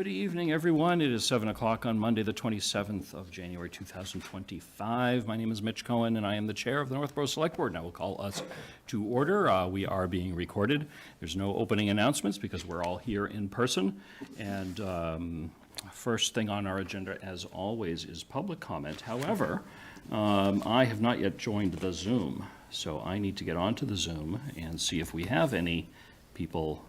Good evening, everyone. It is 7 o'clock on Monday, the 27th of January, 2025. My name is Mitch Cohen, and I am the chair of the Northborough Select Board, and I will call us to order. We are being recorded. There's no opening announcements because we're all here in person. And first thing on our agenda, as always, is public comment. However, I have not yet joined the Zoom, so I need to get onto the Zoom and see if we have any people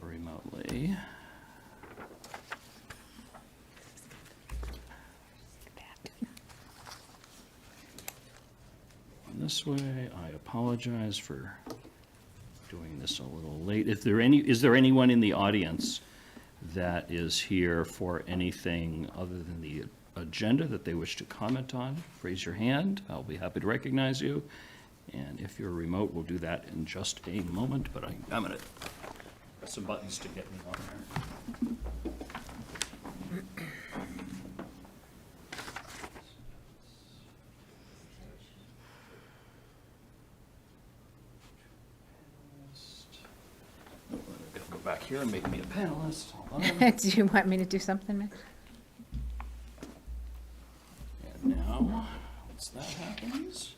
remotely. This way, I apologize for doing this a little late. Is there anyone in the audience that is here for anything other than the agenda that they wish to comment on? Raise your hand. I'll be happy to recognize you. And if you're remote, we'll do that in just a moment, but I'm going to press some buttons to get me on there. Go back here and make me a panelist. Hold on. Do you want me to do something, Mitch? And now, once that happens.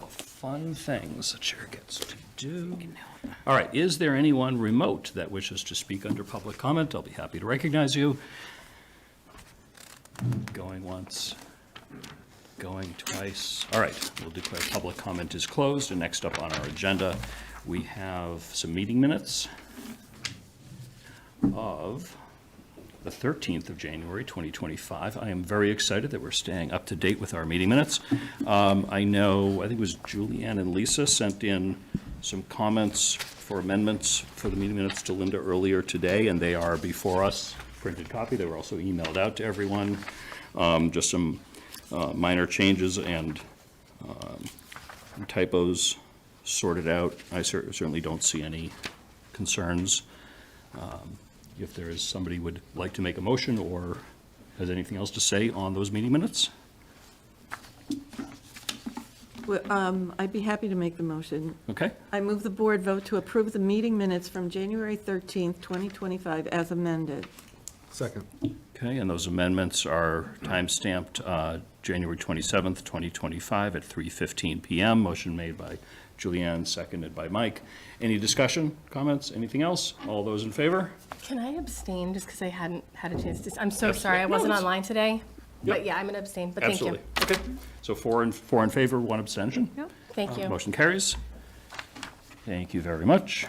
Fun things the chair gets to do. All right, is there anyone remote that wishes to speak under public comment? I'll be happy to recognize you. Going once, going twice. All right, we'll declare public comment is closed. And next up on our agenda, we have some meeting minutes of the 13th of January, 2025. I am very excited that we're staying up to date with our meeting minutes. I think it was Julianne and Lisa sent in some comments for amendments for the meeting minutes to Linda earlier today, and they are before us, printed copy. They were also emailed out to everyone. Just some minor changes and typos sorted out. I certainly don't see any concerns. If there is somebody would like to make a motion or has anything else to say on those meeting minutes? Well, I'd be happy to make the motion. Okay. I move the board vote to approve the meeting minutes from January 13th, 2025 as amended. Second. Okay, and those amendments are time-stamped January 27th, 2025 at 3:15 p.m. Motion made by Julianne, seconded by Mike. Any discussion, comments, anything else? All those in favor? Can I abstain just because I hadn't had a chance to? I'm so sorry, I wasn't online today. Yep. But yeah, I'm going to abstain, but thank you. Absolutely. Okay, so four in favor, one abstention? Thank you. Motion carries. Thank you very much.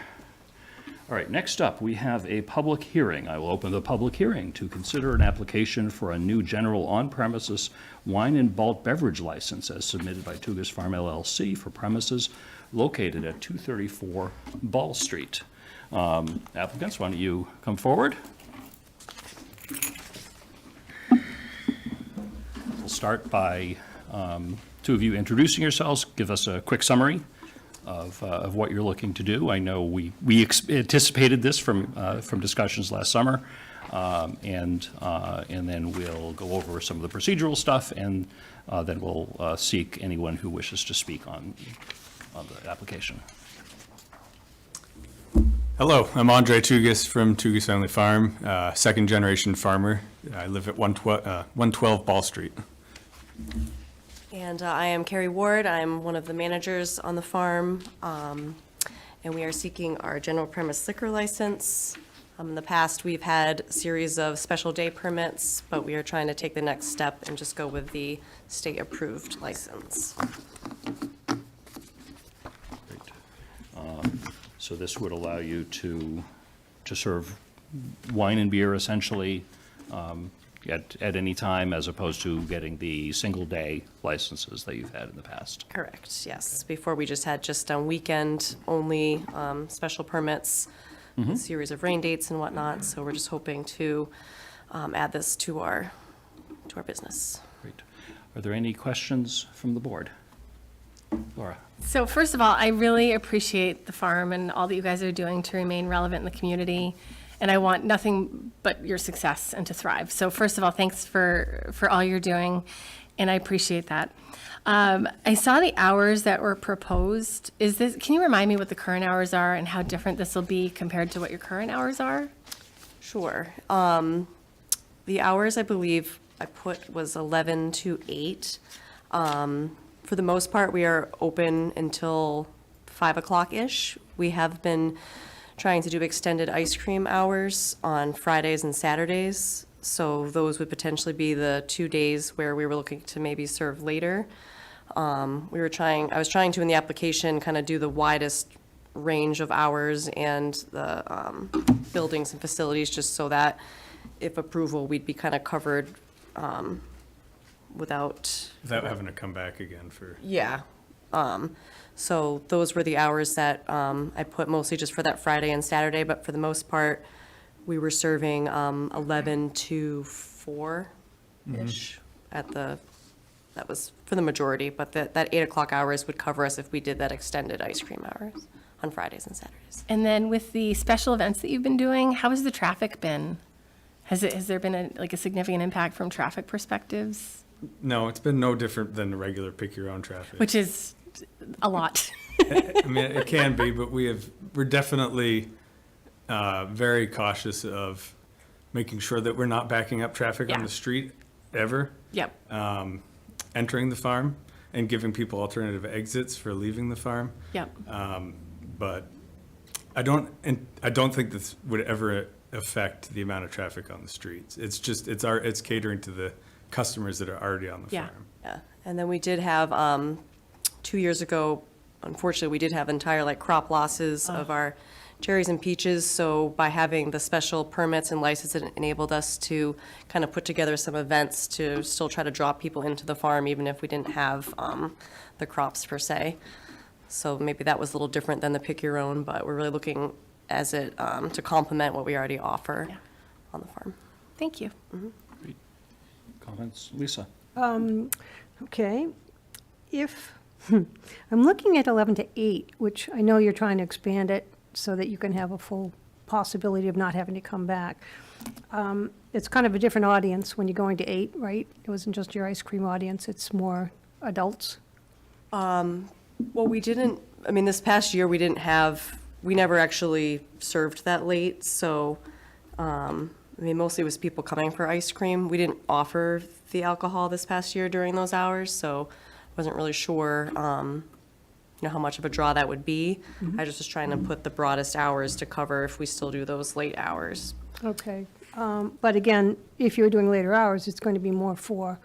All right, next up, we have a public hearing. I will open the public hearing to consider an application for a new general on-premises wine and malt beverage license as submitted by Tugas Farm LLC for premises located at 234 Ball Street. Applicants, why don't you come forward? We'll start by two of you introducing yourselves. Give us a quick summary of what you're looking to do. I know we anticipated this from discussions last summer, and then we'll go over some of the procedural stuff, and then we'll seek anyone who wishes to speak on the application. Hello, I'm Andre Tugas from Tugas Family Farm, second generation farmer. I live at 112 Ball Street. And I am Carrie Ward. I'm one of the managers on the farm, and we are seeking our general premise liquor license. In the past, we've had a series of special day permits, but we are trying to take the next step and just go with the state-approved license. Great. So this would allow you to serve wine and beer essentially at any time, as opposed to getting the single-day licenses that you've had in the past. Correct, yes. Before, we just had weekend-only special permits, a series of rain dates and whatnot, so we're just hoping to add this to our business. Great. Are there any questions from the board? Laura? So first of all, I really appreciate the farm and all that you guys are doing to remain relevant in the community. And I want nothing but your success and to thrive. So first of all, thanks for all you're doing, and I appreciate that. I saw the hours that were proposed. Can you remind me what the current hours are and how different this will be compared to what your current hours are? Sure. The hours I believe I put was 11 to 8. For the most part, we are open until 5 o'clock-ish. We have been trying to do extended ice cream hours on Fridays and Saturdays. So those would potentially be the 2 days where we were looking to maybe serve later. I was trying to, in the application, kind of do the widest range of hours and the buildings and facilities, just so that if approval, we'd be kind of covered without. Without having to come back again for. Yeah. So those were the hours that I put mostly just for that Friday and Saturday, but for the most part, we were serving 11 to 4-ish at that was for the majority, but that 8 o'clock hours would cover us if we did that extended ice cream hours on Fridays and Saturdays. And then with the special events that you've been doing, how has the traffic been? Has there been a significant impact from traffic perspectives? No, it's been no different than the regular pick your own traffic. Which is a lot. I mean, it can be, but we're definitely very cautious of making sure that we're not backing up traffic on Yeah. the street ever. Yep. Entering the farm and giving people alternative exits for leaving the farm. Yep. But I don't think this would ever affect the amount of traffic on the streets. It's just, it's catering to the customers that are already on the Yeah. farm. Yeah, and then we did have, 2 years ago, unfortunately, we did have entire crop losses of our cherries and peaches. So by having the special permits and licenses, it enabled us to kind of put together some events to still try to draw people into the farm, even if we didn't have the crops per se. So maybe that was a little different than the pick your own, but we're really looking as it to complement what we already offer Yeah. on the farm. Thank you. Comments? Lisa? Okay. If, I'm looking at 11 to 8, which I know you're trying to expand it so that you can have a full possibility of not having to come back. It's kind of a different audience when you're going to 8, right? It wasn't just your ice cream audience, it's more adults. Well, this past year, we never actually served that late, so, mostly it was people coming for ice cream. We didn't offer the alcohol this past year during those hours, so wasn't really sure, how much of a draw that would be. I just was trying to put the broadest hours to cover if we still do those late hours. Okay. But again, if you're doing later hours, it's going to be more for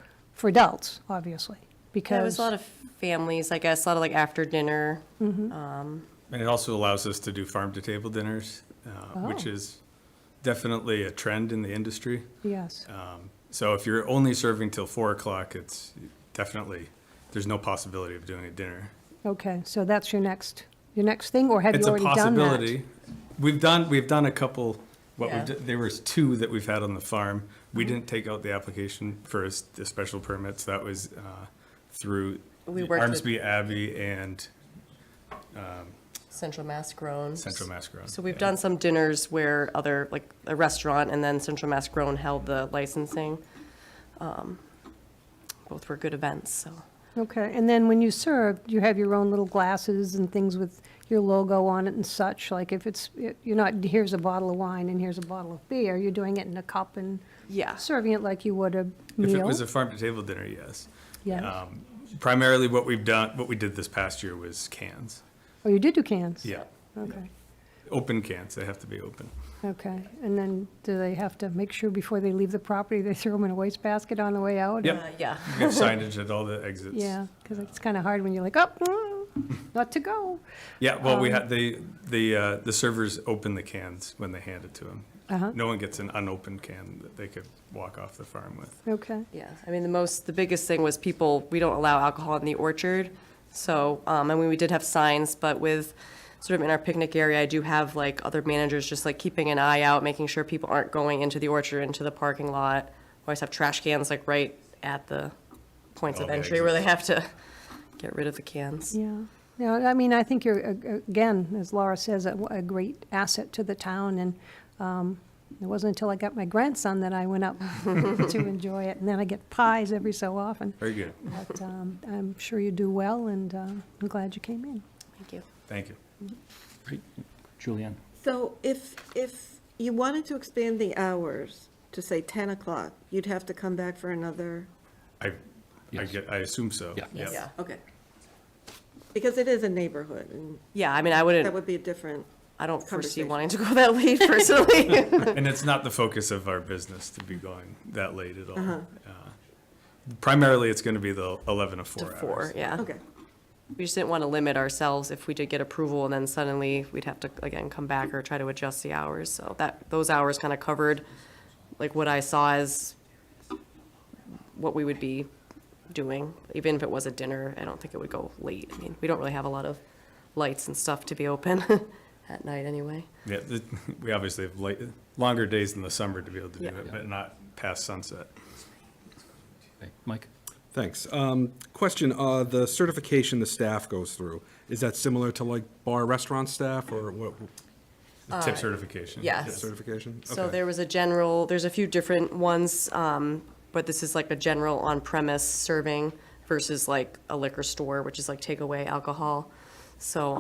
adults, obviously, because. Yeah, it was a lot of families, I guess, a lot of after dinner. And it also allows us to do farm-to-table dinners, which is definitely a trend in the industry. Yes. So if you're only serving till 4 o'clock, it's definitely, there's no possibility of doing a dinner. Okay, so that's your next thing, or have you It's a already done that? possibility. We've done a couple, Yeah. there was 2 that we've had on the farm. We didn't take out the application for the special permits. That was through We worked with- Armsby Abbey and Central Mass Grown. Central Mass Grown. So we've done some dinners where a restaurant and then Central Mass Grown held the licensing. Both were good events, so. Okay, and then when you serve, you have your own little glasses and things with your logo on it and such, like if you're not, here's a bottle of wine and here's a bottle of beer, you're doing it in a cup and Yeah. serving it like you would a If meal? it was a farm-to-table dinner, yes. Yes. Primarily what we did this past year was cans. Oh, you did do cans? Yeah, Okay, open cans. They have to be open. okay. And then do they have to make sure before they leave the property, they throw them in a wastebasket on the way out? Yep. Yeah. We have signage at all the exits. Yeah, because it's kind of hard when you're like, oh, not to go. Yeah, well, we had, the servers open the cans when they hand it to them. Uh-huh. No one gets an unopened can that they could walk off the farm with. Okay, Yeah, the biggest thing was we don't allow alcohol in the orchard. So, we did have signs, but with sort of in our picnic area, I do have other managers just keeping an eye out, making sure people aren't going into the orchard, into the parking lot. Always have trash cans right at the points All of the entry where they have to get rid of the cans. Yeah. Yeah, I mean, I think you're, again, as Laura says, a great asset to the town, and it wasn't until I got my grandson that I went up to enjoy it, and then I get pies every so often. Very good. But I'm sure you do well, and I'm glad you came in. Thank you. Thank you. Great. Julianne? So if you wanted to expand the hours to, say, 10 o'clock, you'd have to come back for another, I Yes. I assume so. Yeah. Yep. Yeah. okay. Because it is a neighborhood, and Yeah, I mean, that would would be a different, I don't foresee conversation. wanting to go that late personally. And it's not the focus of our business to be going that late at all. Uh-huh. Primarily, it's going to be the 11 to 4 To hours. 4, yeah. okay. We just didn't want to limit ourselves if we did get approval and then suddenly we'd have to, again, come back or try to adjust the hours. So those hours kind of covered, like, what I saw as what we would be doing. Even if it was a dinner, I don't think it would go late. I mean, we don't really have a lot of lights and stuff to be open at night anyway. Yeah, we obviously have longer days in the summer to be able to do Yeah. it, but not past sunset. Okay. Mike? Thanks. Question, the certification the staff goes through, is that similar to like bar restaurant staff or what? The tip certification. yes. Certification? So Okay. there was there's a few different ones, but this is like a general on-premise serving versus like a liquor store, which is like takeaway alcohol. So,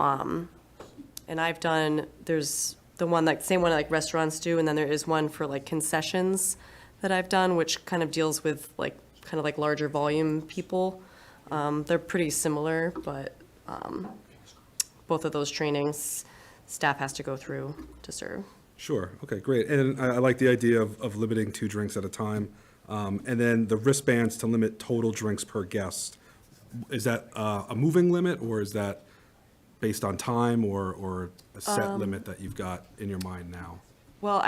and I've done, there's the one, like, same one like restaurants do, and then there is one for like concessions that I've done, which kind of deals with like, kind of like larger volume people. They're pretty similar, but both of those trainings, staff has to go through to serve. Sure, okay, great. And I like the idea of limiting 2 drinks at a time. And then the wristbands to limit total drinks per guest. Is that a moving limit, or is that based on time, or a set limit that you've got in your mind now? Well,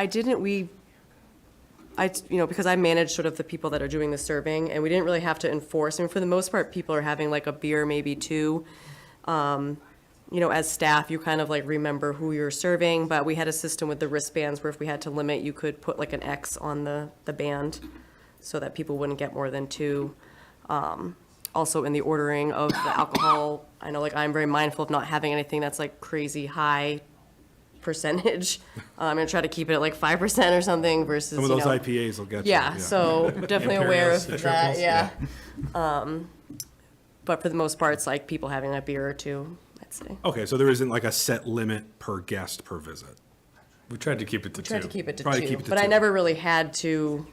because I manage sort of the people that are doing the serving, and we didn't really have to enforce. I mean, for the most part, people are having like a beer, maybe 2. As staff, you kind of like remember who you're serving, but we had a system with the wristbands where if we had to limit, you could put like an X on the band so that people wouldn't get more than 2. Also, in the ordering of the alcohol, I know like I'm very mindful of not having anything that's like crazy high percentage. I'm gonna try to keep it at like 5% or something versus, Some of those IPAs will get you. yeah, so definitely aware Imperials, the of that, triples, yeah. But for the most part, it's like people having a beer or 2, I'd say. Okay, so there isn't like a set limit per guest per visit? We tried to keep it to 2. Tried to keep it to Try to 2, keep it to but I 2. never really had to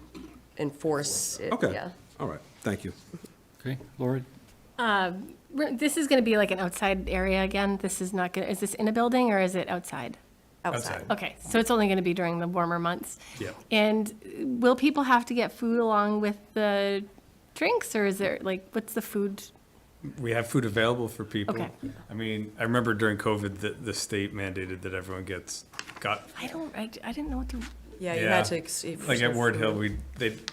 enforce it, Okay, yeah. all right, thank you. Okay. Laura? This is going to be like an outside area again. This is not going to, is this in a building or is it outside? Outside. Okay, so it's only going to be during the warmer months. Yeah. And will people have to get food along with the drinks, or is there, like, what's the food? We have food available for people. Okay. I mean, I remember during COVID that the state mandated that everyone got, I didn't know what to, Yeah, you Yeah. had to. like at Ward Hill,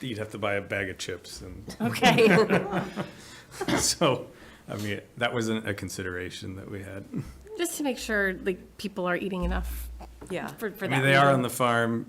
you'd have to buy a bag of chips. And okay. so, I mean, that wasn't a consideration that we had. Just to make sure, like, people are eating enough Yeah. for that. I mean, they are meal. on the farm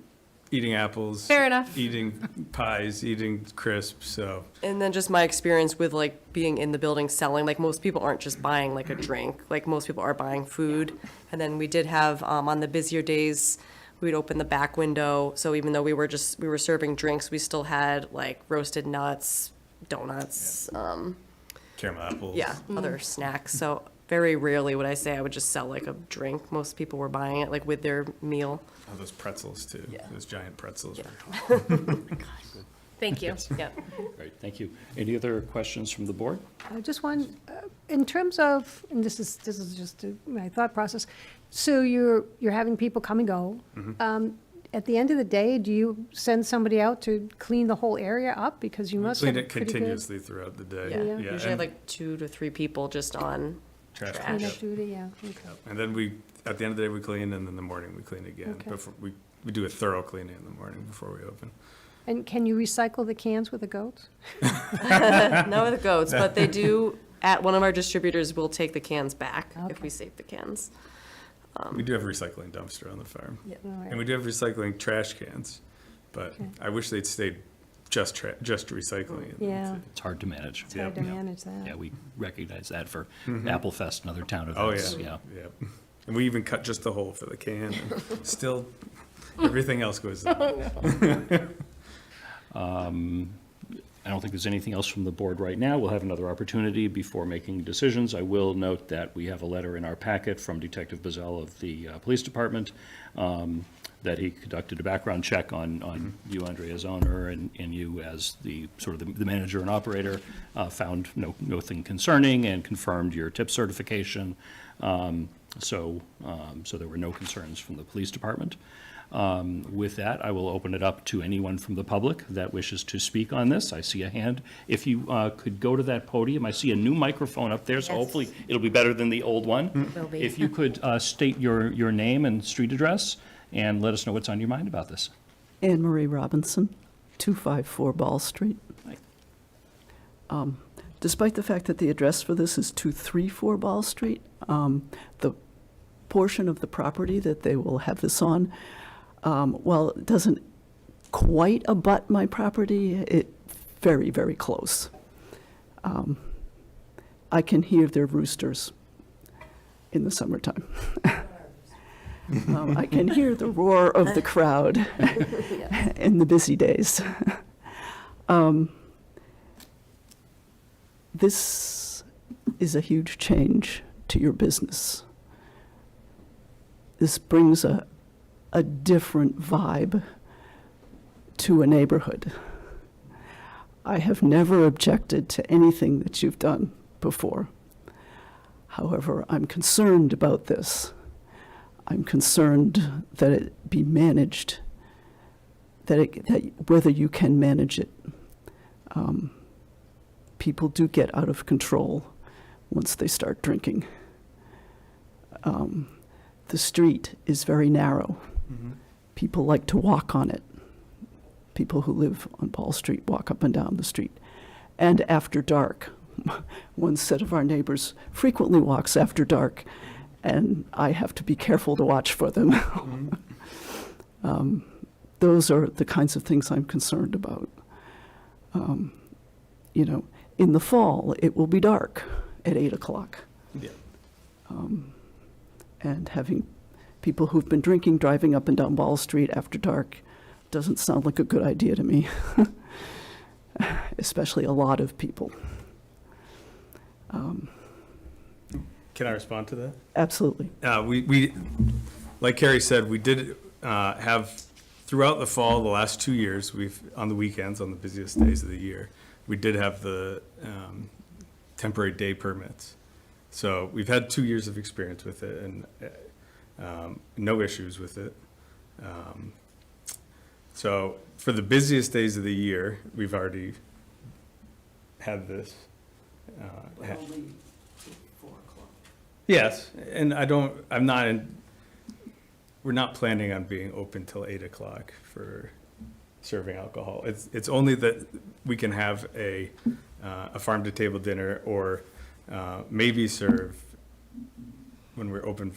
eating apples. Fair enough. Eating pies, eating crisps, so. And then just my experience with like being in the building selling, like most people aren't just buying like a drink, like most people are buying food. And then we did have, on the busier days, we'd open the back window. So even though we were serving drinks, we still had like roasted nuts, donuts, Caramel apples. yeah, other snacks. So very rarely would I say I would just sell like a drink. Most people were buying it like with their meal. Oh, those pretzels too. Yeah. Those giant pretzels. Yeah. Thank you. Yeah. Great, thank you. Any other questions from the board? Just one, in terms of, and this is just my thought process, so you're having people come and go. At the end of the day, do you send somebody out to clean the whole area up? Because you must have Clean it pretty good continuously throughout the day. Yeah. Yeah. Usually I have and like 2 to 3 people just on trash trash. cleanup. cleanup duty, yeah, okay. And then at the end of the day, we clean, and in the morning, we clean again. Okay. Before, we do a thorough cleaning in the morning before we open. And can you recycle the cans with the goats? Not with the goats, but they do, at one of our distributors, will take the cans back if we save the cans. We do have a recycling dumpster on the farm. Yeah. All right. And we do have recycling trash cans, but Okay. I wish they'd stayed just recycling. it. Yeah, It's hard to manage. it's hard to manage that. Yeah, we recognize that for Apple Fest and other town Oh, events. yeah, yeah. And we even cut just the hole for the can, and still, everything else goes in. I don't think there's anything else from the board right now. We'll have another opportunity before making decisions. I will note that we have a letter in our packet from Detective Bazell of the Police Department that he conducted a background check on you, Andre, as owner, and you as the sort of the manager and operator, found nothing concerning and confirmed your tip certification. So there were no concerns from the police department. With that, I will open it up to anyone from the public that wishes to speak on this. I see a hand. If you could go to that podium, I see a new microphone up there, so Yes. hopefully it'll be better than the old one. Will be. If you could state your name and street address and let us know what's on your mind about this. Anne Marie Robinson, 254 Ball Street. Hi. Despite the fact that the address for this is 234 Ball Street, the portion of the property that they will have this on, while it doesn't quite abut my property, it very, very close. I can hear their roosters in the summertime. I can hear the roar of the crowd in the busy days. This is a huge change to your business. This brings a different vibe to a neighborhood. I have never objected to anything that you've done before. However, I'm concerned about this. I'm concerned that it be managed, that whether you can manage it. People do get out of control once they start drinking. The street is very narrow. People like to walk on it. People who live on Paul Street walk up and down the street. And after dark, one set of our neighbors frequently walks after dark, and I have to be careful to watch for them. Those are the kinds of things I'm concerned about. In the fall, it will be dark at 8 o'clock. Yeah. And having people who've been drinking driving up and down Ball Street after dark doesn't sound like a good idea to me, especially a lot of people. Can I respond to that? Absolutely. We, like Carrie said, we did have, throughout the fall, the last 2 years, on the weekends, on the busiest days of the year, we did have the temporary day permits. So we've had 2 years of experience with it and no issues with it. So for the busiest days of the year, we've already had this. Yes, and we're not planning on being open till 8 o'clock for serving alcohol. It's only that we can have a farm-to-table dinner or maybe serve when we're open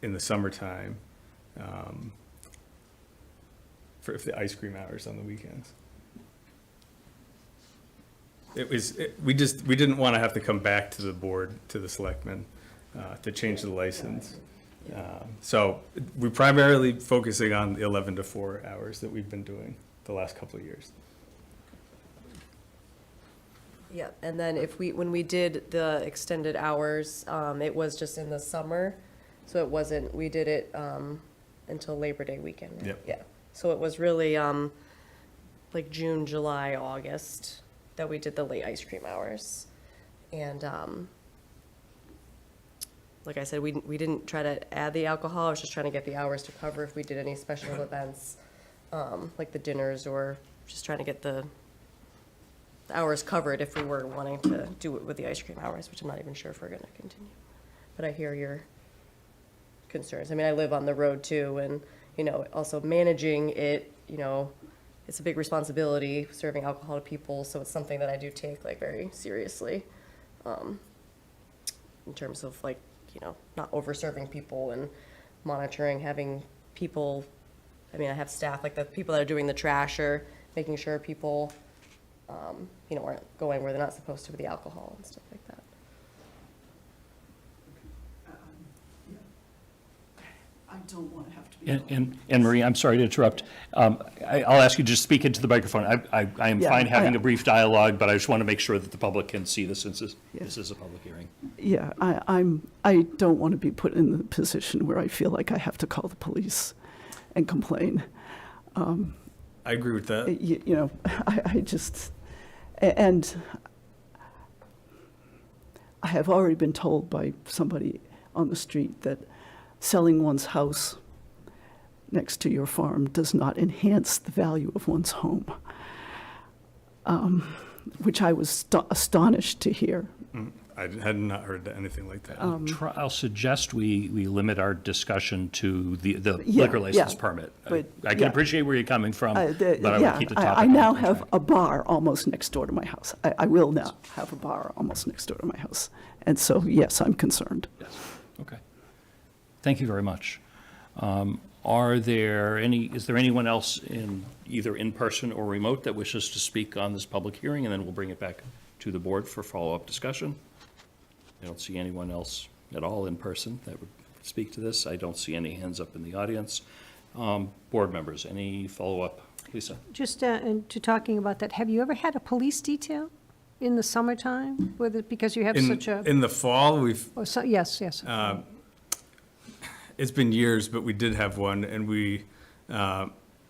in the summertime for the ice cream hours on the weekends. We didn't want to have to come back to the board, to the selectmen, to change the license. So we're primarily focusing on the 11 to 4 hours that we've been doing the last couple of years. Yeah, and then when we did the extended hours, it was just in the summer, so it wasn't, we did it until Labor Day weekend. Right? Yep. Yeah, so it was really like June, July, August that we did the late ice cream hours. And like I said, we didn't try to add the alcohol, I was just trying to get the hours to cover if we did any special events, like the dinners, or just trying to get the hours covered if we were wanting to do it with the ice cream hours, which I'm not even sure if we're gonna continue. But I hear your concerns. I mean, I live on the road too, and, also managing it, it's a big responsibility, serving alcohol to people, so it's something that I do take like very seriously. In terms of like, not over-serving people and monitoring, having people, I have staff, like the people that are doing the trash or making sure people aren't going where they're not supposed to with the alcohol and stuff like that. I don't want to have to be. And Marie, I'm sorry to interrupt. I'll ask you to just speak into the microphone. I am Yeah, fine having I- a brief dialogue, but I just want to make sure that the public can see this since this is a public hearing. Yeah, I don't want to be put in the position where I feel like I have to call the police and complain. I agree with that. You know, I just, and I have already been told by somebody on the street that selling one's house next to your farm does not enhance the value of one's home, which I was astonished to hear. I had not heard anything like that. I'll suggest we limit our discussion to the Yeah, liquor license yeah, permit. but, I can yeah. appreciate where you're coming from, but I Yeah, will keep the topic. I on now track. have a bar almost next door to my house. I will now have a bar almost next door to my house. And so, yes, I'm concerned. Yes. Okay. Thank you very much. Is there anyone else either in person or remote that wishes to speak on this public hearing? And then we'll bring it back to the board for follow-up discussion. I don't see anyone else at all in person that would speak to this. I don't see any hands up in the audience. Board members, any follow-up? Lisa? Just to talking about that, have you ever had a police detail in the summertime? Because you have such a, In the fall, yes. it's been years, but we did have one, and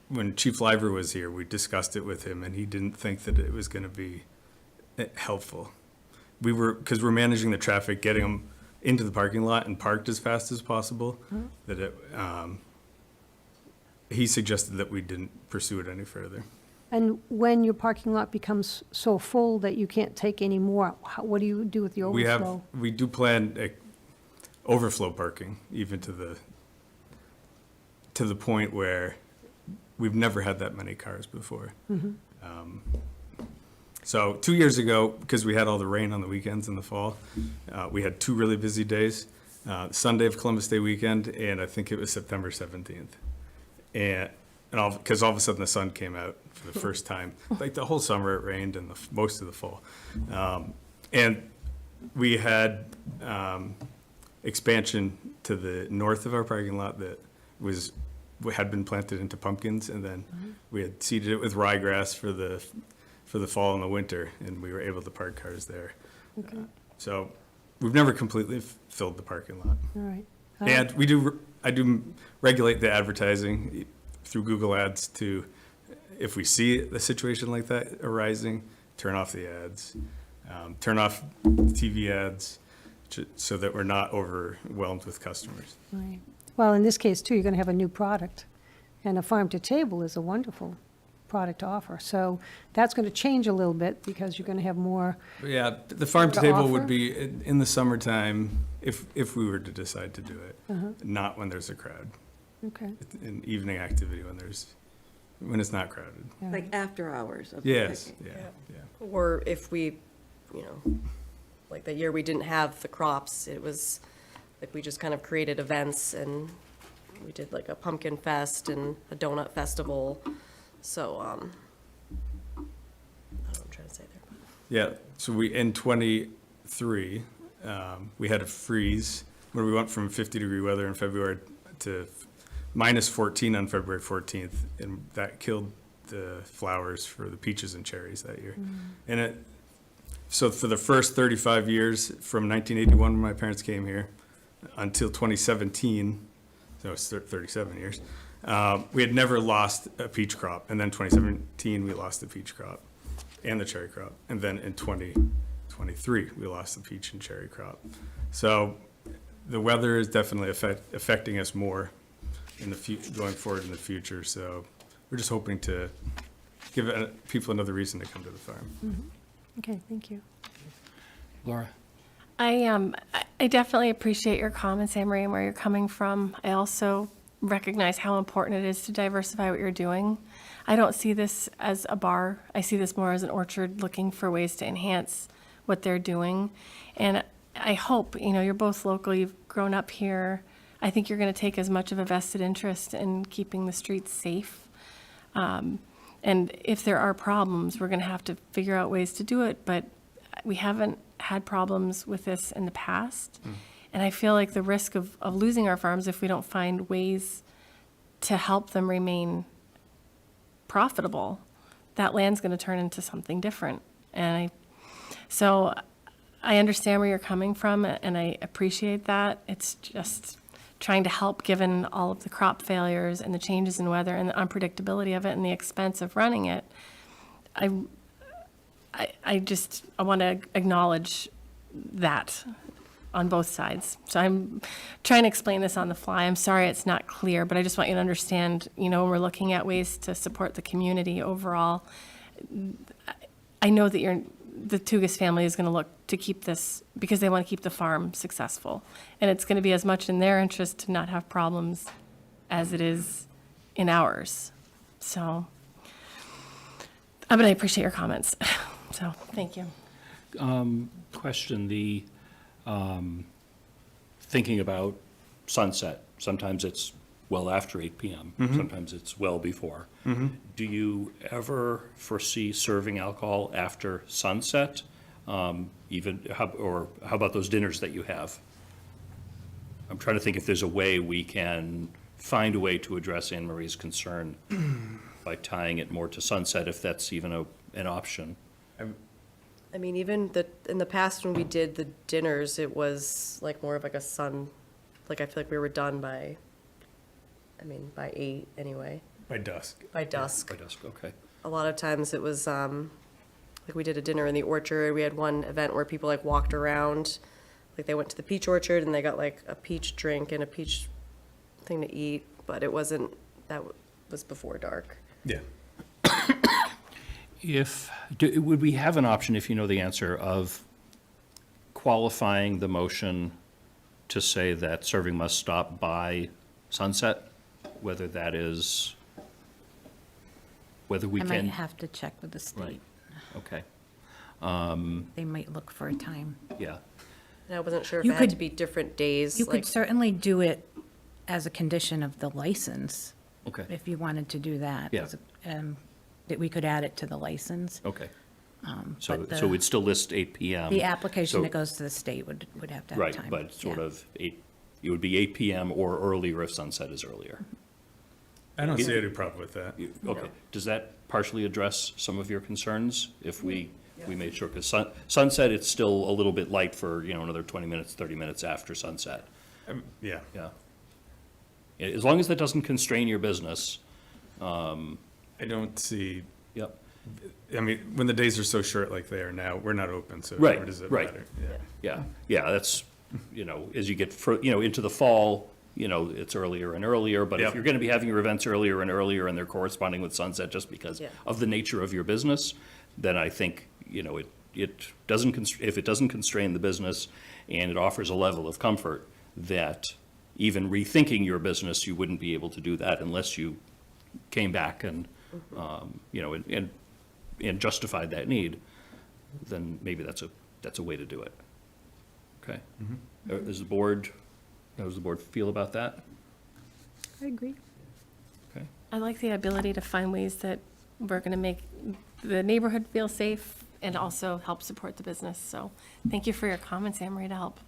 when Chief Liver was here, we discussed it with him, and he didn't think that it was going to be helpful. Because we're managing the traffic, getting them into the parking lot and parked as fast as possible, he suggested that we didn't pursue it any further. And when your parking lot becomes so full that you can't take any more, what do you do with the overflow? We do plan overflow parking, even to the point where we've never had that many cars before. So 2 years ago, because we had all the rain on the weekends in the fall, we had 2 really busy days, Sunday of Columbus Day weekend, and I think it was September 17th. And because all of a sudden the sun came out for the first time. Like the whole summer it rained and most of the fall. And we had expansion to the north of our parking lot that had been planted into pumpkins, and then we had seeded it with ryegrass for the fall and the winter, and we were able to park cars there. Okay, So we've never completely filled the parking lot. all right. And I do regulate the advertising through Google Ads to, if we see a situation like that arising, turn off the ads, turn off TV ads, so that we're not overwhelmed with customers. Right. Well, in this case, too, you're going to have a new product, and a farm-to-table is a wonderful product to offer. So that's going to change a little bit because you're going to have more, But yeah, the farm to table offer? would be in the summertime, if we were to decide to do it, not when there's a crowd. okay. An evening activity when it's not crowded. all right. Like after hours of Yes, picking. yeah. Or if we, like the year we didn't have the crops, it was, like, we just kind of created events, and we did like a pumpkin fest and a donut festival. So, I don't know what I'm trying to say there. Yeah, so in 23, we had a freeze where we went from 50-degree weather in February to minus 14 on February 14th, and that killed the flowers for the peaches and cherries that year. And so for the first 35 years, from 1981 when my parents came here until 2017, so it's 37 years, we had never lost a peach crop. And then 2017, we lost the peach crop and the cherry crop. And then in 2023, we lost the peach and cherry crop. So the weather is definitely affecting us more going forward in the future. So we're just hoping to give people another reason to come to the farm. Okay, thank you. Laura? I definitely appreciate your comments, Anne Marie, and where you're coming from. I also recognize how important it is to diversify what you're doing. I don't see this as a bar. I see this more as an orchard looking for ways to enhance what they're doing. And I hope, you're both local, you've grown up here. I think you're going to take as much of a vested interest in keeping the streets safe. And if there are problems, we're going to have to figure out ways to do it, but we haven't had problems with this in the past. And I feel like the risk of losing our farms if we don't find ways to help them remain profitable, that land's going to turn into something different. So I understand where you're coming from, and I appreciate that. It's just trying to help, given all of the crop failures and the changes in weather and the unpredictability of it and the expense of running it. I want to acknowledge that on both sides. So I'm trying to explain this on the fly. I'm sorry it's not clear, but I just want you to understand, when we're looking at ways to support the community overall, I know that the Tugas family is going to look to keep this because they want to keep the farm successful. And it's going to be as much in their interest to not have problems as it is in ours. So, but I appreciate your comments. So, thank you. Question, thinking about sunset, sometimes it's well after 8 p.m., sometimes it's well before. Do you ever foresee serving alcohol after sunset? How about those dinners that you have? I'm trying to think if there's a way we can find a way to address Anne Marie's concern by tying it more to sunset, if that's even an option. I mean, even in the past when we did the dinners, it was like more of like a I feel like we were done by 8 anyway. By dusk. By dusk. By dusk, okay. A lot of times it was, like we did a dinner in the orchard. We had one event where people like walked around, like they went to the peach orchard and they got like a peach drink and a peach thing to eat, but it wasn't, that was before dark. Yeah. Would we have an option, if you know the answer, of qualifying the motion to say that serving must stop by sunset? Whether that is, whether we I can. might have to check with the Right, state. okay, They might look for a time. yeah, And I wasn't sure if You it had to could- be different days. You like- could certainly do it as a condition of the license, okay, if you wanted to do that. Yeah. That we could add it to the license. okay. But So we'd still list 8 p.m. The application So- that goes to the state would have to have Right, time. but sort Yeah. of it would be 8 p.m. or earlier if sunset is earlier. I don't see any problem with that. Okay, does that partially address some of your concerns? If we made sure, because sunset, it's still a little bit light for, another 20 minutes, 30 minutes after sunset. Yeah. Yeah. As long as that doesn't constrain your business. I don't see, Yep. I mean, when the days are so short like they are now, we're not open, so Right, where does it right. matter? Yeah, that's, as you get, into the fall, it's earlier and earlier, but if Yep. you're going to be having your events earlier and earlier and they're corresponding with sunset just because Yeah. of the nature of your business, then I think, it doesn't, if it doesn't constrain the business and it offers a level of comfort that even rethinking your business, you wouldn't be able to do that unless you came back and, and justified that need, then maybe that's a way to do it. Okay. How does the board feel about that? I agree. Okay. I like the ability to find ways that we're going to make the neighborhood feel safe and also help support the business. So thank you for your comments, Anne Marie, to help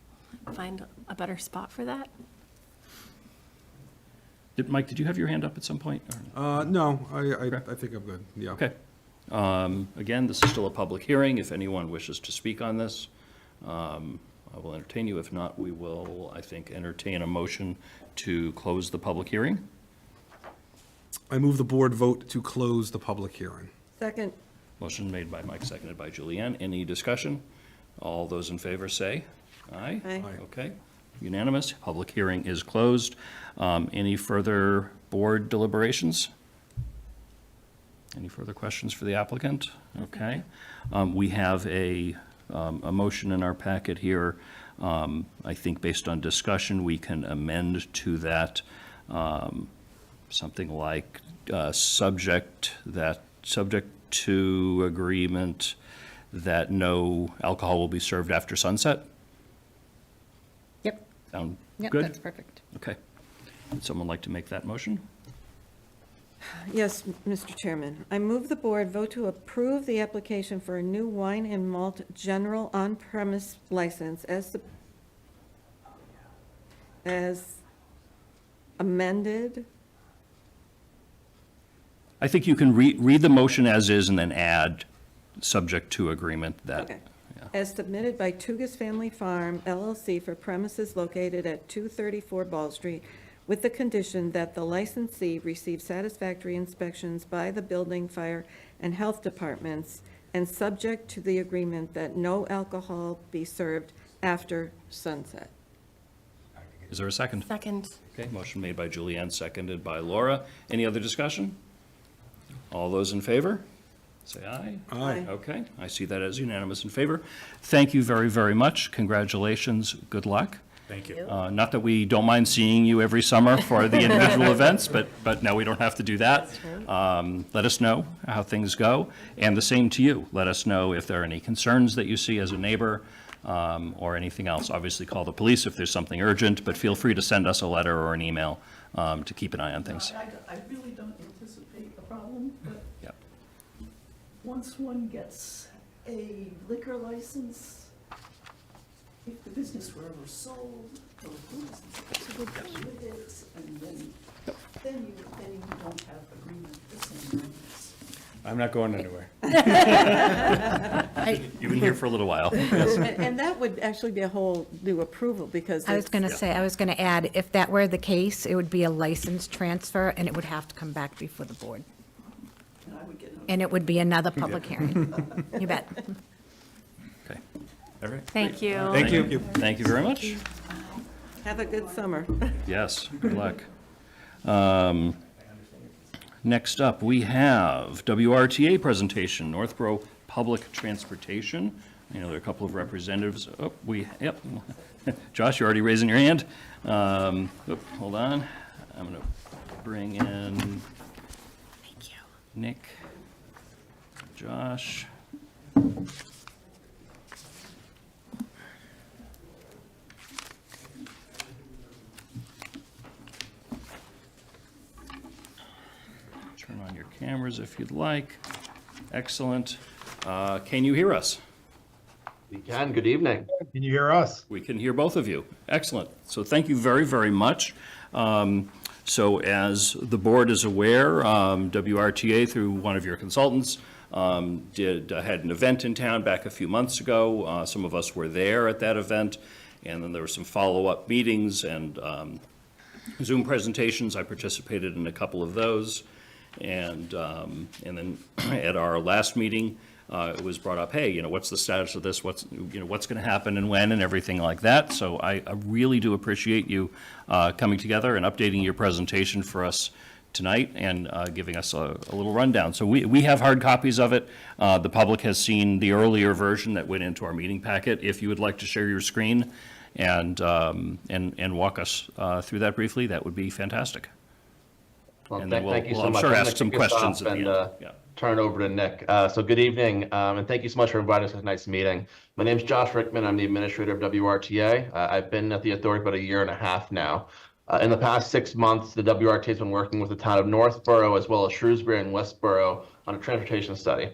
find a better spot for that. Mike, did you have your hand up at some point? or- No, I think I'm good, yeah. Okay. Again, this is still a public hearing. If anyone wishes to speak on this, I will entertain you. If not, we will, I think, entertain a motion to close the public hearing. I move the board vote to close the public hearing. Second, Motion made by Mike, seconded by Julianne. Any discussion? All those in favor say aye. Aye. Aye. Okay, unanimous. Public hearing is closed. Any further board deliberations? Any further questions for the applicant? Okay. We have a motion in our packet here. I think based on discussion, we can amend to that something like subject to agreement that no alcohol will be served after sunset. Yep, Sound yep, good? that's perfect. Okay. Would someone like to make that motion? Yes, Mr. Chairman. I move the board vote to approve the application for a new wine and malt general on-premise license as amended. I think you can read the motion as is and then add, subject to agreement that. Okay. As submitted by Tugas Family Farm LLC for premises located at 234 Ball Street, with the condition that the licensee receive satisfactory inspections by the building, fire, and health departments, and subject to the agreement that no alcohol be served after sunset. Is there a second? Second. Okay, motion made by Julianne, seconded by Laura. Any other discussion? All those in favor? Say aye. Aye. Okay, I see that as unanimous in favor. Thank you very, very much. Congratulations. Good luck. Thank you. Not that we don't mind seeing you every summer for the individual events, but no, we don't have to do that. Let us know how things go, and the same to you. Let us know if there are any concerns that you see as a neighbor, or anything else. Obviously, call the police if there's something urgent, but feel free to send us a letter or an email to keep an eye on things. I really don't anticipate a problem, but Yep. once one gets a liquor license, if the business were ever sold, or who's with it, and then you don't have agreement the same ways. I'm not going anywhere. You've been here for a little while. And that would actually be a whole new approval, because I was going to say, I was going to add, if that were the case, it would be a license transfer, and it would have to come back before the board. And I would get And it would be another public hearing. You bet. Okay. All right. Thank you. Thank you. Thank you very much. have a good summer. Yes, good luck. Next up, we have WRTA presentation, Northborough Public Transportation. I know there are a couple of representatives. Oh, yep. Josh, you're already raising your hand. Hold on. I'm going to bring in Nick, Josh. Turn on your cameras if you'd like. Excellent. Can you hear us? We can. Good evening. Can you hear us? We can hear both of you. Excellent. So thank you very, very much. So as the board is aware, WRTA, through one of your consultants, had an event in town back a few months ago. Some of us were there at that event, and then there were some follow-up meetings and Zoom presentations. I participated in a couple of those. And then at our last meeting, it was brought up, hey, what's the status of this? What's going to happen and when and everything like that. So I really do appreciate you coming together and updating your presentation for us tonight and giving us a little rundown. So we have hard copies of it. The public has seen the earlier version that went into our meeting packet. If you would like to share your screen and walk us through that briefly, that would be fantastic. Well, And then thank you so I'm much. sure I'm ask gonna some kick us questions off at the and, end. Yeah. turn it over to Nick. So good evening, and thank you so much for inviting us to tonight's meeting. My name's Josh Rickman. I'm the administrator of WRTA. I've been at the authority about a year and a half now. In the past 6 months, the WRTA has been working with the town of Northborough as well as Shrewsbury and Westborough on a transportation study.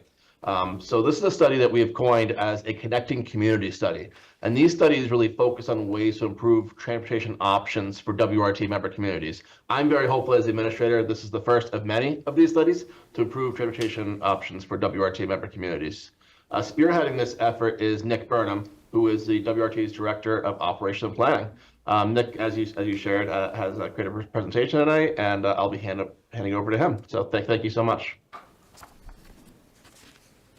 So this is a study that we have coined as a connecting community study. And these studies really focus on ways to improve transportation options for WRTA member communities. I'm very hopeful as the administrator, this is the first of many of these studies to improve transportation options for WRTA member communities. Spearheading this effort is Nick Burnham, who is the WRTA's Director of Operations and Planning. Nick, as you shared, has created a presentation tonight, and I'll be handing over to him. So thank you so much.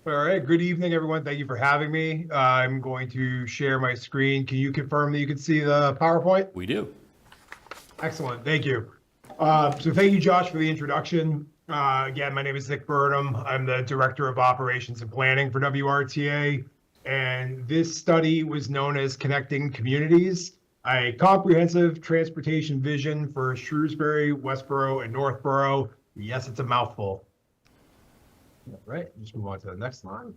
All right, good evening, everyone. Thank you for having me. I'm going to share my screen. Can you confirm that you can see the PowerPoint? We do. Excellent, thank you. So thank you, Josh, for the introduction. Again, my name is Nick Burnham. I'm the Director of Operations and Planning for WRTA. And this study was known as Connecting Communities, a comprehensive transportation vision for Shrewsbury, Westborough, and Northborough. Yes, it's a mouthful. All right, just move on to the next slide.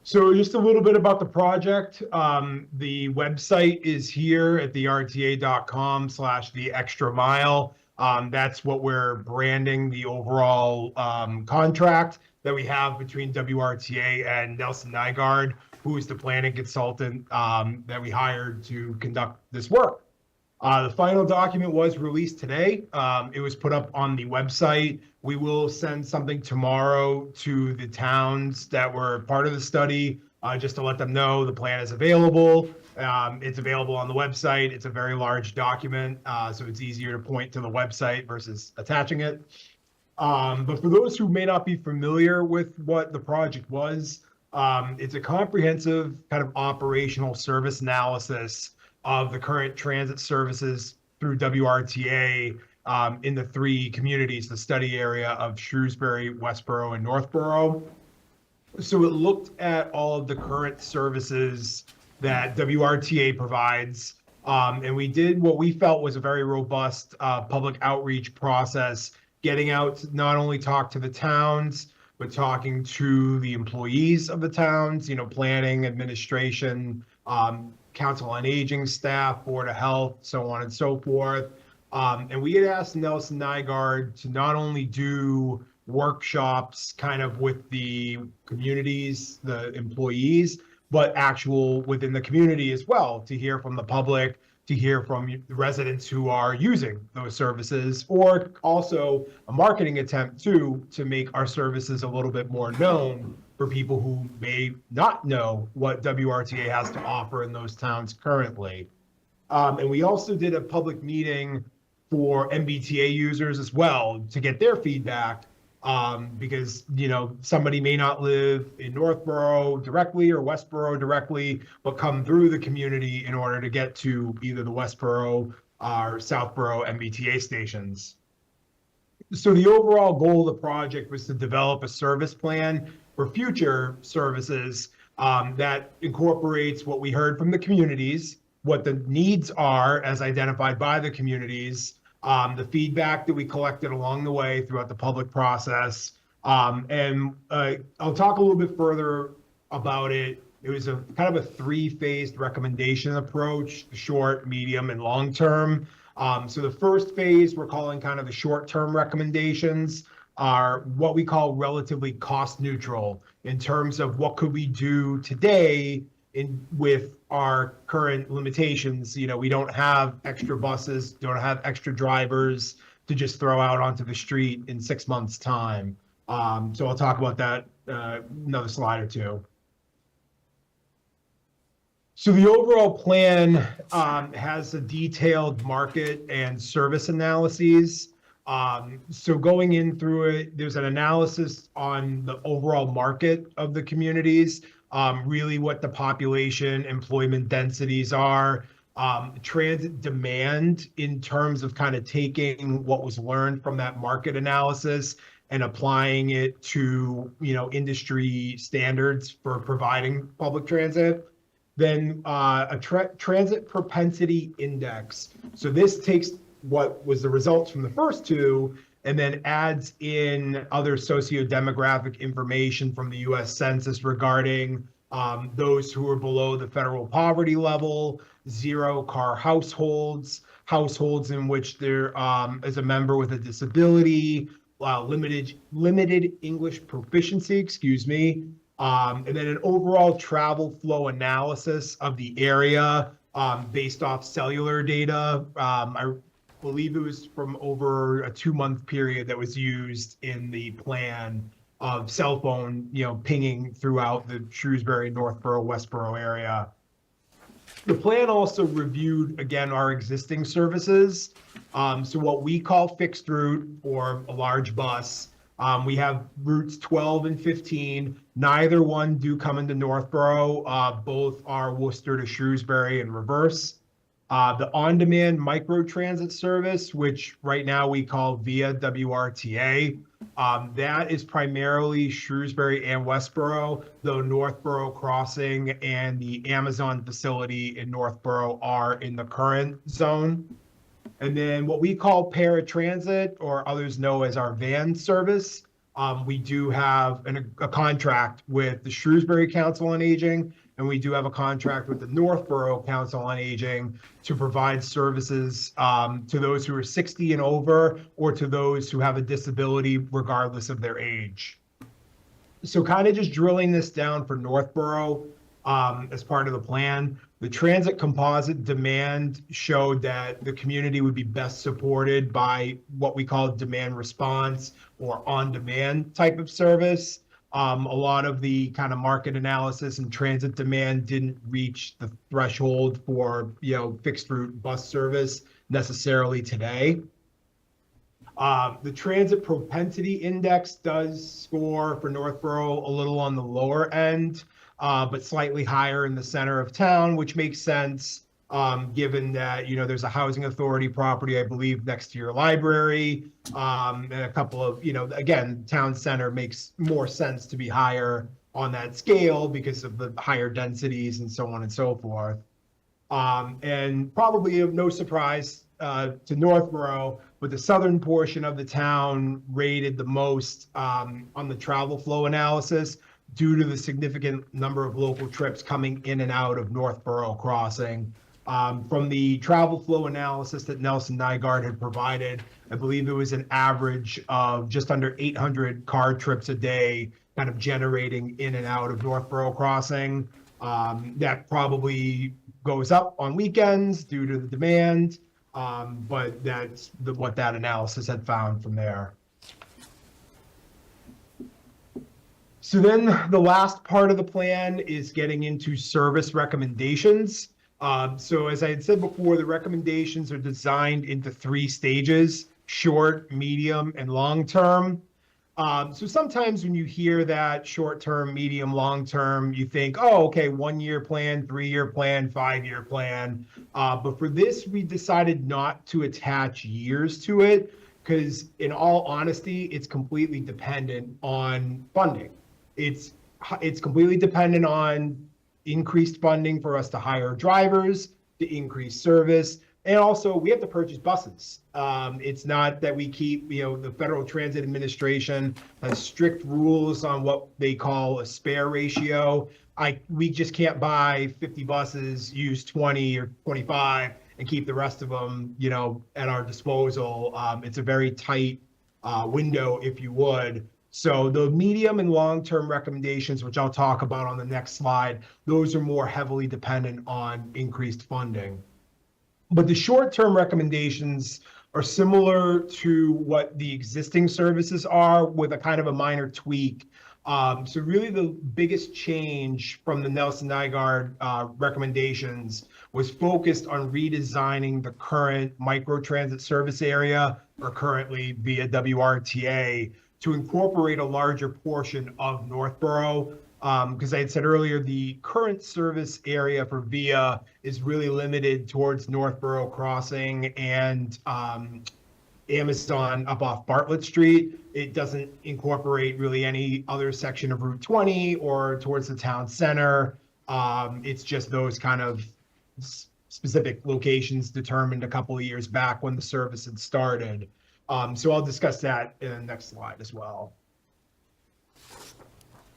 So just a little bit about the project. The website is here at the rta.com/the extra mile. That's what we're branding the overall contract that we have between WRTA and Nelson Nygaard, who is the planning consultant that we hired to conduct this work. The final document was released today. It was put up on the website. We will send something tomorrow to the towns that were part of the study, just to let them know the plan is available. It's available on the website. It's a very large document, so it's easier to point to the website versus attaching it. But for those who may not be familiar with what the project was, it's a comprehensive kind of operational service analysis of the current transit services through WRTA in the three communities, the study area of Shrewsbury, Westboro, and Northborough. So it looked at all of the current services that WRTA provides, and we did what we felt was a very robust public outreach process, getting out to not only talk to the towns, but talking to the employees of the towns, planning, administration, Council on Aging staff, Board of Health, so on and so forth. And we had asked Nelson Nygaard to not only do workshops kind of with the communities, the employees, but actual within the community as well, to hear from the public, to hear from the residents who are using those services, or also a marketing attempt too, to make our services a little bit more known for people who may not know what WRTA has to offer in those towns currently. And we also did a public meeting for MBTA users as well to get their feedback, because somebody may not live in Northborough directly or Westboro directly, but come through the community in order to get to either the Westboro or Southborough MBTA stations. So the overall goal of the project was to develop a service plan for future services that incorporates what we heard from the communities, what the needs are as identified by the communities, the feedback that we collected along the way throughout the public process. And I'll talk a little bit further about it. It was a kind of a three-phased recommendation approach: short, medium, and long term. So the first phase we're calling kind of the short-term recommendations are what we call relatively cost neutral in terms of what could we do today with our current limitations. We don't have extra buses, don't have extra drivers to just throw out onto the street in 6 months' time. So I'll talk about that another slide or two. So the overall plan has a detailed market and service analyses. So going in through it, there's an analysis on the overall market of the communities, really what the population, employment densities are, transit demand in terms of kind of taking what was learned from that market analysis and applying it to, industry standards for providing public transit. Then a transit propensity index. So this takes what was the results from the first two and then adds in other socio-demographic information from the US Census regarding those who are below the federal poverty level, zero-car households, households in which there is a member with a disability, limited English proficiency, and then an overall travel flow analysis of the area based off cellular data. I believe it was from over a 2-month period that was used in the plan of cell phone, pinging throughout the Shrewsbury, Northborough, Westboro area. The plan also reviewed, again, our existing services. So what we call fixed route or a large bus. We have routes 12 and 15. Neither one do come into Northborough. Both are Worcester to Shrewsbury and reverse. The on-demand microtransit service, which right now we call via WRTA, that is primarily Shrewsbury and Westboro, though Northborough Crossing and the Amazon facility in Northborough are in the current zone. And then what we call paratransit, or others know as our van service, we do have a contract with the Shrewsbury Council on Aging, and we do have a contract with the Northborough Council on Aging to provide services to those who are 60 and over, or to those who have a disability regardless of their age. So kind of just drilling this down for Northborough as part of the plan, the transit composite demand showed that the community would be best supported by what we call demand response or on-demand type of service. A lot of the kind of market analysis and transit demand didn't reach the threshold for, fixed route bus service necessarily today. The transit propensity index does score for Northborough a little on the lower end, but slightly higher in the center of town, which makes sense given that, there's a housing authority property, I believe, next to your library, and a couple of, again, town center makes more sense to be higher on that scale because of the higher densities and so on and so forth. And probably of no surprise to Northborough, but the southern portion of the town rated the most on the travel flow analysis due to the significant number of local trips coming in and out of Northborough Crossing. From the travel flow analysis that Nelson Nygaard had provided, I believe it was an average of just under 800 car trips a day kind of generating in and out of Northborough Crossing. That probably goes up on weekends due to the demand, but that's what that analysis had found from there. So then the last part of the plan is getting into service recommendations. So as I had said before, the recommendations are designed into 3 stages: short, medium, and long-term. So sometimes when you hear that short-term, medium, long-term, you think, oh, okay, 1-year plan, 3-year plan, 5-year plan. But for this, we decided not to attach years to it because in all honesty, it's completely dependent on funding. It's completely dependent on increased funding for us to hire drivers, to increase service, and also we have to purchase buses. It's not that we keep, the Federal Transit Administration has strict rules on what they call a spare ratio. We just can't buy 50 buses, use 20 or 25, and keep the rest of them, at our disposal. It's a very tight window, if you would. So the medium and long-term recommendations, which I'll talk about on the next slide, those are more heavily dependent on increased funding. But the short-term recommendations are similar to what the existing services are with a kind of a minor tweak. So really the biggest change from the Nelson Nygaard recommendations was focused on redesigning the current microtransit service area, or currently via WRTA, to incorporate a larger portion of Northborough. Because I had said earlier, the current service area for VIA is really limited towards Northborough Crossing and Amazon up off Bartlett Street. It doesn't incorporate really any other section of Route 20 or towards the town center. It's just those kind of specific locations determined a couple of years back when the service had started. So I'll discuss that in the next slide as well.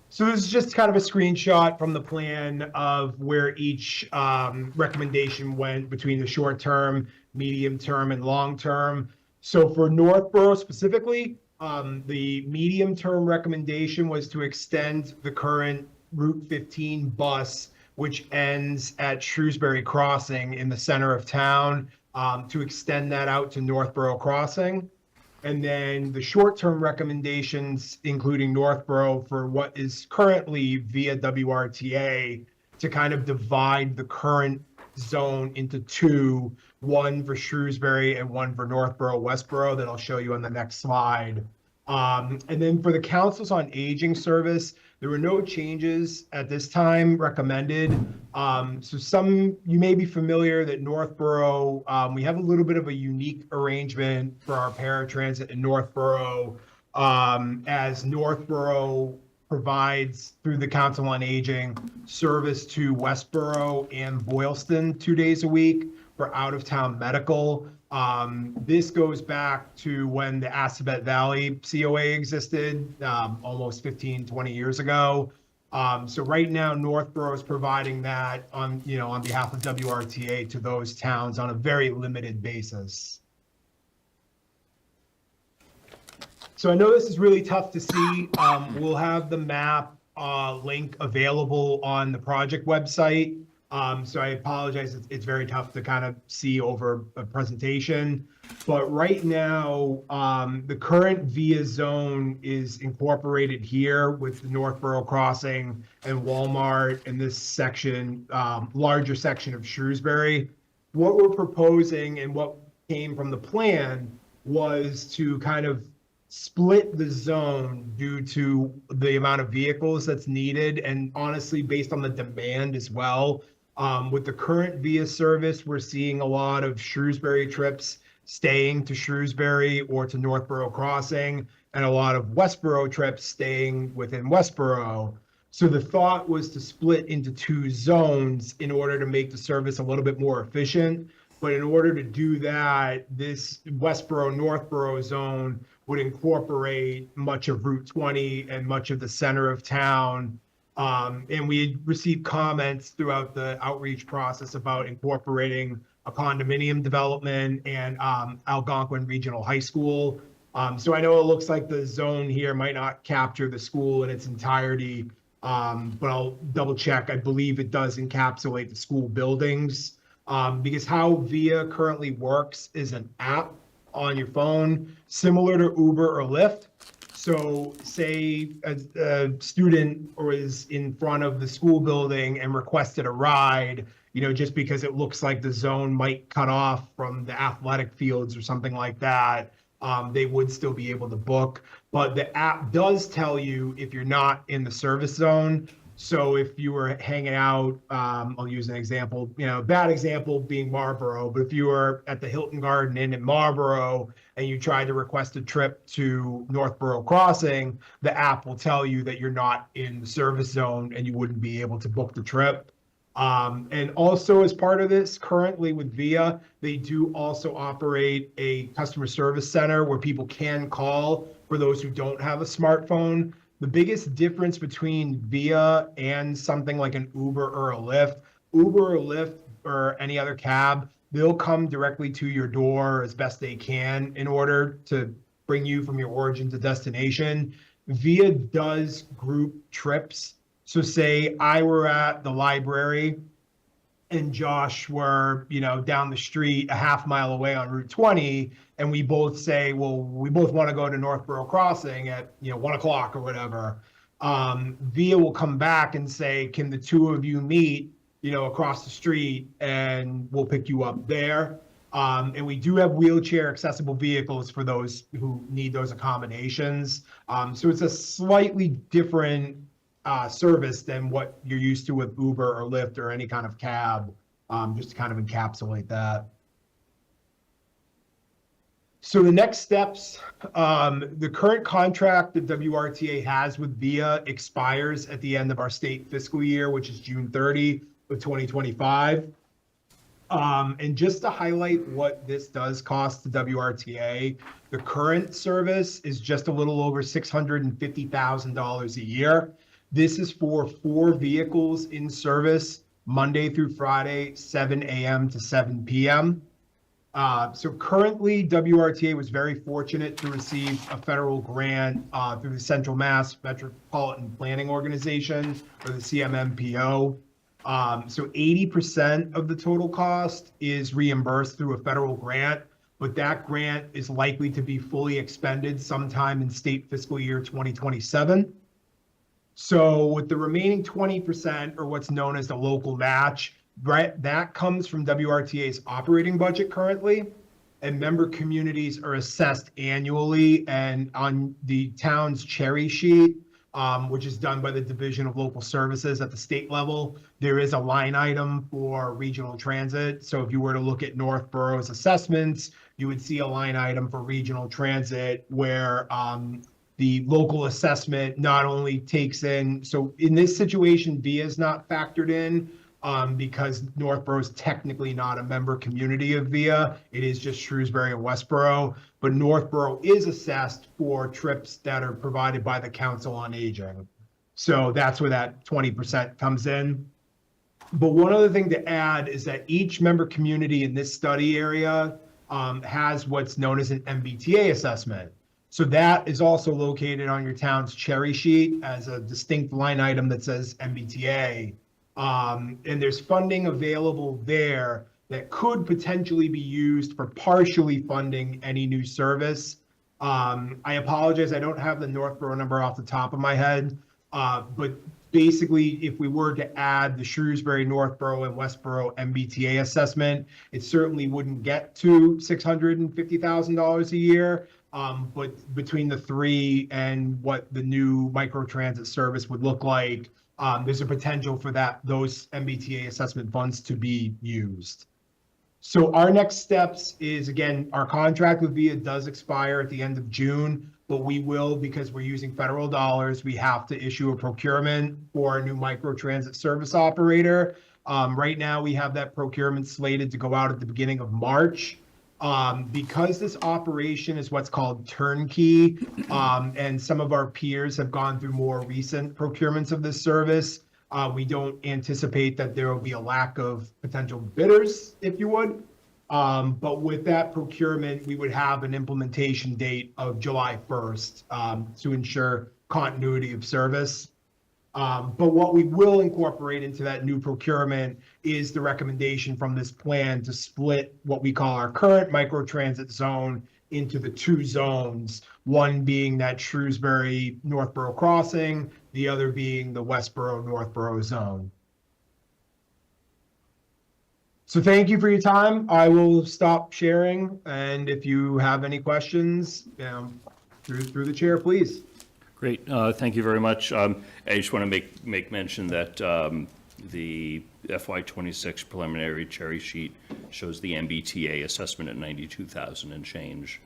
So this is just kind of a screenshot from the plan of where each recommendation went between the short term, medium term, and long term. So for Northborough specifically, the medium term recommendation was to extend the current Route 15 bus, which ends at Shrewsbury Crossing in the center of town, to extend that out to Northborough Crossing. And then the short-term recommendations, including Northborough, for what is currently via WRTA, to kind of divide the current zone into 2, one for Shrewsbury and one for Northborough Westborough, that I'll show you on the next slide. And then for the Councils on Aging service, there were no changes at this time recommended. So you may be familiar that Northborough, we have a little bit of a unique arrangement for our paratransit in Northborough, as Northborough provides through the Council on Aging service to Westborough and Boylston 2 days a week for out-of-town medical. This goes back to when the Assabet Valley COA existed, almost 15, 20 years ago. So right now, Northborough is providing that on, on behalf of WRTA to those towns on a very limited basis. So I know this is really tough to see. We'll have the map link available on the project website. So I apologize, it's very tough to kind of see over a presentation. But right now, the current VIA zone is incorporated here with the Northborough Crossing and Walmart in this section, larger section of Shrewsbury. What we're proposing and what came from the plan was to kind of split the zone due to the amount of vehicles that's needed, and honestly, based on the demand as well. With the current VIA service, we're seeing a lot of Shrewsbury trips staying to Shrewsbury or to Northborough Crossing, and a lot of Westborough trips staying within Westborough. So the thought was to split into two zones in order to make the service a little bit more efficient. But in order to do that, this Westborough-Northborough zone would incorporate much of Route 20 and much of the center of town. And we received comments throughout the outreach process about incorporating a condominium development and Algonquin Regional High School. So I know it looks like the zone here might not capture the school in its entirety, but I'll double check. I believe it does encapsulate the school buildings, because how VIA currently works is an app on your phone, similar to Uber or Lyft. So say a student is in front of the school building and requested a ride, just because it looks like the zone might cut off from the athletic fields or something like that, they would still be able to book. But the app does tell you if you're not in the service zone. So if you were hanging out, I'll use an example, bad example being Marlborough, but if you were at the Hilton Garden Inn in Marlborough and you tried to request a trip to Northborough Crossing, the app will tell you that you're not in the service zone and you wouldn't be able to book the trip. And also as part of this, currently with VIA, they do also operate a customer service center where people can call for those who don't have a smartphone. The biggest difference between VIA and something like an Uber or a Lyft, Uber or Lyft or any other cab, they'll come directly to your door as best they can in order to bring you from your origin to destination. VIA does group trips. So say I were at the library and Josh were, down the street a half mile away on Route 20, and we both say, well, we both want to go to Northborough Crossing at, 1 o'clock or whatever. VIA will come back and say, can the two of you meet, across the street, and we'll pick you up there. And we do have wheelchair accessible vehicles for those who need those accommodations. So it's a slightly different service than what you're used to with Uber or Lyft or any kind of cab, just to kind of encapsulate that. So the next steps, the current contract that WRTA has with VIA expires at the end of our state fiscal year, which is June 30 of 2025. And just to highlight what this does cost to WRTA, the current service is just a little over $650,000 a year. This is for 4 vehicles in service, Monday through Friday, 7 a.m. to 7 p.m. So currently, WRTA was very fortunate to receive a federal grant through the Central Mass Metropolitan Planning Organization, or the CMMPO. So 80% of the total cost is reimbursed through a federal grant, but that grant is likely to be fully expended sometime in state fiscal year 2027. So with the remaining 20%, or what's known as the local match, right, that comes from WRTA's operating budget currently, and member communities are assessed annually. And on the town's cherry sheet, which is done by the Division of Local Services at the state level, there is a line item for regional transit. So if you were to look at Northborough's assessments, you would see a line item for regional transit where the local assessment not only takes in, so in this situation, VIA is not factored in, because Northborough is technically not a member community of VIA. It is just Shrewsbury and Westboro, but Northborough is assessed for trips that are provided by the Council on Aging. So that's where that 20% comes in. But one other thing to add is that each member community in this study area has what's known as an MBTA assessment. So that is also located on your town's cherry sheet as a distinct line item that says MBTA. And there's funding available there that could potentially be used for partially funding any new service. I apologize, I don't have the Northborough number off the top of my head, but basically, if we were to add the Shrewsbury, Northborough, and Westboro MBTA assessment, it certainly wouldn't get to $650,000 a year. But between the three and what the new microtransit service would look like, there's a potential for those MBTA assessment funds to be used. So our next steps is, again, our contract with VIA does expire at the end of June, but we will, because we're using federal dollars, we have to issue a procurement for a new microtransit service operator. Right now, we have that procurement slated to go out at the beginning of March. Because this operation is what's called turnkey, and some of our peers have gone through more recent procurements of this service, we don't anticipate that there will be a lack of potential bidders, if you would. But with that procurement, we would have an implementation date of July 1st to ensure continuity of service. But what we will incorporate into that new procurement is the recommendation from this plan to split what we call our current microtransit zone into the two zones, one being that Shrewsbury Northborough crossing, the other being the Westboro Northborough zone. So thank you for your time. I will stop sharing, and if you have any questions, through the chair, please. Great, thank you very much. I just want to make mention that the FY26 preliminary cherry sheet shows the MBTA assessment at 92,000 and change.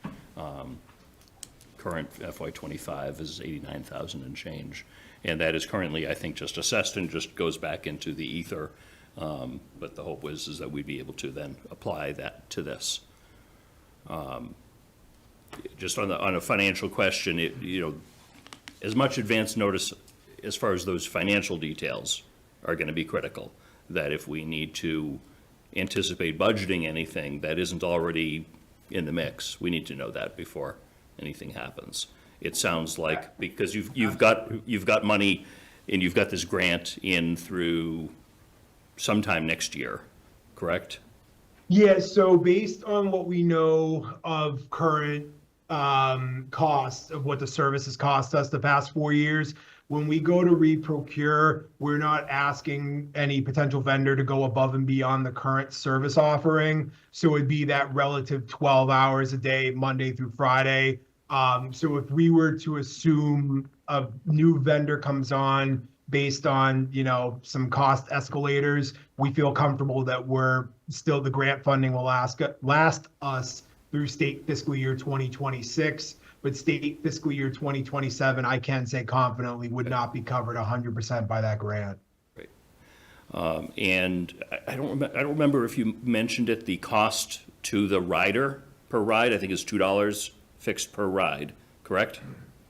Current FY25 is 89,000 and change. And that is currently, I think, just assessed and just goes back into the ether. But the hope is that we'd be able to then apply that to this. Just on a financial question, as much advance notice as far as those financial details are going to be critical, that if we need to anticipate budgeting anything that isn't already in the mix, we need to know that before anything happens. It sounds like, because you've got money and you've got this grant in through sometime next year, correct? Yeah, so based on what we know of current costs of what the service has cost us the past 4 years, when we go to reprocure, we're not asking any potential vendor to go above and beyond the current service offering. So it'd be that relative 12 hours a day, Monday through Friday. So if we were to assume a new vendor comes on based on, some cost escalators, we feel comfortable that the grant funding will last us through state fiscal year 2026, but state fiscal year 2027, I can say confidently, would not be covered 100% by that grant. Right. And I don't remember if you mentioned it, the cost to the rider per ride, I think is $2 fixed per ride, correct?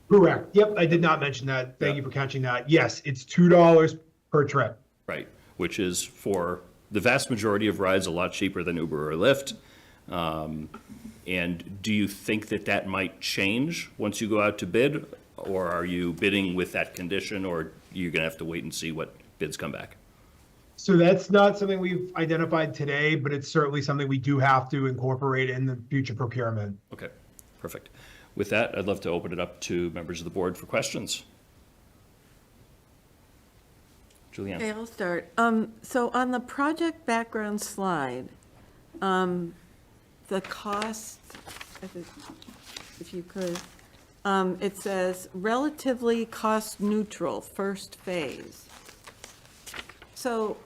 Correct. Yep, I did not mention that. Thank you for catching that. Yes, it's $2 per trip. Right, which is for the vast majority of rides a lot cheaper than Uber or Lyft. And do you think that might change once you go out to bid? Or are you bidding with that condition, or you're going to have to wait and see what bids come back? So that's not something we've identified today, but it's certainly something we do have to incorporate in the future procurement. Okay, perfect. With that, I'd love to open it up to members of the board for questions. Julianne. Okay, I'll start. So on the project background slide, the cost, if you could, it says relatively cost neutral, first phase. So,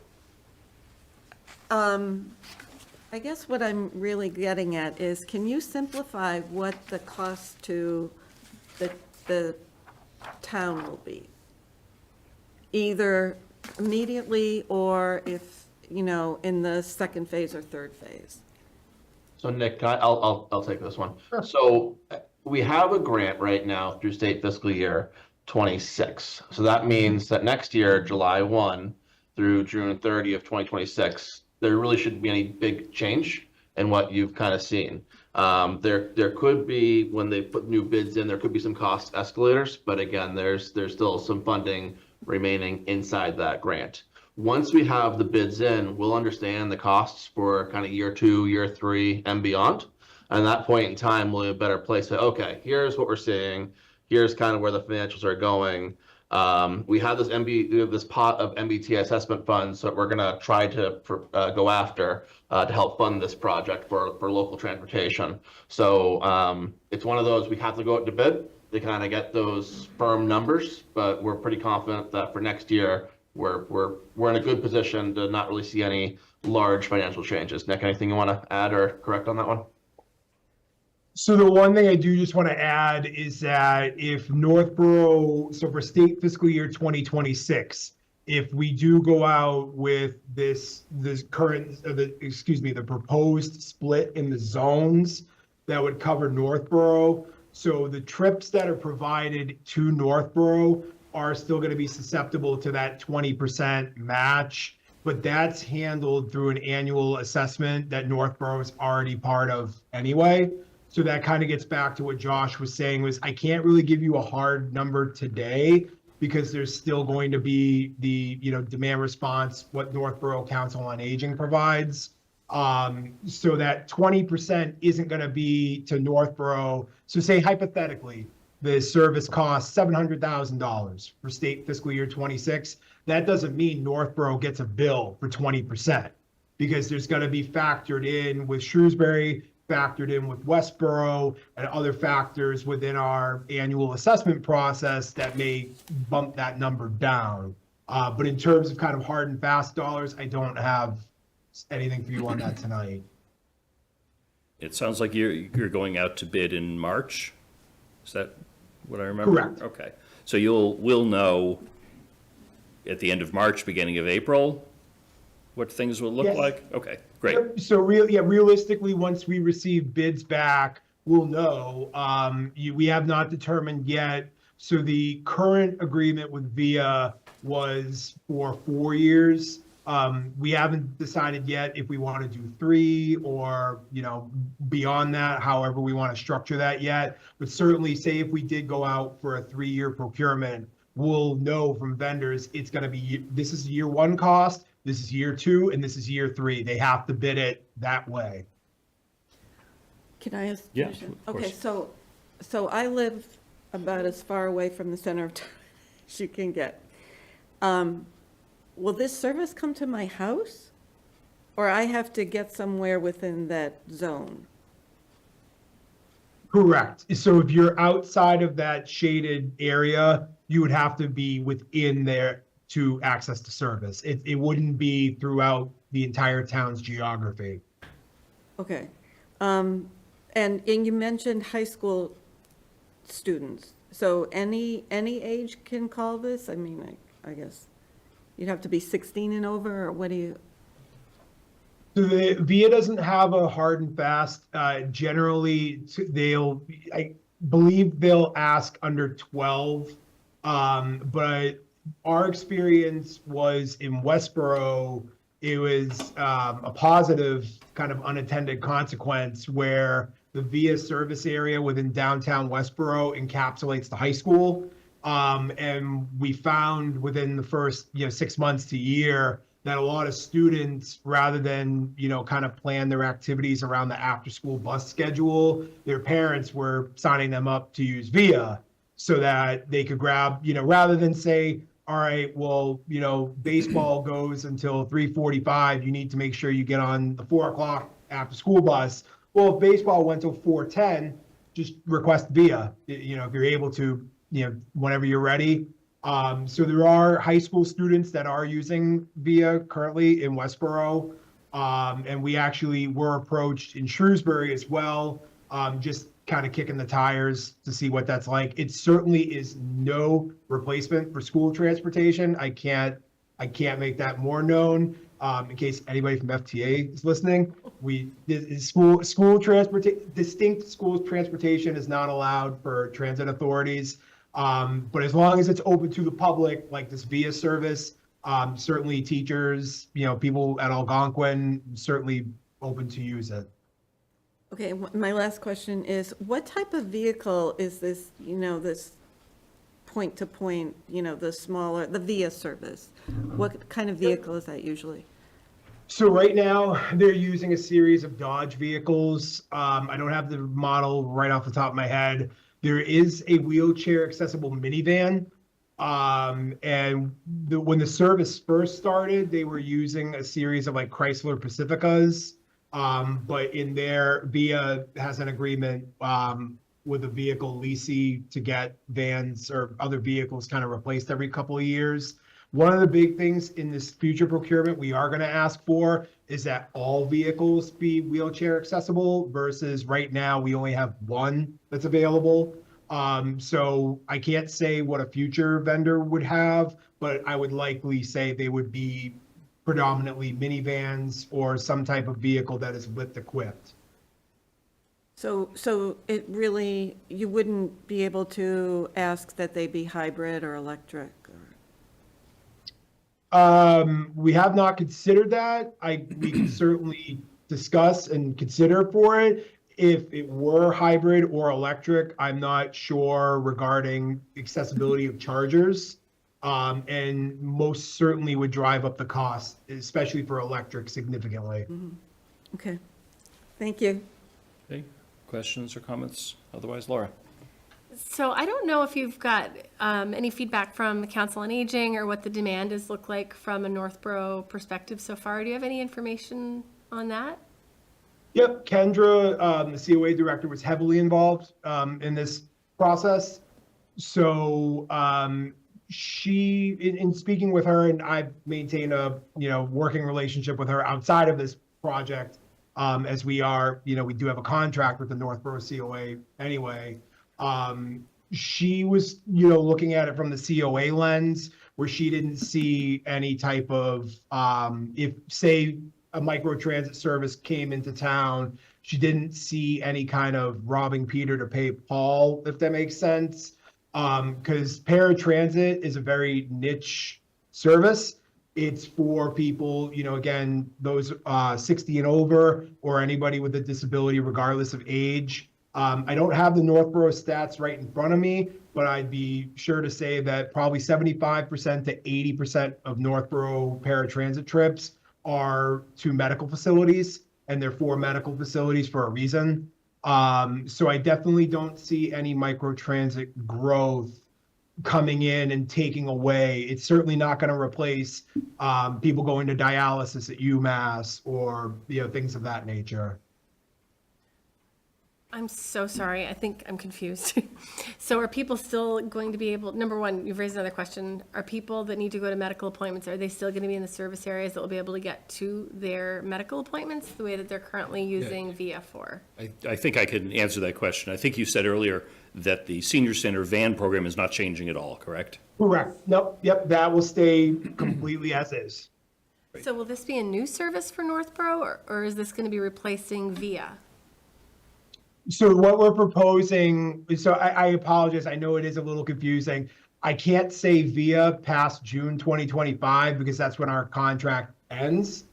I guess what I'm really getting at is, can you simplify what the cost to the town will be? Either immediately, or if in the second phase or third phase? So Nick, I'll take this one. So we have a grant right now through state fiscal year 26. So that means that next year, July 1 through June 30 of 2026, there really shouldn't be any big change in what you've kind of seen. There could be, when they put new bids in, there could be some cost escalators, but again, there's still some funding remaining inside that grant. Once we have the bids in, we'll understand the costs for kind of year 2, year 3, and beyond. And at that point in time, we'll be in a better place to, okay, here's what we're seeing. Here's kind of where the financials are going. We have this pot of MBTA assessment funds that we're going to try to go after to help fund this project for local transportation. So it's one of those, we have to go out to bid to kind of get those firm numbers, but we're pretty confident that for next year, we're in a good position to not really see any large financial changes. Nick, anything you want to add or correct on that one? So the one thing I do just want to add is that if Northborough, so for state fiscal year 2026, if we do go out with this current, the proposed split in the zones, that would cover Northborough. So the trips that are provided to Northborough are still going to be susceptible to that 20% match, but that's handled through an annual assessment that Northborough is already part of anyway. So that kind of gets back to what Josh was saying, was I can't really give you a hard number today because there's still going to be the, demand response, what Northborough Council on Aging provides. So that 20% isn't going to be to Northborough. So say hypothetically, the service costs $700,000 for state fiscal year 26. That doesn't mean Northborough gets a bill for 20% because there's going to be factored in with Shrewsbury, factored in with Westboro, and other factors within our annual assessment process that may bump that number down. But in terms of kind of hard and fast dollars, I don't have anything for you on that tonight. It sounds like you're going out to bid in March? Is that what I remember? Correct. Okay. So we'll know at the end of March, beginning of April, what things will look Yes. like? Okay, great. So realistically, once we receive bids back, we'll know. We have not determined yet. So the current agreement with VIA was for 4 years. We haven't decided yet if we want to do 3 or, beyond that, however we want to structure that yet. But certainly say if we did go out for a 3-year procurement, we'll know from vendors, it's going to be, this is year 1 cost, this is year 2, and this is year 3. They have to bid it that way. Can I ask? Yeah, question? of course. Okay, so I live about as far away from the center of town as you can get. Will this service come to my house? Or I have to get somewhere within that zone? Correct. So if you're outside of that shaded area, you would have to be within there to access the service. It wouldn't be throughout the entire town's geography. Okay. And you mentioned high school students. So any age can call this? I mean, I guess you'd have to be 16 and over, or what do you? So the VIA doesn't have a hard and fast. Generally, I believe they'll ask under 12. But our experience was in Westboro, it was a positive kind of unintended consequence where the VIA service area within downtown Westboro encapsulates the high school. And we found within the first 6 months to year that a lot of students, rather than kind of plan their activities around the after-school bus schedule, their parents were signing them up to use VIA so that they could grab, rather than say, all right, well, baseball goes until 3:45. You need to make sure you get on the 4 o'clock after-school bus. Well, if baseball went till 4:10, just request VIA. If you're able to, whenever you're ready. So there are high school students that are using VIA currently in Westboro. And we actually were approached in Shrewsbury as well, just kind of kicking the tires to see what that's like. It certainly is no replacement for school transportation. I can't I can't make that more known. In case anybody from FTA is listening, distinct school transportation is not allowed for transit authorities. But as long as it's open to the public, like this VIA service, certainly teachers, people at Algonquin, certainly open to use it. Okay, my last question is, what type of vehicle is this, this point-to-point, the VIA service? What kind of vehicle is that usually? So right now, they're using a series of Dodge vehicles. I don't have the model right off the top of my head. There is a wheelchair accessible minivan. When the service first started, they were using a series of like Chrysler Pacificas. But in there, VIA has an agreement with a vehicle leasing to get vans or other vehicles kind of replaced every couple of years. One of the big things in this future procurement we are going to ask for is that all vehicles be wheelchair accessible versus right now we only have one that's available. So I can't say what a future vendor would have, but I would likely say they would be predominantly minivans or some type of vehicle that is lift equipped. So it really, you wouldn't be able to ask that they be hybrid or electric? We have not considered that. We can certainly discuss and consider for it. If it were hybrid or electric, I'm not sure regarding accessibility of chargers. And most certainly would drive up the cost, especially for electric, significantly. Okay, thank you. Okay, questions or comments? Otherwise, Laura? So I don't know if you've got any feedback from the Council on Aging or what the demand has looked like from a Northborough perspective so far. Do you have any information on that? Yep, Kendra, the COA director, was heavily involved in this process. So she, in speaking with her, and I've maintained a working relationship with her outside of this project, as we are, we do have a contract with the Northborough COA anyway. She was, looking at it from the COA lens, where she didn't see any type of, if, say, a microtransit service came into town, she didn't see any kind of robbing Peter to pay Paul, if that makes sense. Because paratransit is a very niche service. It's for people, again, those 60 and over, or anybody with a disability, regardless of age. I don't have the Northborough stats right in front of me, but I'd be sure to say that probably 75% to 80% of Northborough paratransit trips are to medical facilities, and they're for medical facilities for a reason. So I definitely don't see any microtransit growth coming in and taking away. It's certainly not going to replace people going to dialysis at UMass or things of that nature. I'm so sorry. I think I'm confused. So are people still going to be able, number one, you've raised another question. Are people that need to go to medical appointments, are they still going to be in the service areas that will be able to get to their medical appointments the way that they're currently using VIA for? I think I can answer that question. I think you said earlier that the senior center van program is not changing at all, correct? Correct. Nope. Yep. That will stay completely as is. So will this be a new service for Northborough, or is this going to be replacing VIA? So what we're proposing, so I apologize, I know it is a little confusing. I can't say VIA past June 2025 because that's when our contract ends.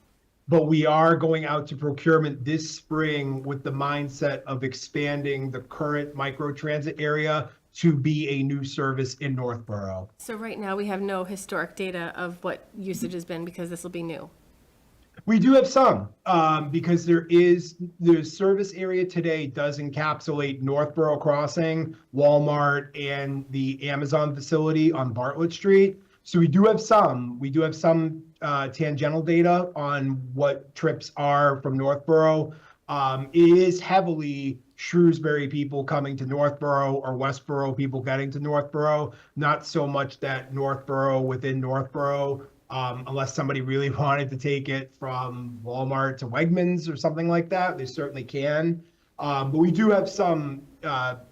But we are going out to procurement this spring with the mindset of expanding the current microtransit area to be a new service in Northborough. So right now, we have no historic data of what usage has been because this will be new. We do have some, because the service area today does encapsulate Northborough Crossing, Walmart, and the Amazon facility on Bartlett Street. So we do have some. We do have some tangential data on what trips are from Northborough. It is heavily Shrewsbury people coming to Northborough or Westborough people getting to Northborough, not so much that Northborough within Northborough. Unless somebody really wanted to take it from Walmart to Wegmans or something like that, they certainly can. But we do have some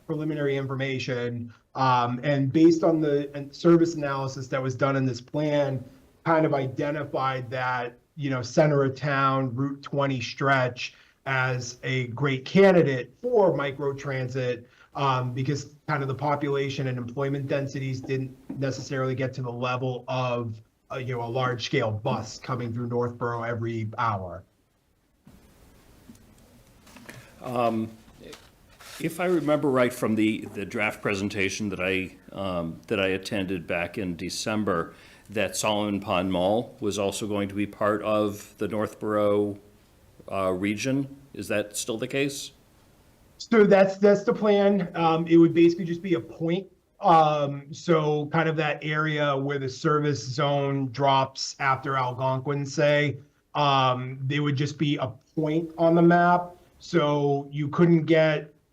preliminary information. And based on the service analysis that was done in this plan, kind of identified that, center of town, Route 20 stretch as a great candidate for microtransit, because kind of the population and employment densities didn't necessarily get to the level of, a large-scale bus coming through Northborough every hour. If I remember right from the draft presentation that I attended back in December, that Solomon Pond Mall was also going to be part of the Northborough region. Is that still the case? So that's the plan. It would basically just be a point. So kind of that area where the service zone drops after Algonquin, say, they would just be a point on the map. So you couldn't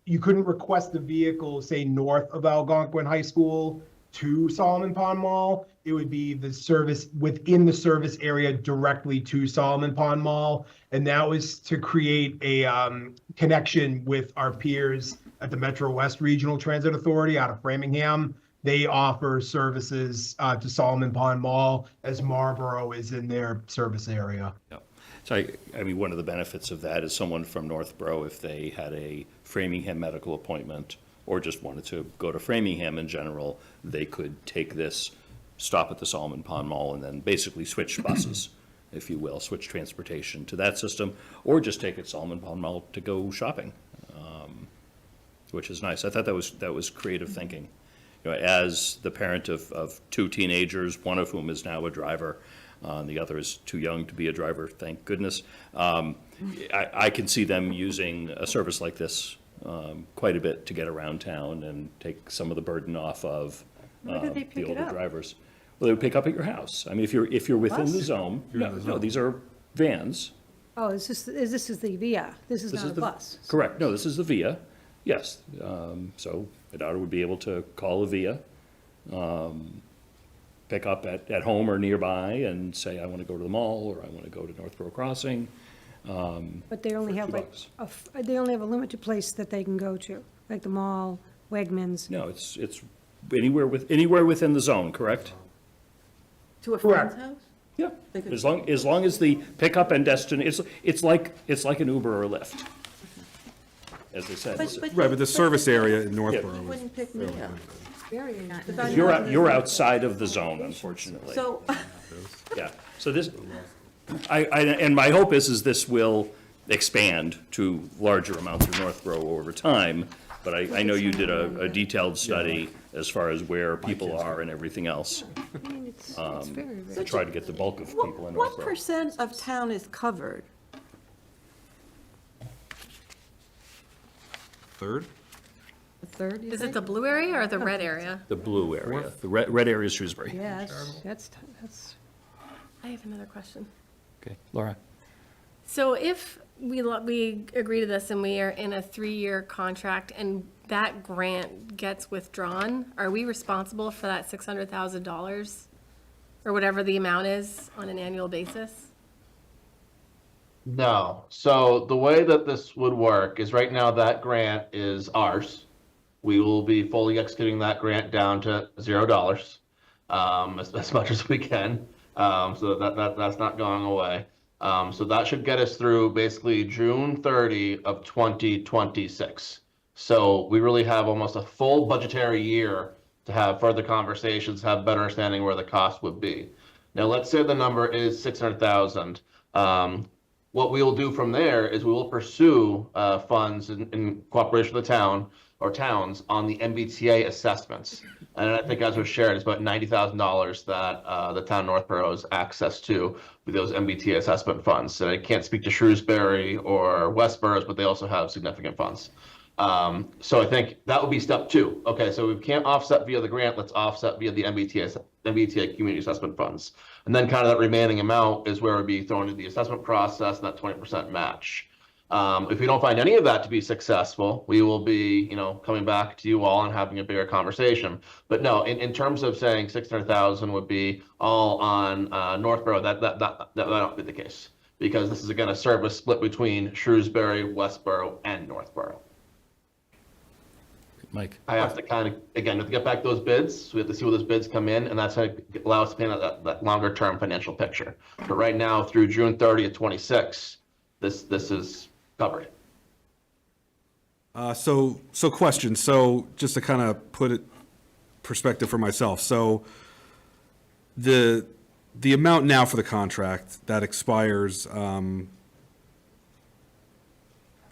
request the vehicle, say, north of Algonquin High School to Solomon Pond Mall. It would be the service within the service area directly to Solomon Pond Mall. And that was to create a connection with our peers at the Metro West Regional Transit Authority out of Framingham. They offer services to Solomon Pond Mall as Marlboro is in their service area. Yeah. So I mean, one of the benefits of that is someone from Northborough, if they had a Framingham medical appointment or just wanted to go to Framingham in general, they could take this, stop at the Solomon Pond Mall, and then basically switch buses, if you will, switch transportation to that system, or just take it Solomon Pond Mall to go shopping, which is nice. I thought that was creative thinking. As the parent of two teenagers, one of whom is now a driver, the other is too young to be a driver, thank goodness. I can see them using a service like this quite a bit to get around town and take some of the burden off of the older drivers. Well, they would pick up at your house. I mean, if you're within the zone, no, these are vans. Oh, this is the VIA. This is not a bus. Correct. No, this is the VIA. Yes. So a daughter would be able to call a VIA, pick up at home or nearby and say, I want to go to the mall, or I want to go to Northborough Crossing. But they only have $2. they only have a limited place that they can go to, like the mall, Wegmans. No, it's anywhere within the zone, correct? To a friend's house? Yeah. As long as the pickup and destination, it's like an Uber or a Lyft, as they said. Right, but the service area in Northborough. You wouldn't pick me up. Very nice. You're outside of the zone, unfortunately. So, Yeah, so this, and my hope is this will expand to larger amounts of Northborough over time, but I know you did a detailed study as far as where people are and everything else, I mean, it's very, to very. try to get the bulk of people in what Northborough. percent of town is covered? Third? A third, you Is think? it the blue area or the red area? The blue area, the red area is Shrewsbury. Yeah, that's. I have another question. Okay, Laura? So if we agree to this and we are in a 3-year contract and that grant gets withdrawn, are we responsible for that $600,000 or whatever the amount is on an annual basis? No. So the way that this would work is right now that grant is ours. We will be fully executing that grant down to $0, as much as we can. So that's not going away. So that should get us through basically June 30 of 2026. So we really have almost a full budgetary year to have further conversations, have better understanding where the cost would be. Now, let's say the number is 600,000. What we will do from there is we will pursue funds in cooperation with the town or towns on the MBTA assessments. And I think as was shared, it's about $90,000 that the town of Northborough has access to with those MBTA assessment funds. And I can't speak to Shrewsbury or Westborough, but they also have significant funds. So I think that would be step 2. Okay, so we can't offset via the grant, let's offset via the MBTA community assessment funds. And then kind of that remaining amount is where it would be thrown into the assessment process and that 20% match. If we don't find any of that to be successful, we will be, coming back to you all and having a bigger conversation. But no, in terms of saying 600,000 would be all on Northborough, that won't be the case, because this is again a service split between Shrewsbury, Westborough, and Northborough. Mike? I have to kind of, again, to get back those bids, so we have to see where those bids come in, and that's how it allows us to paint that longer-term financial picture. But right now, through June 30th, 26, this is covered. So question, so just to kind of put it perspective for myself, so the amount now for the contract that expires in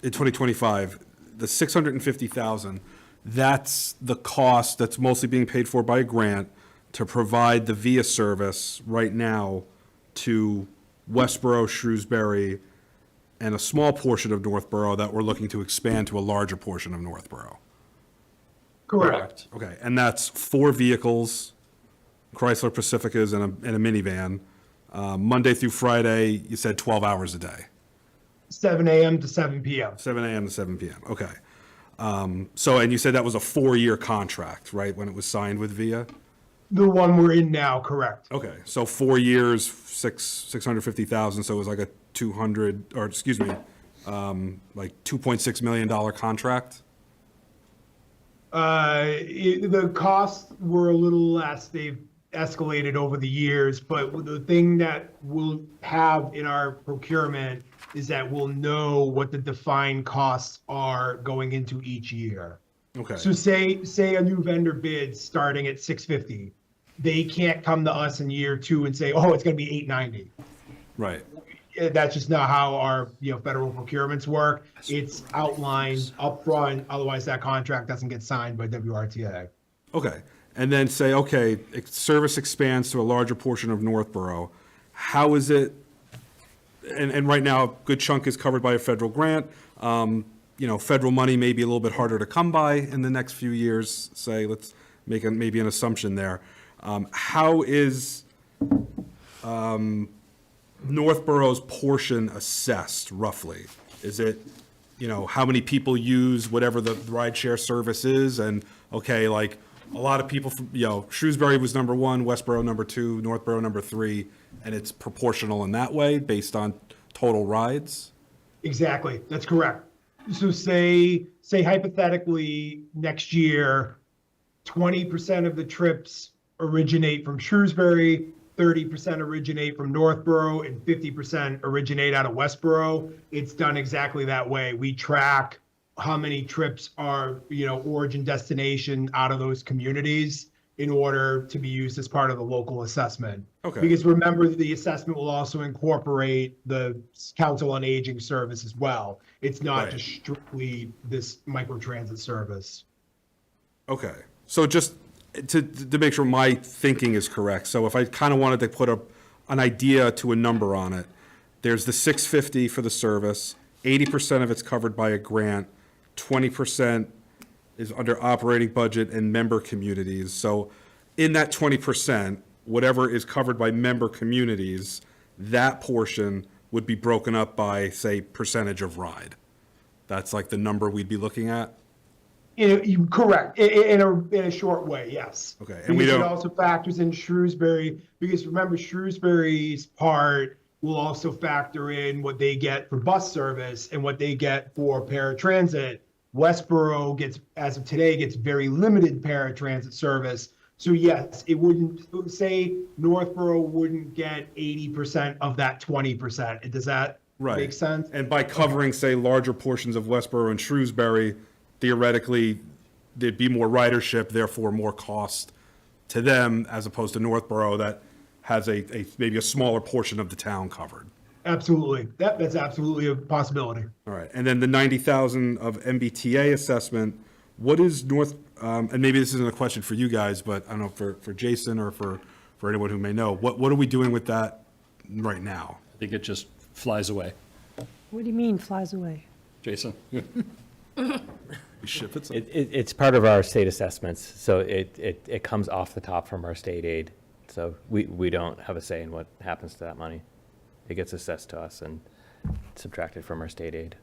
2025, the 650,000, that's the cost that's mostly being paid for by a grant to provide the VIA service right now to Westboro, Shrewsbury, and a small portion of Northborough that we're looking to expand to a larger portion of Northborough. Correct. Okay, and that's 4 vehicles, Chrysler Pacificas and a minivan, Monday through Friday, you said 12 hours a day. 7 a.m. to 7 p.m. 7 a.m. to 7 p.m., okay. So, and you said that was a 4-year contract, right, when it was signed with VIA? The one we're in now, correct. Okay, so 4 years, 650,000, so it was like a like $2.6 million contract? The costs were a little less. They've escalated over the years, but the thing that we'll have in our procurement is that we'll know what the defined costs are going into each year. Okay. So say a new vendor bids starting at 650, they can't come to us in year 2 and say, oh, it's going to be 890. Right. That's just not how our federal procurements work. It's outlined upfront. Otherwise, that contract doesn't get signed by WRTA. Okay, and then say, okay, service expands to a larger portion of Northborough. How is it, and right now, a good chunk is covered by a federal grant. Federal money may be a little bit harder to come by in the next few years, say, let's make maybe an assumption there. How is Northborough's portion assessed roughly? Is it, how many people use whatever the rideshare service is? And, okay, like, a lot of people from, Shrewsbury was number 1, Westboro number 2, Northborough number 3, and it's proportional in that way based on total rides? Exactly. That's correct. So say hypothetically next year, 20% of the trips originate from Shrewsbury, 30% originate from Northborough, and 50% originate out of Westboro. It's done exactly that way. We track how many trips are, origin destination out of those communities in order to be used as part of the local assessment. Okay. Because remember, the assessment will also incorporate the Council on Aging service as well. It's not Right. just strictly this microtransit service. Okay, so just to make sure my thinking is correct, so if I kind of wanted to put an idea to a number on it, there's the 650 for the service, 80% of it's covered by a grant, 20% is under operating budget and member communities. So in that 20%, whatever is covered by member communities, that portion would be broken up by, say, percentage of ride. That's like the number we'd be looking at? Correct. In a short way, yes. Okay, and we Because don't- it also factors in Shrewsbury, because remember, Shrewsbury's part will also factor in what they get for bus service and what they get for paratransit. Westboro as of today, gets very limited paratransit service. So yes, it wouldn't, say Northborough wouldn't get 80% of that 20%. Does that Right. make sense? And by covering, say, larger portions of Westboro and Shrewsbury, theoretically, there'd be more ridership, therefore more cost to them as opposed to Northborough that has maybe a smaller portion of the town covered. Absolutely. That's absolutely a possibility. All right, and then the 90,000 of MBTA assessment, what is and maybe this isn't a question for you guys, but I don't know, for Jason or for anyone who may know, what are we doing with that right now? I think it just flies away. What do you mean flies away? Jason? We ship it? It's part of our state assessments, so it comes off the top from our state aid. So we don't have a say in what happens to that money. It gets assessed to us and subtracted from our state aid.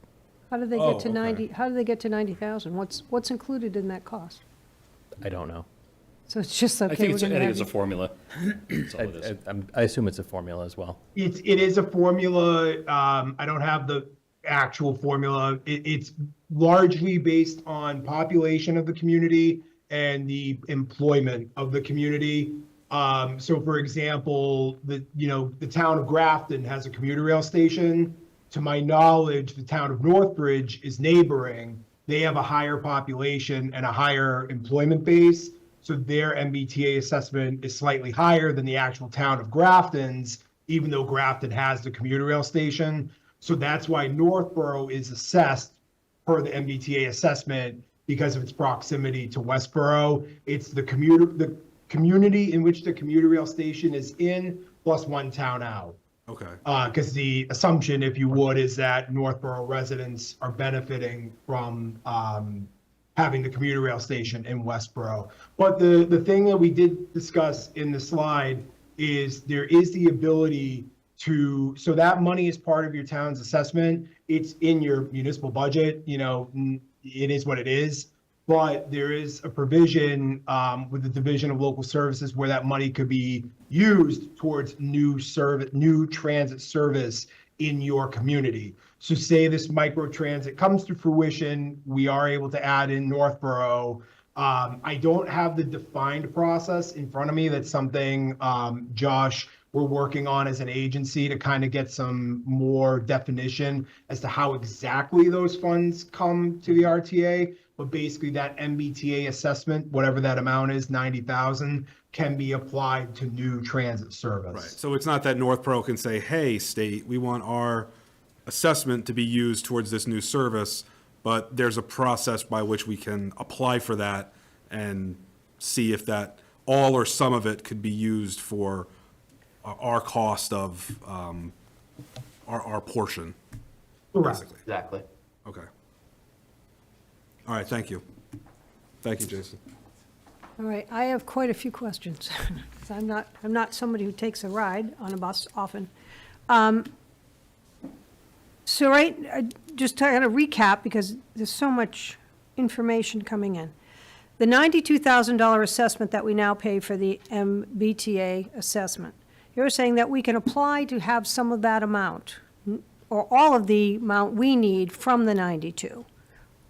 How do they Oh, get to okay. 90, how do they get to 90,000? What's included in that cost? I don't know. So it's just, I okay, think we're it's, I gonna think have it's a you- formula. That's all it is. I assume it's a formula as well. It is a formula. I don't have the actual formula. It's largely based on population of the community and the employment of the community. So for example, the town of Grafton has a commuter rail station. To my knowledge, the town of Northbridge is neighboring. They have a higher population and a higher employment base. So their MBTA assessment is slightly higher than the actual town of Grafton's, even though Grafton has the commuter rail station. So that's why Northborough is assessed per the MBTA assessment because of its proximity to Westborough. It's the community in which the commuter rail station is in, plus one town out. Okay. Because the assumption, if you would, is that Northborough residents are benefiting from having the commuter rail station in Westborough. But the thing that we did discuss in the slide is there is the ability to, so that money is part of your town's assessment. It's in your municipal budget, it is what it is. But there is a provision with the Division of Local Services where that money could be used towards new transit service in your community. So say this micro transit comes to fruition, we are able to add in Northborough. I don't have the defined process in front of me. That's something, Josh, we're working on as an agency to kind of get some more definition as to how exactly those funds come to the RTA. But basically that MBTA assessment, whatever that amount is, 90,000, can be applied to new transit service. Right. So it's not that Northborough can say, hey, state, we want our assessment to be used towards this new service, but there's a process by which we can apply for that and see if that all or some of it could be used for our cost of our portion. Correct. Basically. Exactly. Okay. All right, thank you. Thank you, Jason. All right, I have quite a few questions. 'Cause I'm not somebody who takes a ride on a bus often. Just to kind of recap, because there's so much information coming in. The $92,000 assessment that we now pay for the MBTA assessment, you're saying that we can apply to have some of that amount, or all of the amount we need from the 92?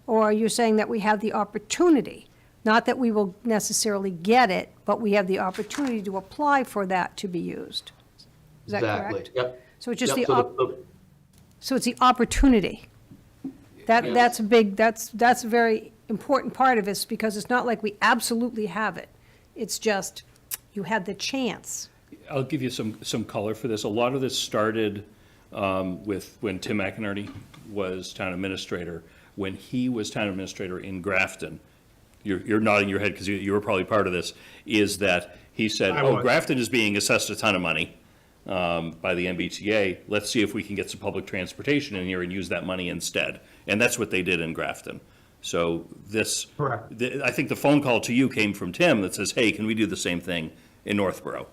Or you're saying that we have the opportunity, not that we will necessarily get it, but we have the opportunity to apply for that to be used? Is that Exactly. correct? Yep. So it's just Yep. so it's the opportunity. That's a very important part of this, because it's not like we absolutely have it. It's just, you had the chance. I'll give you some color for this. A lot of this started with when Tim McInerney was town administrator. When he was town administrator in Grafton, you're nodding your head because you were probably part of this, is that he said, Grafton is being assessed a ton of money by the MBTA. Let's see if we can get some public transportation in here and use that money instead. And that's what they did in Grafton. So Correct. I think the phone call to you came from Tim that says, hey, can we do the same thing in Northborough?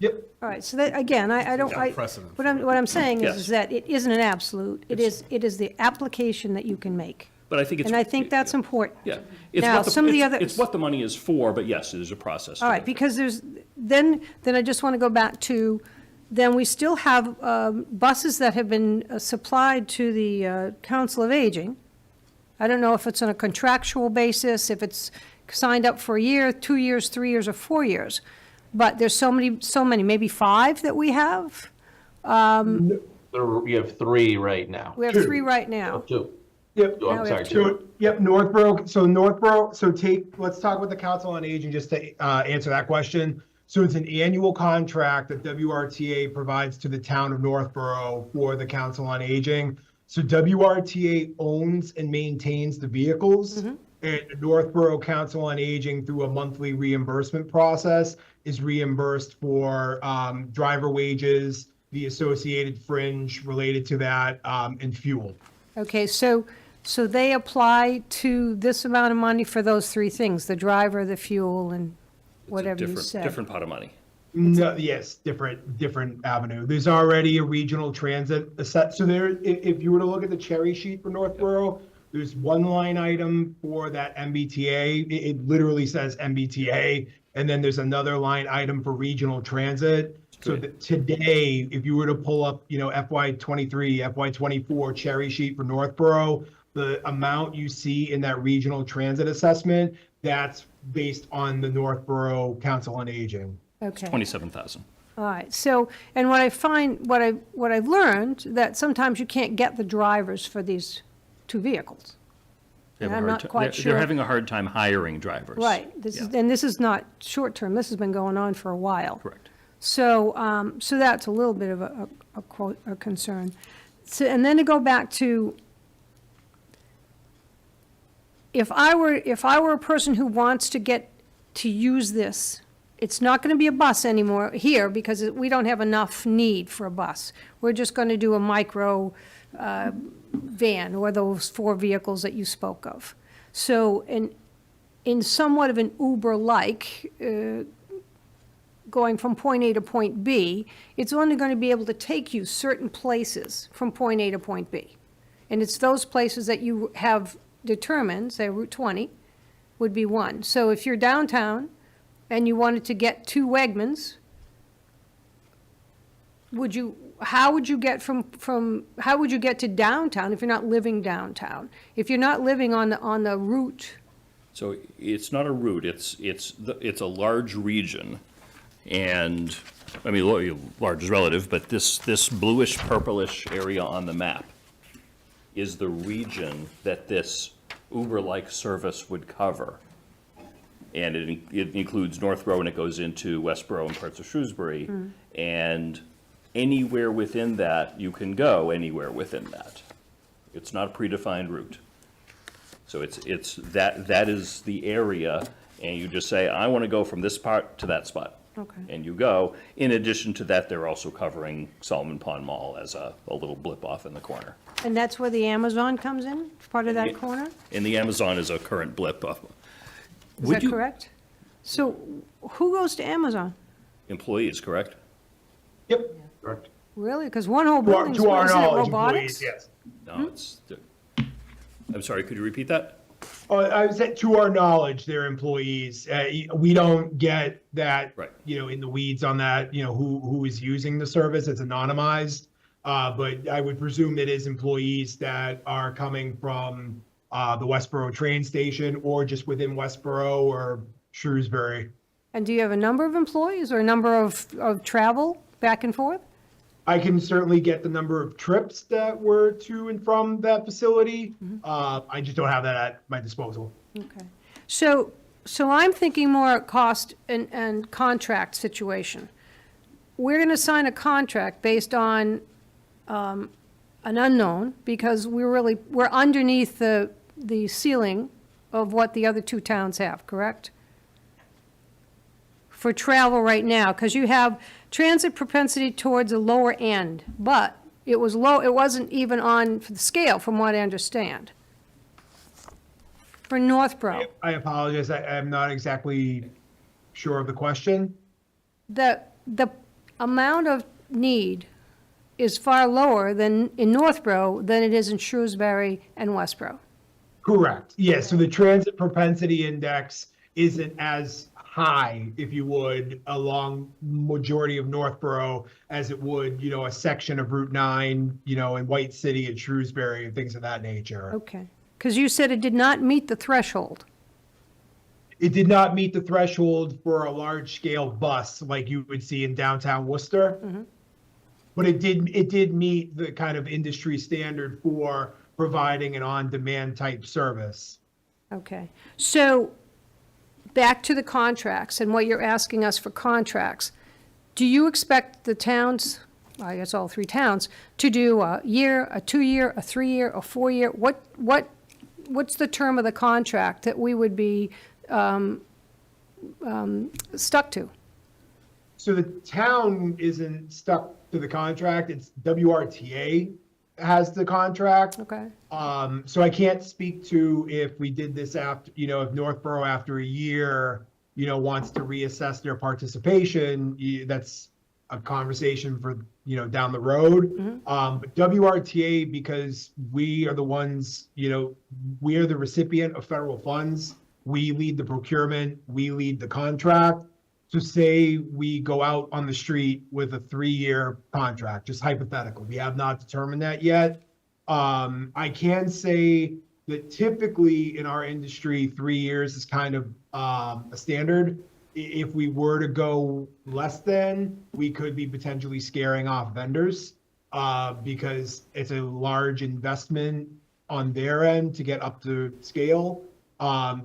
Yep. All right, so that, again, I don't, precedent what I'm saying Yes. is that it isn't an absolute. It is the application that you can make. But I think it's. And I think that's important. Yeah. It's Now, what the- some of the it's- other. It's what the money is for, but yes, there's a process. to All right, it. because then I just want to go back to, then we still have buses that have been supplied to the Council of Aging. I don't know if it's on a contractual basis, if it's signed up for a year, 2 years, 3 years, or 4 years. But there's so many, maybe 5 that we have? We have 3 right now. We have 3 right now. 2. Yep. Oh, Now I'm we have sorry, 2. So, yep, let's talk with the Council on Aging just to answer that question. So it's an annual contract that WRTA provides to the town of Northborough for the Council on Aging. So WRTA owns and maintains the vehicles. And the Northborough Council on Aging, through a monthly reimbursement process, is reimbursed for driver wages, the associated fringe related to that, and fuel. Okay, so they apply to this amount of money for those 3 things, the driver, the fuel, and It's a whatever you said. different pot of money. No, yes, different avenue. There's already a regional transit asset. So there, if you were to look at the cherry sheet for Northborough, there's one line item for that MBTA. It literally says MBTA. And then there's another line item for regional transit. So that today, if you were to pull up, FY23, FY24 cherry sheet for Northborough, the amount you see in that regional transit assessment, that's based on the Northborough Council on Aging. Okay. 27,000. All right, so, and what I've learned, that sometimes you can't get the drivers for these two vehicles. They have And a I'm hard not ti- quite they're- sure. They're having a hard time hiring drivers. Right, Yeah. and this is not short-term, this has been going on for a while. Correct. So, so that's a little bit of a concern. So, and then to go back to, if I were a person who wants to get, to use this, it's not gonna be a bus anymore here, because we don't have enough need for a bus. We're just gonna do a micro, van, or those 4 vehicles that you spoke of. So, in somewhat of an Uber-like, going from point A to point B, it's only going to be able to take you certain places from point A to point B. And it's those places that you have determined, say Route 20 would be one. So if you're downtown and you wanted to get to Wegmans, how would you get how would you get to downtown if you're not living downtown? If you're not living on the route? So it's not a route, it's a large region. And, I mean, large is relative, but this bluish purplish area on the map is the region that this Uber-like service would cover. And it includes Northborough, and it goes into Westborough and parts of Shrewsbury. And anywhere within that, you can go anywhere within that. It's not a predefined route. So that is the area, and you just say, I want to go from this part to that spot. Okay. And you go. In addition to that, they're also covering Solomon Pond Mall as a little blip off in the corner. And that's where the Amazon comes in, part of that corner? And the Amazon is a current blip. Is that correct? So who goes to Amazon? Employees, correct? Yep, correct. Really? Because one whole To our, building's, to our isn't it knowledge, robotics? employees, yes. No, it's, I'm sorry, could you repeat that? I said to our knowledge, they're employees. We don't get that, Right. In the weeds on that, who is using the service. It's anonymized. But I would presume it is employees that are coming from the Westboro train station or just within Westboro or Shrewsbury. And do you have a number of employees or a number of travel back and forth? I can certainly get the number of trips that were to and from that facility. I just don't have that at my disposal. Okay. So I'm thinking more cost and contract situation. We're going to sign a contract based on an unknown, because we're underneath the ceiling of what the other 2 towns have, correct? For travel right now, because you have transit propensity towards the lower end, but it was low, it wasn't even on the scale, from what I understand. For Northborough, I apologize. I'm not exactly sure of the question. the amount of need is far lower than in Northborough than it is in Shrewsbury and Westborough. Correct. Yeah, so the transit propensity index isn't as high, if you would, along majority of Northborough as it would, a section of Route 9, in White City and Shrewsbury and things of that nature. Okay. Because you said it did not meet the threshold. It did not meet the threshold for a large-scale bus like you would see in downtown Worcester. But it did meet the kind of industry standard for providing an on-demand type service. Okay. So back to the contracts and what you're asking us for contracts. Do you expect the towns, I guess all 3 towns, to do a year, a 2-year, a 3-year, a 4-year? What's the term of the contract that we would be stuck to? So the town isn't stuck to the contract. It's WRTA has the contract. Okay. So I can't speak to if we did this after, if Northborough after a year, wants to reassess their participation. That's a conversation for, down the road. But WRTA, because we are the ones, we are the recipient of federal funds. We lead the procurement, we lead the contract. So say we go out on the street with a 3-year contract, just hypothetical. We have not determined that yet. I can say that typically in our industry, 3 years is kind of a standard. If we were to go less than, we could be potentially scaring off vendors because it's a large investment on their end to get up to scale.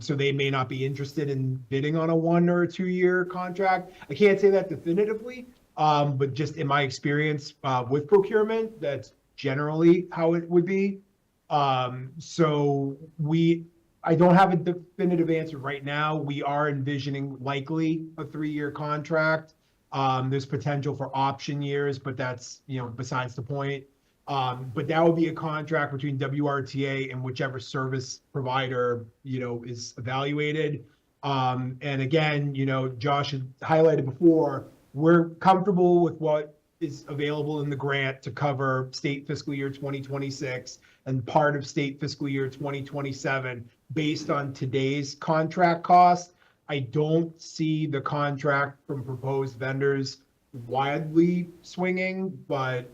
So they may not be interested in bidding on a 1 or 2 year contract. I can't say that definitively, but just in my experience with procurement, that's generally how it would be. So I don't have a definitive answer right now. We are envisioning likely a 3-year contract. There's potential for option years, but that's, besides the point. But that would be a contract between WRTA and whichever service provider, is evaluated. And again, Josh had highlighted before, we're comfortable with what is available in the grant to cover state fiscal year 2026 and part of state fiscal year 2027 based on today's contract cost. I don't see the contract from proposed vendors wildly swinging, but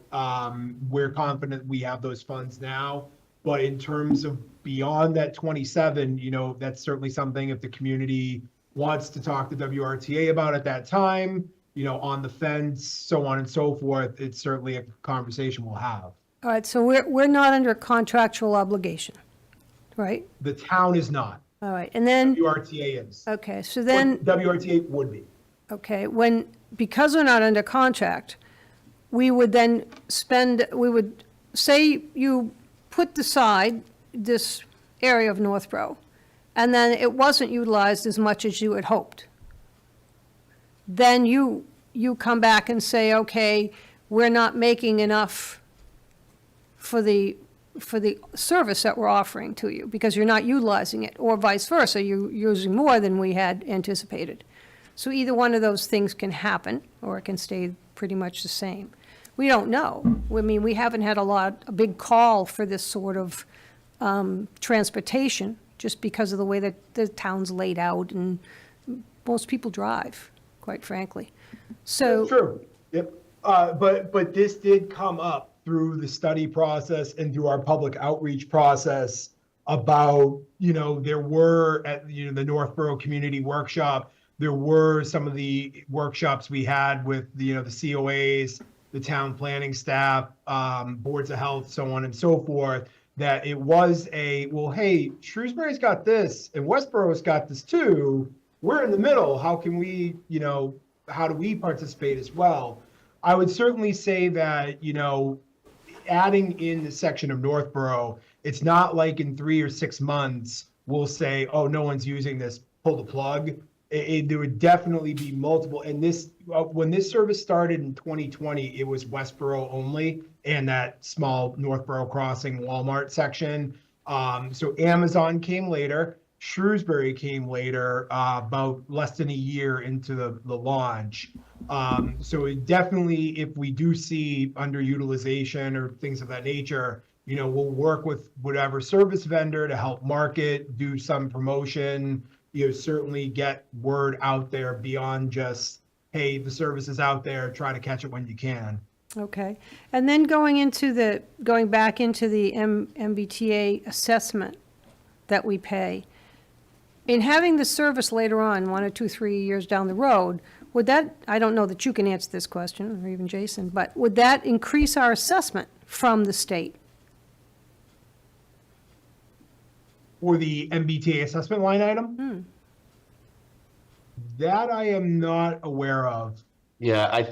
we're confident we have those funds now. But in terms of beyond that 27, that's certainly something if the community wants to talk to WRTA about at that time, on the fence, so on and so forth, it's certainly a conversation we'll have. All right, so we're not under contractual obligation, right? The town is not. All right, and then, WRTA is. okay, so then, WRTA would be. okay, because we're not under contract, we would then say you put aside this area of Northborough, and then it wasn't utilized as much as you had hoped. Then you come back and say, okay, we're not making enough for the service that we're offering to you because you're not utilizing it, or vice versa, you're using more than we had anticipated. So either one of those things can happen, or it can stay pretty much the same. We don't know. I mean, we haven't had a big call for this sort of transportation, just because of the way that the town's laid out, and most people drive, quite frankly. So. True, yep. But this did come up through the study process and through our public outreach process about, there were at, the Northborough Community Workshop, there were some of the workshops we had with the COAs, the town planning staff, boards of health, so on and so forth, that it was well, hey, Shrewsbury's got this and Westborough's got this too. We're in the middle. How can we, how do we participate as well? I would certainly say that, adding in the section of Northborough, it's not like in 3 or 6 months, we'll say, oh, no one's using this, pull the plug. There would definitely be multiple. And this, when this service started in 2020, it was Westborough only and that small Northborough Crossing Walmart section. So Amazon came later. Shrewsbury came later, about less than a year into the launch. So it definitely, if we do see underutilization or things of that nature, we'll work with whatever service vendor to help market, do some promotion, certainly get word out there beyond just, hey, the service is out there, try to catch it when you can. Okay, and then going back into the MBTA assessment that we pay, in having the service later on, 1 or 2, 3 years down the road, would that, I don't know that you can answer this question, or even Jason, but would that increase our assessment from the state? For the MBTA assessment line item? That I am not aware of. Yeah, I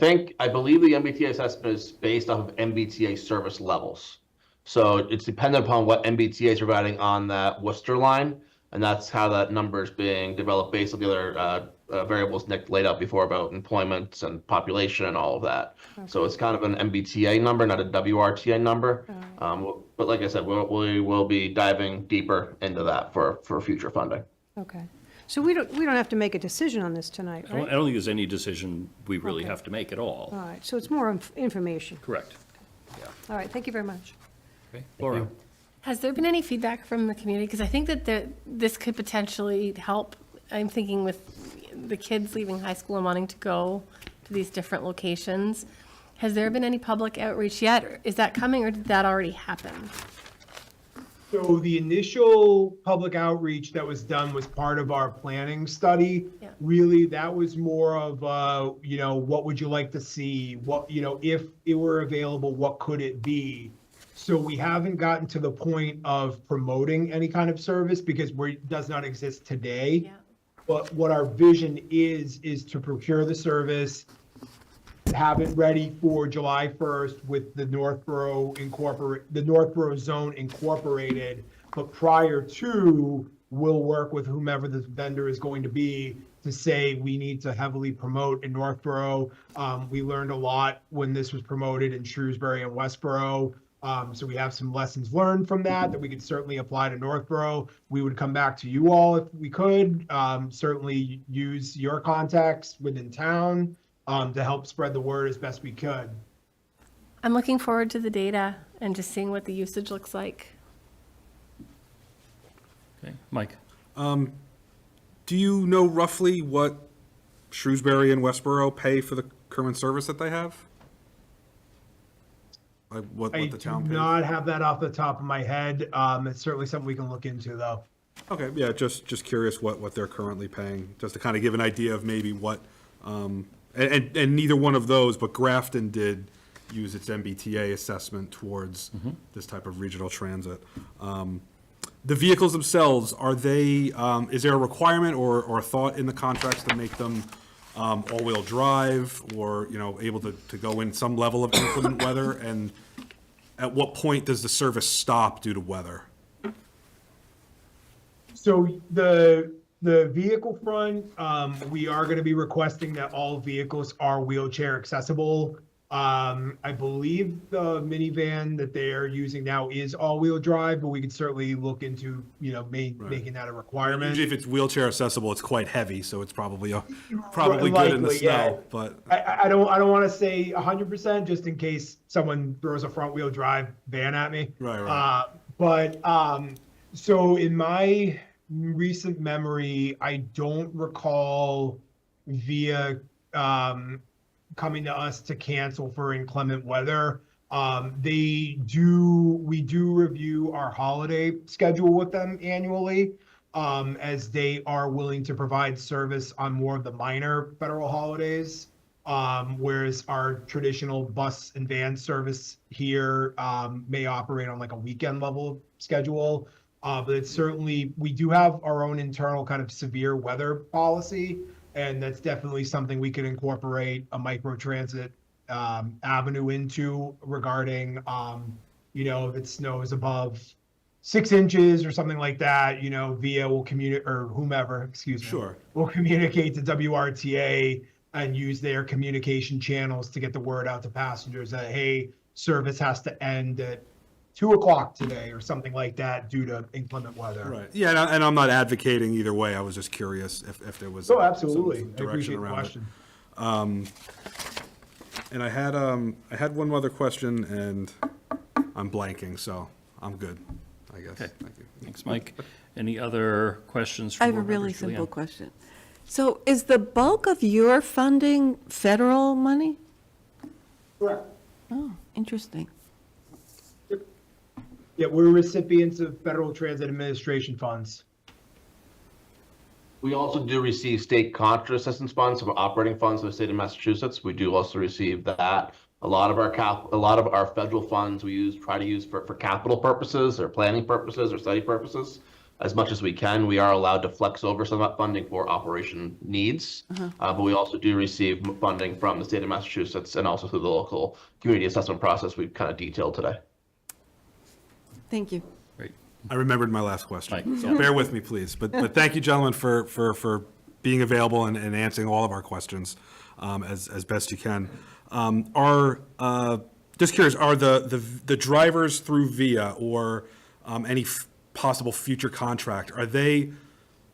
believe the MBTA assessment is based off of MBTA service levels. So it's dependent upon what MBTA is providing on that Worcester line, and that's how that number is being developed based on the other variables Nick laid out before about employment and population and all of that. Okay. So it's kind of an MBTA number, not a WRTA number. Right. But like I said, we will be diving deeper into that for future funding. Okay. So we don't have to make a decision on this tonight, right? I don't think there's any decision we really have to make at all. All right, so it's more information. Correct. Yeah. All right, thank you very much. Okay. Laura? Has there been any feedback from the community? Because I think that this could potentially help. I'm thinking with the kids leaving high school and wanting to go to these different locations. Has there been any public outreach yet? Or is that coming, or did that already happen? So the initial public outreach that was done was part of our planning study. Yeah. Really, that was more of, what would you like to see? What, if it were available, what could it be? So we haven't gotten to the point of promoting any kind of service because it does not exist today. Yeah. But what our vision is to procure the service, have it ready for July 1st with the Northborough Zone Incorporated. But prior to, we'll work with whomever the vendor is going to be to say we need to heavily promote in Northborough. We learned a lot when this was promoted in Shrewsbury and Westborough. So we have some lessons learned from that we could certainly apply to Northborough. We would come back to you all if we could. Certainly use your contacts within town to help spread the word as best we could. I'm looking forward to the data and just seeing what the usage looks like. Okay, Mike? Do you know roughly what Shrewsbury and Westboro pay for the current service that they have? Like what I the town do pays? not have that off the top of my head. It's certainly something we can look into, though. Okay, yeah, just curious what they're currently paying, just to kind of give an idea of maybe what, and neither one of those, but Grafton did use its MBTA assessment towards this type of regional transit. The vehicles themselves, are they, is there a requirement or a thought in the contracts to make them all-wheel drive or, able to go in some level of inclement weather? And at what point does the service stop due to weather? So the vehicle front, we are going to be requesting that all vehicles are wheelchair accessible. I believe the minivan that they are using now is all-wheel drive, but we could certainly look into, making that a requirement. Usually if it's wheelchair accessible, it's quite heavy, so it's probably good in the Likely, yeah. snow, but. I don't want to say 100% just in case someone throws a front-wheel drive van at me. Right. So in my recent memory, I don't recall via coming to us to cancel for inclement weather. We do review our holiday schedule with them annually, as they are willing to provide service on more of the minor federal holidays. Whereas our traditional bus and van service here may operate on like a weekend level schedule. But it's certainly, we do have our own internal kind of severe weather policy. And that's definitely something we could incorporate a microtransit avenue into regarding, if it snows above 6 inches or something like that, VIA will communicate, or whomever, will communicate to WRTA and use their communication channels to get the word out to passengers that, hey, service has to end at 2:00 today or something like that due to inclement weather. Right. Yeah, and I'm not advocating either way. I was just curious if there was. Oh, absolutely. some I direction appreciate the around it. question. And I had one other question, and I'm blanking, so I'm good, I guess. Okay. Thank you. Thanks, Mike. Any other questions? I have a really simple question. So is the bulk of your funding federal money? Correct. Oh, interesting. Yeah, we're recipients of Federal Transit Administration funds. We also do receive state contra assistance funds from operating funds of the state of Massachusetts. We do also receive that. A lot of our federal funds we try to use for capital purposes or planning purposes or study purposes as much as we can. We are allowed to flex over some of that funding for operation needs, but we also do receive funding from the state of Massachusetts and also through the local community assessment process we've kind of detailed today. Thank you. Great. I remembered my last question, Right. so bear with me, please. But thank you, gentlemen, for being available and answering all of our questions as best you can. Just curious, are the drivers through VIA or any possible future contract, are they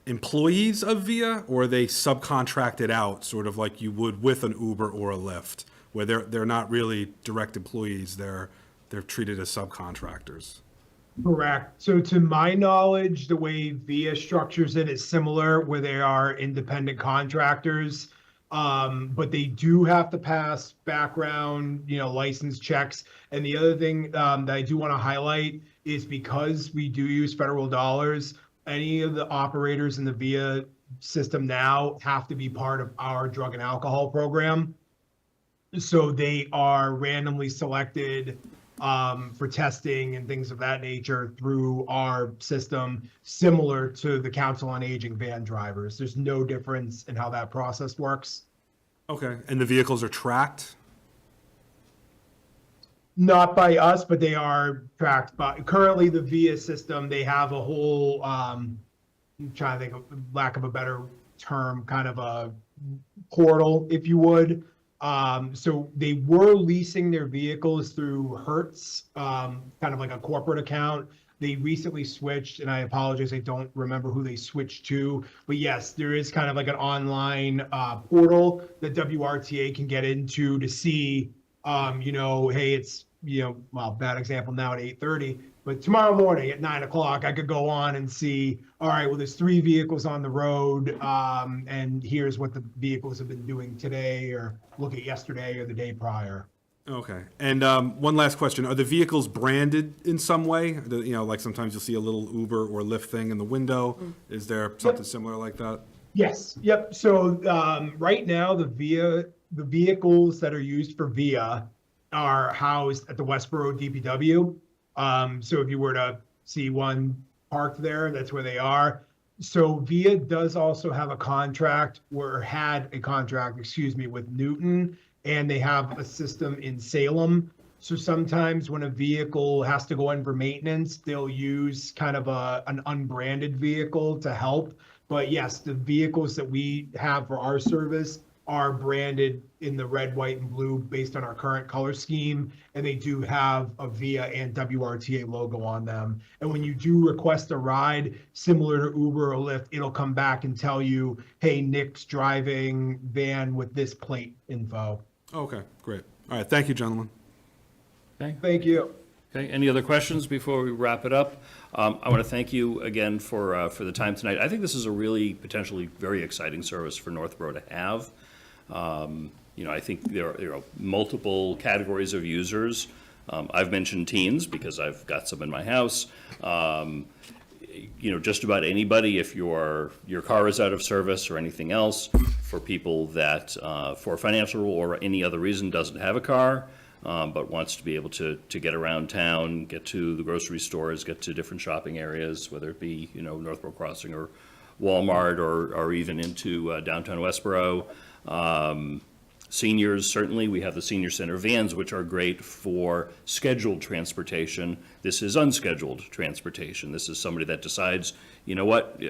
employees of VIA or are they subcontracted out, sort of like you would with an Uber or a Lyft, where they're not really direct employees, they're treated as subcontractors? Correct. So to my knowledge, the way VIA structures it is similar where they are independent contractors. But they do have to pass background, license checks. And the other thing that I do want to highlight is because we do use federal dollars, any of the operators in the VIA system now have to be part of our drug and alcohol program. So they are randomly selected for testing and things of that nature through our system, similar to the Council on Aging van drivers. There's no difference in how that process works. Okay, and the vehicles are tracked? Not by us, but they are tracked by, currently the VIA system, they have a whole, I'm trying to think of, lack of a better term, kind of a portal, if you would. So they were leasing their vehicles through Hertz, kind of like a corporate account. They recently switched, and I apologize, I don't remember who they switched to. But yes, there is kind of like an online portal that WRTA can get into to see, hey, it's, well, bad example now at 8:30, but tomorrow morning at 9 o'clock, I could go on and see, all right, well, there's 3 vehicles on the road, and here's what the vehicles have been doing today, or look at yesterday or the day prior. Okay, and one last question. Are the vehicles branded in some way? Like sometimes you'll see a little Uber or Lyft thing in the window. Is there something similar like that? Yes, yep. So right now, the vehicles that are used for VIA are housed at the Westboro DPW. So if you were to see one parked there, that's where they are. So VIA does also have a contract, or had a contract, with Newton, and they have a system in Salem. So sometimes when a vehicle has to go in for maintenance, they'll use kind of an unbranded vehicle to help. But yes, the vehicles that we have for our service are branded in the red, white, and blue based on our current color scheme, and they do have a VIA and WRTA logo on them. And when you do request a ride, similar to Uber or Lyft, it'll come back and tell you, hey, Nick's driving van with this plate info. Okay, great. All right, thank you, gentlemen. Okay. Thank you. Okay, any other questions before we wrap it up? I want to thank you again for the time tonight. I think this is a really potentially very exciting service for Northborough to have. I think there are multiple categories of users. I've mentioned teens because I've got some in my house. Just about anybody, if your car is out of service or anything else, for people that, for financial or any other reason, doesn't have a car, but wants to be able to get around town, get to the grocery stores, get to different shopping areas, whether it be, Northborough Crossing or Walmart or even into downtown Westboro. Seniors, certainly, we have the senior center vans, which are great for scheduled transportation. This is unscheduled transportation. This is somebody that decides, you know what,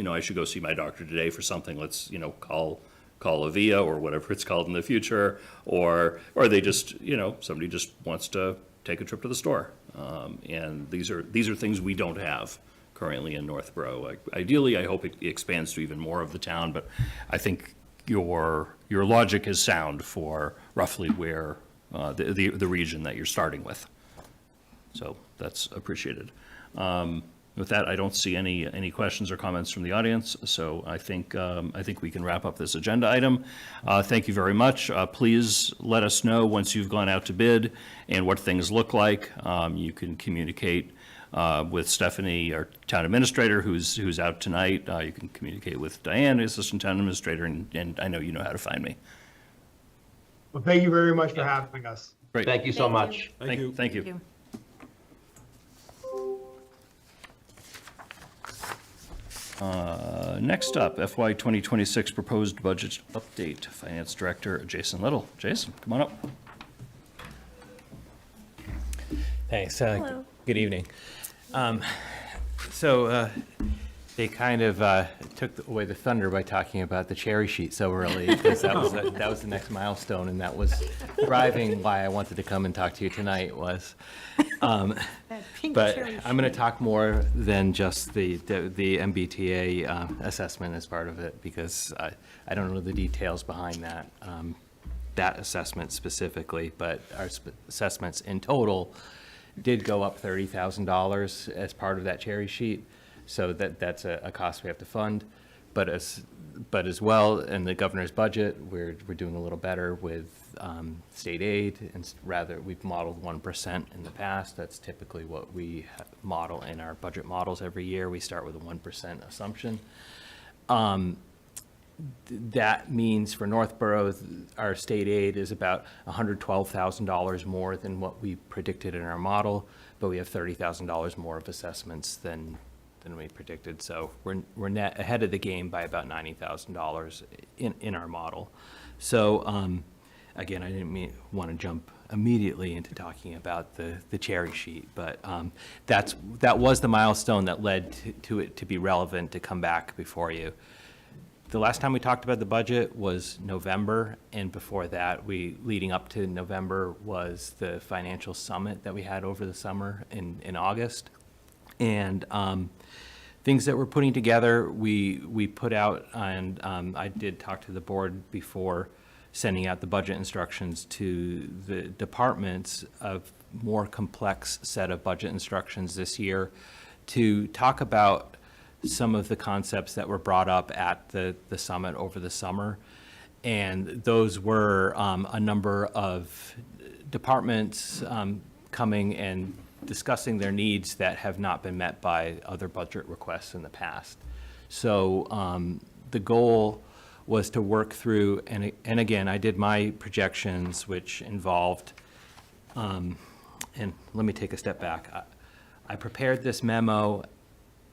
I should go see my doctor today for something. Let's, call a VIA or whatever it's called in the future, or they just, somebody just wants to take a trip to the store. And these are things we don't have currently in Northborough. Ideally, I hope it expands to even more of the town, but I think your logic is sound for roughly where the region that you're starting with. So that's appreciated. With that, I don't see any questions or comments from the audience, so I think we can wrap up this agenda item. Thank you very much. Please let us know once you've gone out to bid and what things look like. You can communicate with Stephanie, our town administrator, who's out tonight. You can communicate with Diane, assistant town administrator, and I know you know how to find me. Well, thank you very much for having us. Great. Thank you so much. Thank you. Thank you. Next up, FY 2026 proposed budget update. Finance Director Jason Little. Jason, come on up. Thanks. Hello. Good evening. So they kind of took away the thunder by talking about the cherry sheet so early, because that was the next milestone, and that was driving why I wanted to come and talk to you tonight was. But I'm going to talk more than just the MBTA assessment as part of it, because I don't know the details behind that assessment specifically, but our assessments in total did go up $30,000 as part of that cherry sheet. So that's a cost we have to fund. But as well, in the governor's budget, we're doing a little better with state aid, and rather, we've modeled 1% in the past. That's typically what we model in our budget models every year. We start with a 1% assumption. That means for Northborough, our state aid is about $112,000 more than what we predicted in our model, but we have $30,000 more of assessments than we predicted. So we're net ahead of the game by about $90,000 in our model. So again, I didn't want to jump immediately into talking about the cherry sheet, but that was the milestone that led to it to be relevant to come back before you. The last time we talked about the budget was November, and before that, leading up to November was the financial summit that we had over the summer in August. And things that we're putting together, we put out, and I did talk to the board before sending out the budget instructions to the departments, a more complex set of budget instructions this year to talk about some of the concepts that were brought up at the summit over the summer. And those were a number of departments coming and discussing their needs that have not been met by other budget requests in the past. So the goal was to work through, and again, I did my projections, which involved, and let me take a step back. I prepared this memo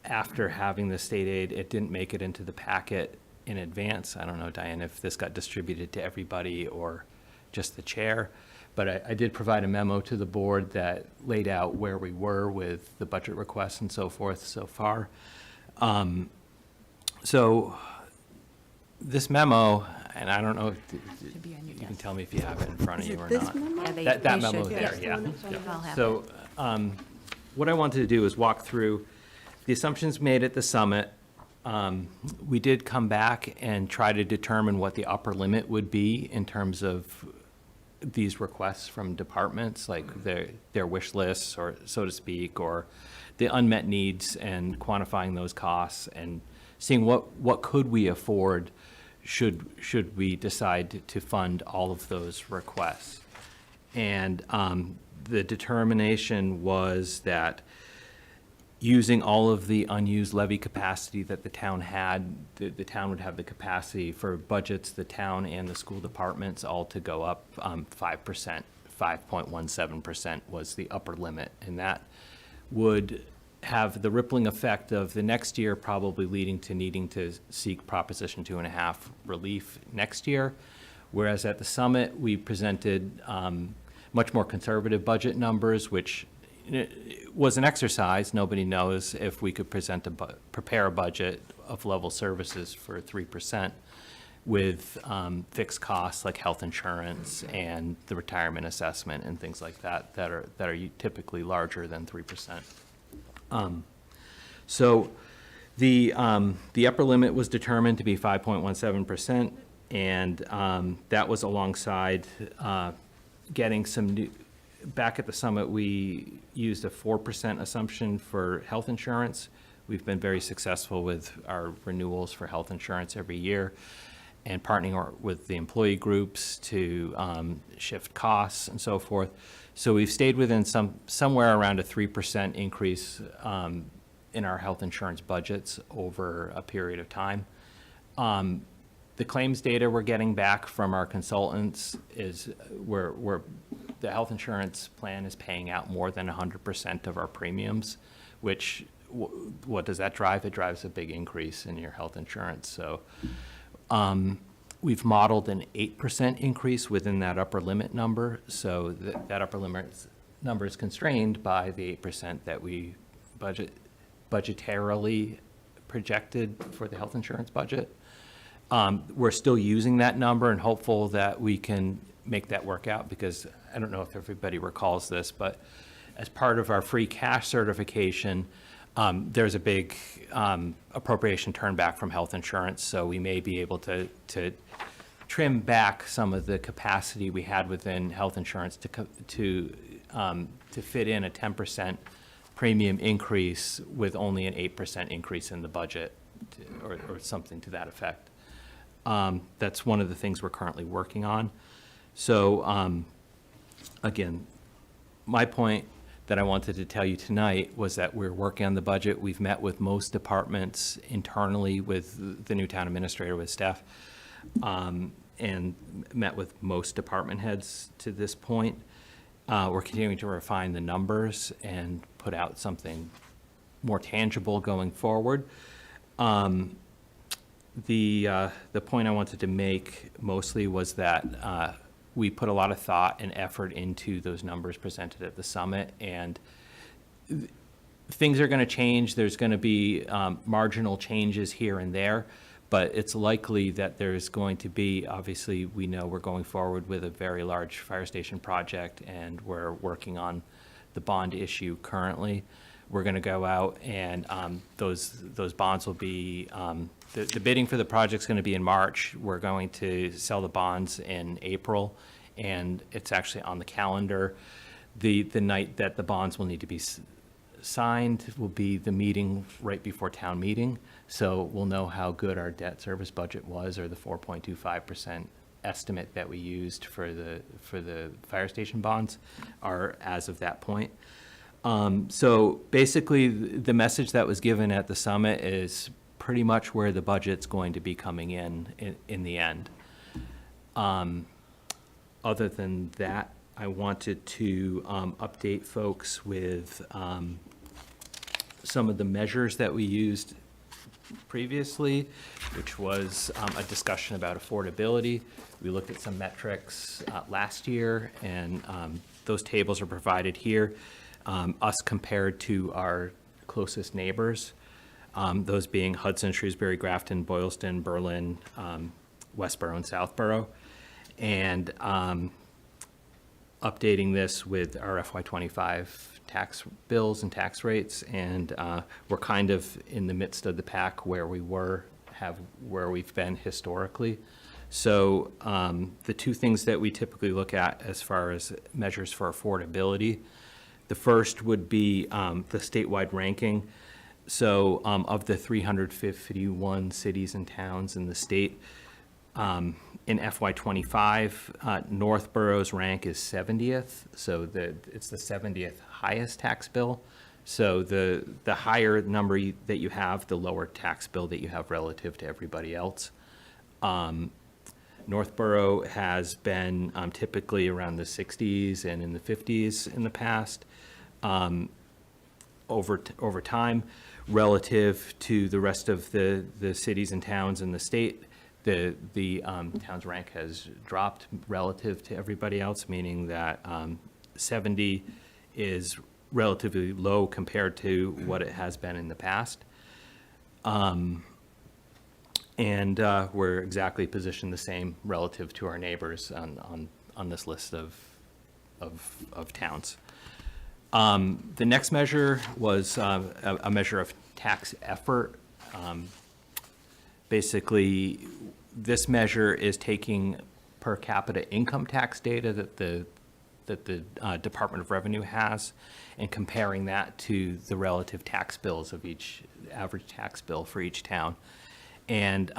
after having the state aid. It didn't make it into the packet in advance. I don't know, Diane, if this got distributed to everybody or just the chair, but I did provide a memo to the board that laid out where we were with the budget requests and so forth so far. So this memo, and I don't know if you can tell me if you have it in front of you or not. Yeah, That memo there, yeah. So what I wanted to do is walk through the assumptions made at the summit. We did come back and try to determine what the upper limit would be in terms of these requests from departments, like their wish lists, or so to speak, or the unmet needs, and quantifying those costs and seeing what could we afford should we decide to fund all of those requests. And the determination was that using all of the unused levy capacity that the town had, the town would have the capacity for budgets, the town and the school departments all to go up 5%, 5.17% was the upper limit. And that would have the rippling effect of the next year probably leading to needing to seek Proposition 2.5 relief next year. Whereas at the summit, we presented much more conservative budget numbers, which was an exercise. Nobody knows if we could prepare a budget of level services for 3% with fixed costs like health insurance and the retirement assessment and things like that that are typically larger than 3%. So the upper limit was determined to be 5.17%, and that was alongside getting some new. Back at the summit, we used a 4% assumption for health insurance. We've been very successful with our renewals for health insurance every year, and partnering with the employee groups to shift costs and so forth. So we've stayed within somewhere around a 3% increase in our health insurance budgets over a period of time. The claims data we're getting back from our consultants is the health insurance plan is paying out more than 100% of our premiums, which, what does that drive? It drives a big increase in your health insurance. So we've modeled an 8% increase within that upper limit number. So that upper limit number is constrained by the 8% that we budgetarily projected for the health insurance budget. We're still using that number and hopeful that we can make that work out, because I don't know if everybody recalls this, but as part of our free cash certification, there's a big appropriation turn back from health insurance. So we may be able to trim back some of the capacity we had within health insurance to to fit in a 10% premium increase with only an 8% increase in the budget, or something to that effect. That's one of the things we're currently working on. So, again, my point that I wanted to tell you tonight was that we're working on the budget. We've met with most departments internally with the new town administrator, with staff, and met with most department heads to this point. We're continuing to refine the numbers and put out something more tangible going forward. The point I wanted to make mostly was that we put a lot of thought and effort into those numbers presented at the summit, and things are going to change. There's going to be marginal changes here and there, but it's likely that there's going to be, obviously, we know we're going forward with a very large fire station project, and we're working on the bond issue currently. We're going to go out, and those bonds will be, the bidding for the project's going to be in March. We're going to sell the bonds in April, and it's actually on the calendar. The night that the bonds will need to be signed will be the meeting right before town meeting. So we'll know how good our debt service budget was, or the 4.25% estimate that we used for the fire station bonds are as of that point. So basically, the message that was given at the summit is pretty much where the budget's going to be coming in the end. Other than that, I wanted to update folks with some of the measures that we used previously, which was a discussion about affordability. We looked at some metrics last year, and those tables are provided here. Us compared to our closest neighbors, those being Hudson, Shrewsbury, Grafton, Boylston, Berlin, Westboro, and Southboro. And updating this with our FY25 tax bills and tax rates, and we're kind of in the midst of the pack where we've been historically. So the two things that we typically look at as far as measures for affordability, the first would be the statewide ranking. So of the 351 cities and towns in the state, in FY25, Northborough's rank is 70th, so it's the 70th highest tax bill. So the higher number that you have, the lower tax bill that you have relative to everybody else. Northborough has been typically around the 60s and in the 50s in the past. Over time, relative to the rest of the cities and towns in the state, the town's rank has dropped relative to everybody else, meaning that 70 is relatively low compared to what it has been in the past. And we're exactly positioned the same relative to our neighbors on this list of towns. The next measure was a measure of tax effort. Basically, this measure is taking per capita income tax data that the Department of Revenue has, and comparing that to the relative tax bills of each average tax bill for each town. And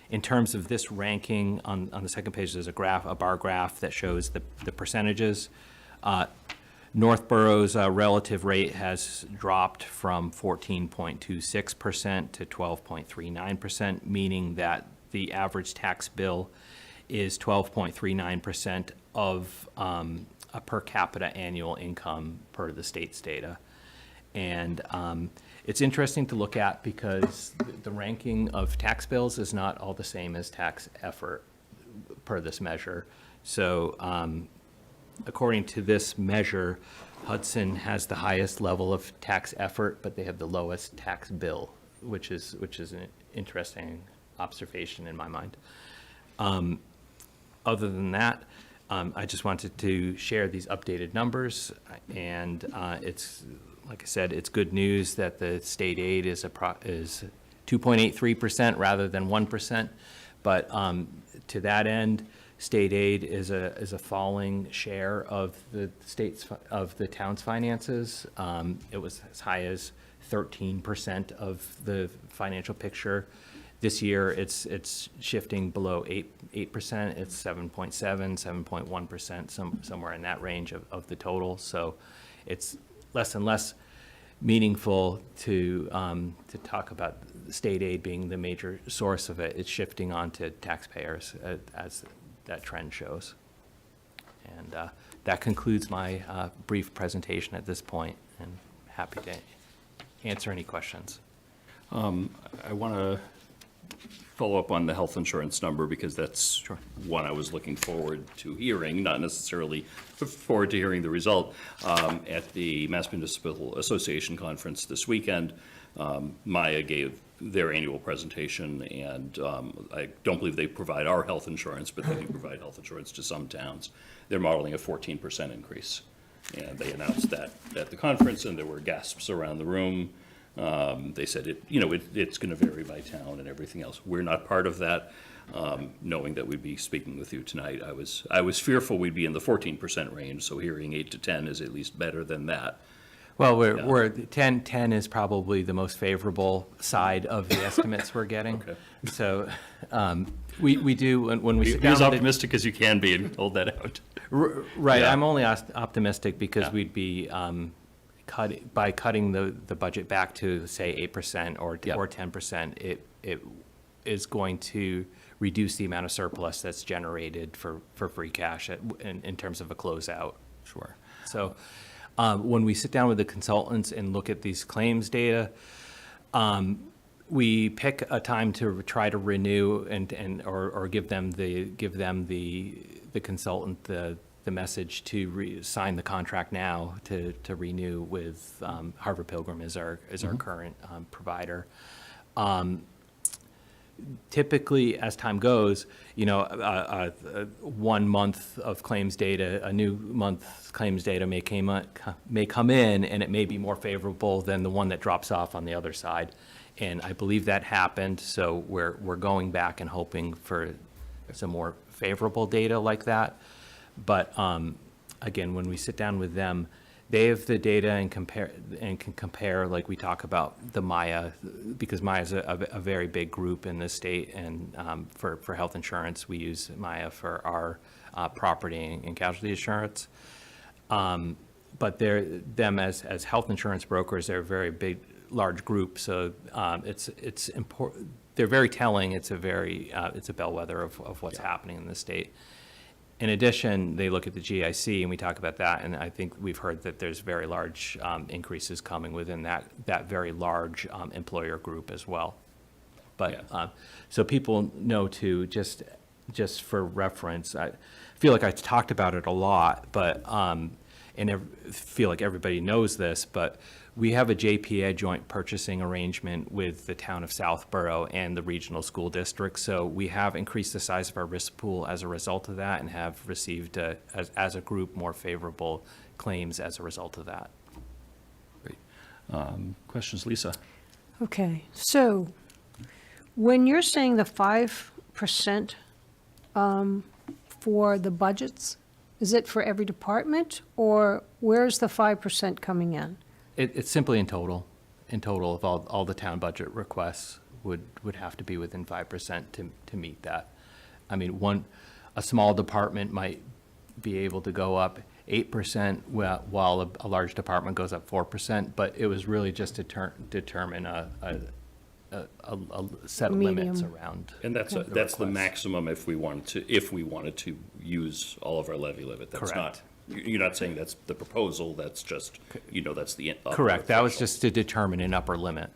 in terms of this ranking, on the second page, there's a bar graph that shows the percentages. Northborough's relative rate has dropped from 14.26% to 12.39%, meaning that the average tax bill is 12.39% of a per capita annual income per the state's data. And it's interesting to look at because the ranking of tax bills is not all the same as tax effort per this measure. So according to this measure, Hudson has the highest level of tax effort, but they have the lowest tax bill, which is an interesting observation in my mind. Other than that, I just wanted to share these updated numbers, and it's, like I said, it's good news that the state aid is 2.83% rather than 1%. But to that end, state aid is a falling share of the of the town's finances. It was as high as 13% of the financial picture. This year, it's shifting below 8%. It's 7.7, 7.1%, somewhere in that range of the total. So it's less and less meaningful to talk about state aid being the major source of it. It's shifting on to taxpayers as that trend shows. And that concludes my brief presentation at this point, and happy to answer any questions. I want to follow up on the health insurance number, because that's one I was looking forward to hearing, not necessarily forward to hearing the result. At the Mass Municipal Association conference this weekend, Maya gave their annual presentation, and I don't believe they provide our health insurance, but they do provide health insurance to some towns. They're modeling a 14% increase. And they announced that at the conference, and there were gasps around the room. They said it's going to vary by town and everything else. We're not part of that. Knowing that we'd be speaking with you tonight, I was fearful we'd be in the 14% range. So hearing 8 to 10 is at least better than that. Well, we're 10 is probably the most favorable side of the estimates we're getting. Okay. So we do, when we sit down Be as with the- optimistic as you can be and hold that out. Right, Yeah. I'm only optimistic because Yeah. we'd be by cutting the budget back to, say, 8% or Yeah. 10%, it is going to reduce the amount of surplus that's generated for free cash in terms of a closeout. Sure. So when we sit down with the consultants and look at these claims data, we pick a time to try to renew or give them the consultant the message to sign the contract now to renew with Harvard Pilgrim as our current provider. Typically, as time goes, 1 month of claims data, a new month's claims data may come in, and it may be more favorable than the one that drops off on the other side. And I believe that happened, so we're going back and hoping for some more favorable data like that. But again, when we sit down with them, they have the data and can compare, like we talk about the Maya, because Maya is a very big group in the state, and for health insurance, we use Maya for our property and casualty insurance. But them as health insurance brokers, they're a very big, large group, so it's important. They're very telling. It's a bellwether of what's happening in the state. In addition, they look at the GIC, and we talk about that, and I think we've heard that there's very large increases coming within that very large employer group as well. But so people know too, just for reference, I feel like I talked about it a lot, but feel like everybody knows this, but we have a JPA joint purchasing arrangement with the town of Southborough and the regional school district. So we have increased the size of our risk pool as a result of that, and have received, as a group, more favorable claims as a result of that. Great. Questions, Lisa? Okay, so when you're saying the 5% for the budgets, is it for every department, or where's the 5% coming in? It's simply in total. In total, of all the town budget requests would have to be within 5% to meet that. I mean, a small department might be able to go up 8%, while a large department goes up 4%, but it was really just to determine a set of limits Medium. around. And that's the request. maximum if we wanted to use all of our levy limit. That's Correct. You're not saying that's the proposal, that's just, that's the. upper Correct. That was threshold. just to determine an upper limit.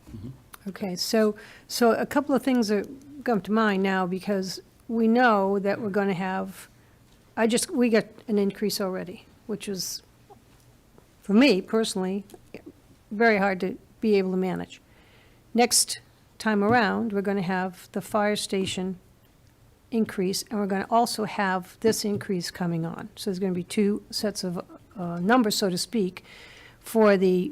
Okay, so a couple of things that come to mind now, because we know that we're going to have, we got an increase already, which is, for me personally, very hard to be able to manage. Next time around, we're going to have the fire station increase, and we're going to also have this increase coming on. So there's going to be two sets of numbers, so to speak, for the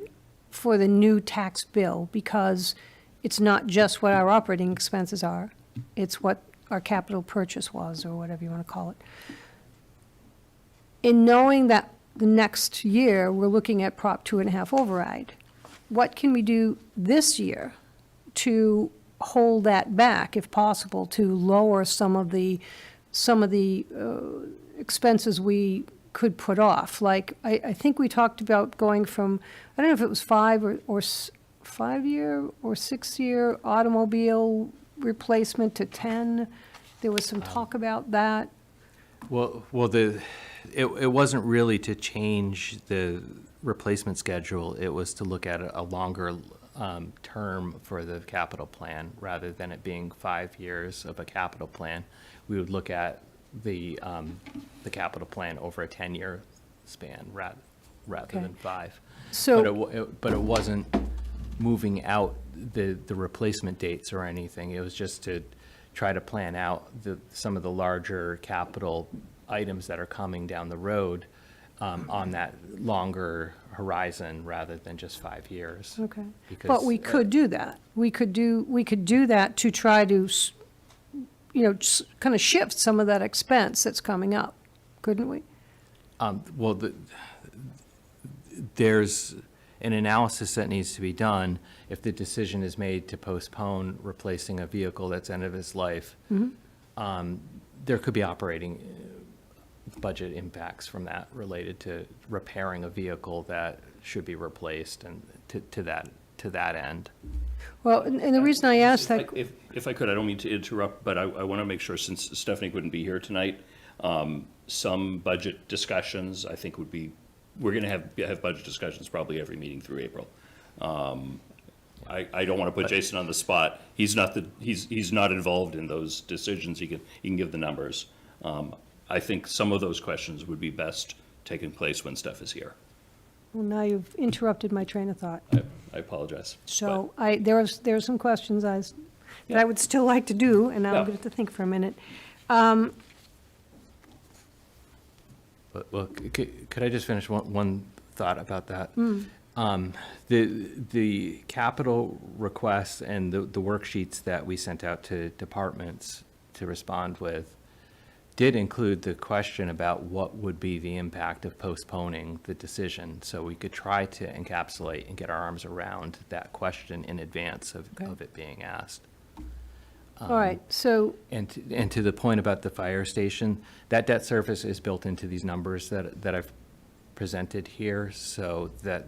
new tax bill, because it's not just what our operating expenses are, it's what our capital purchase was, or whatever you want to call it. In knowing that the next year, we're looking at Prop 2.5 override, what can we do this year to hold that back, if possible, to lower some of the expenses we could put off? Like, I think we talked about going from, I don't know if it was 5-year or 6-year automobile replacement to 10. There was some talk about that. Well, it wasn't really to change the replacement schedule. It was to look at a longer term for the capital plan, rather than it being 5 years of a capital plan. We would look at the capital plan over a 10-year span rather Okay. than 5. So, But it wasn't moving out the replacement dates or anything. It was just to try to plan out some of the larger capital items that are coming down the road on that longer horizon, rather than just 5 years. okay. Because, But we could do that. We could do that to try to, kind of shift some of that expense that's coming up, couldn't we? Well, there's an analysis that needs to be done if the decision is made to postpone replacing a vehicle that's end of its life. There could be operating budget impacts from that related to repairing a vehicle that should be replaced, and to that end. Well, and the reason I asked that, If I could, I don't mean to interrupt, but I want to make sure, since Stephanie couldn't be here tonight, some budget discussions, I think we're going to have budget discussions probably every meeting through April. I don't want to put Jason on the spot. He's not involved in those decisions. He can give the numbers. I think some of those questions would be best taking place when Steph is here. well, now you've interrupted my train of thought. I apologize. So there are some questions that I would still like to do, and I'm Yeah. going to have to think for a minute. But, well, could I just finish one thought about that? The capital requests and the worksheets that we sent out to departments to respond with did include the question about what would be the impact of postponing the decision. So we could try to encapsulate and get our arms around that question in advance of it being asked. All right, so, And to the point about the fire station, that debt service is built into these numbers that I've presented here, so that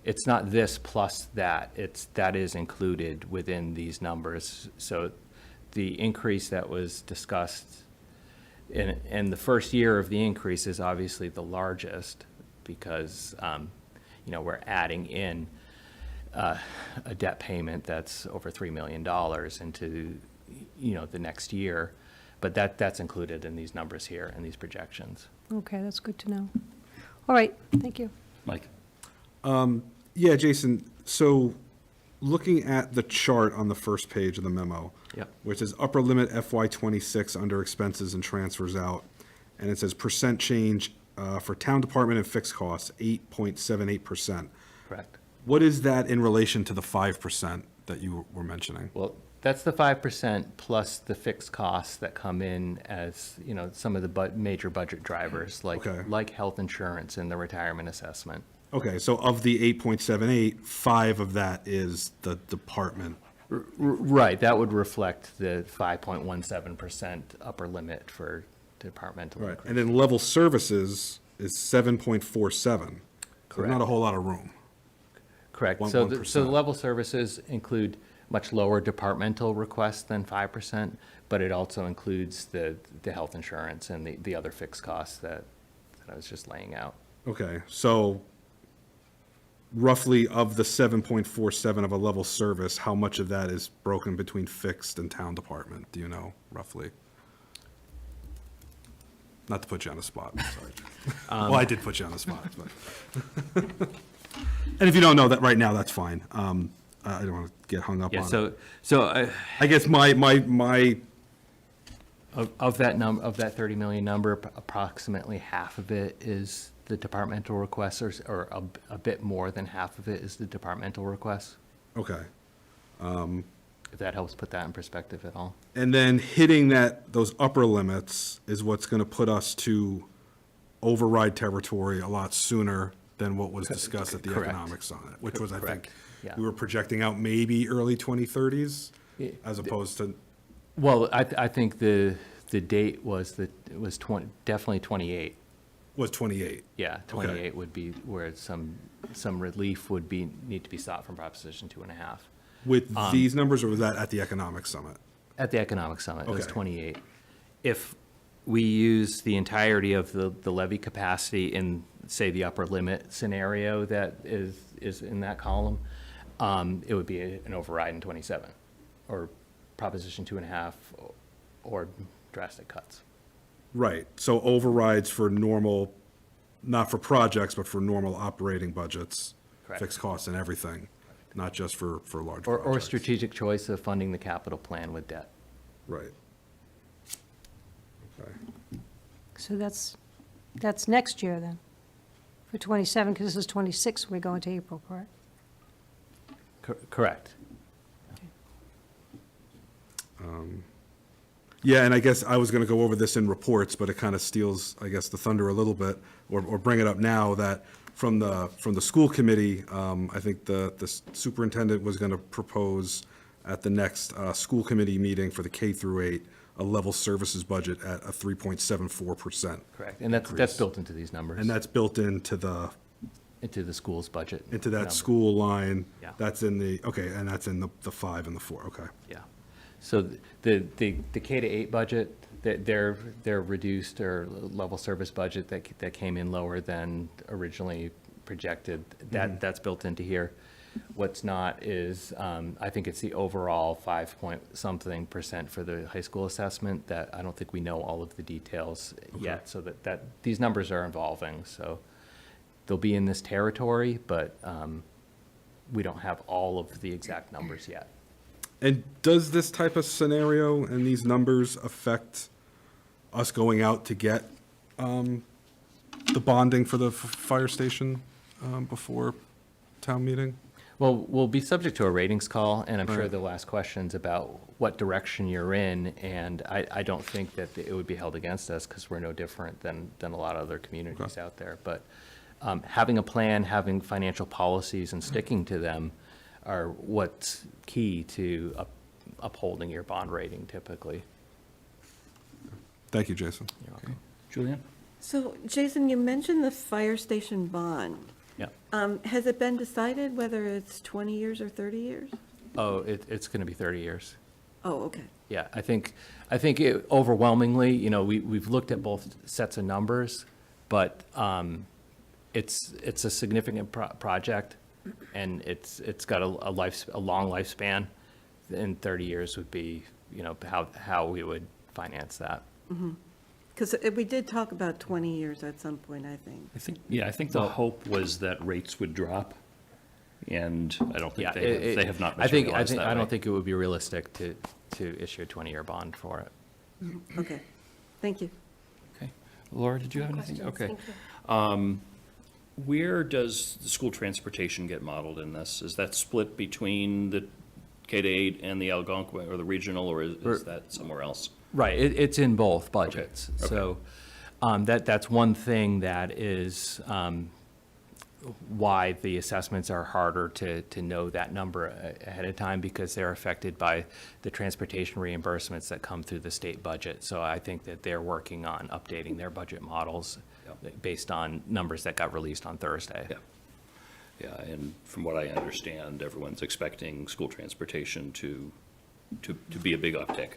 it's not this plus that, that is included within these numbers. So the increase that was discussed, and the first year of the increase is obviously the largest, because, we're adding in a debt payment that's over $3 million into, the next year. But that's included in these numbers here and these projections. okay, that's good to know. All right, thank you. Mike? Yeah, Jason, so looking at the chart on the first page of the memo, Yep. where it says upper limit FY '26 under expenses and transfers out, and it says percent change for town department and fixed costs, 8.78%. Correct. What is that in relation to the 5% that you were mentioning? Well, that's the 5% plus the fixed costs that come in as, some of the major budget drivers, Okay. like health insurance and the retirement assessment. Okay, so of the 8.78, 5 of that is the department. Right, that would reflect the 5.17% upper limit for departmental Right, increase. and then level services is 7.47. So not a whole lot of room. Correct. 1%. So the level services include much lower departmental requests than 5%, but it also includes the health insurance and the other fixed costs that I was just laying out. Okay, so roughly of the 7.47 of a level service, how much of that is broken between fixed and town department? Do you know, roughly? Not to put you on the spot, sorry. Well, I did put you on the spot, but. And if you don't know that right now, that's fine. I don't want to get hung up on Yeah, it. so I guess my of that 30 million number, approximately half of it is the departmental requests, or a bit more than half of it is the departmental requests. Okay. if that helps put that in perspective at all. And then hitting those upper limits is what's going to put us to override territory a lot sooner than what was discussed at the Correct. Economic Summit, which was, I think, Correct. Yeah. we were projecting out maybe early 2030s, as opposed to, Well, I think the date was definitely 28. was 28. Yeah, 28 would be where some relief would need to be sought from Proposition 2.5. With these numbers, or was that at the Economic Summit? At the Economic Summit, it was Okay. 28. If we use the entirety of the levy capacity in, say, the upper limit scenario that is in that column, it would be an override in 27, or Proposition 2.5, or drastic cuts. Right, so overrides for normal, not for projects, but for normal operating budgets, Correct. fixed costs and everything, not just for large Or projects. strategic choice of funding the capital plan with debt. Right. Okay. So that's next year then, for 27, because this is 26, we go into April, correct? Correct. Yeah, and I guess I was going to go over this in reports, but it kind of steals, I guess, the thunder a little bit, or bring it up now, that from the school committee, I think the superintendent was going to propose at the next school committee meeting for the K through 8, a level services budget at a 3.74%. Correct. And that's built into these numbers. And that's built into the school's budget. into that number. school line. Yeah. That's in the, okay, and that's in the 5 and the 4, okay. Yeah. So the K to 8 budget, their reduced or level service budget that came in lower than originally projected, that's built into here. What's not is, I think it's the overall 5-point-something% for the high school assessment that I don't think we know all of the details yet. So that these numbers are evolving, so they'll be in this territory, but we don't have all of the exact numbers yet. And does this type of scenario and these numbers affect us going out to get the bonding for the fire station before town meeting? Well, we'll be subject to a ratings call, and I'm sure Right. they'll ask questions about what direction you're in, and I don't think that it would be held against us, because we're no different than a lot of other communities out there. But having a plan, having financial policies, and sticking to them are what's key to upholding your bond rating typically. Thank you, Jason. You're welcome. Julianne? So, Jason, you mentioned the fire station bond. Yeah. Has it been decided whether it's 20 years or 30 years? Oh, it's going to be 30 years. Oh, okay. Yeah, I think overwhelmingly, we've looked at both sets of numbers, but it's a significant project, and it's got a long lifespan, and 30 years would be, how we would finance that. Because we did talk about 20 years at some point, I think. I think the hope was that rates would drop, and I don't think Yeah, they have not I think materialized that I don't way. think it would be realistic to issue a 20-year bond for it. Okay, thank you. Okay. Laura, did you have anything? Questions? Okay. Thank you. Where does the school transportation get modeled in this? Is that split between the K-8 and the Algonquin, or the regional, or is that somewhere else? Right, it's in both budgets. Okay. So that's one thing that is why the assessments are harder to know that number ahead of time, because they're affected by the transportation reimbursements that come through the state budget. So I think that they're working on updating their budget models based on numbers that got released on Thursday. Yeah. Yeah, and from what I understand, everyone's expecting school transportation to be a big uptick.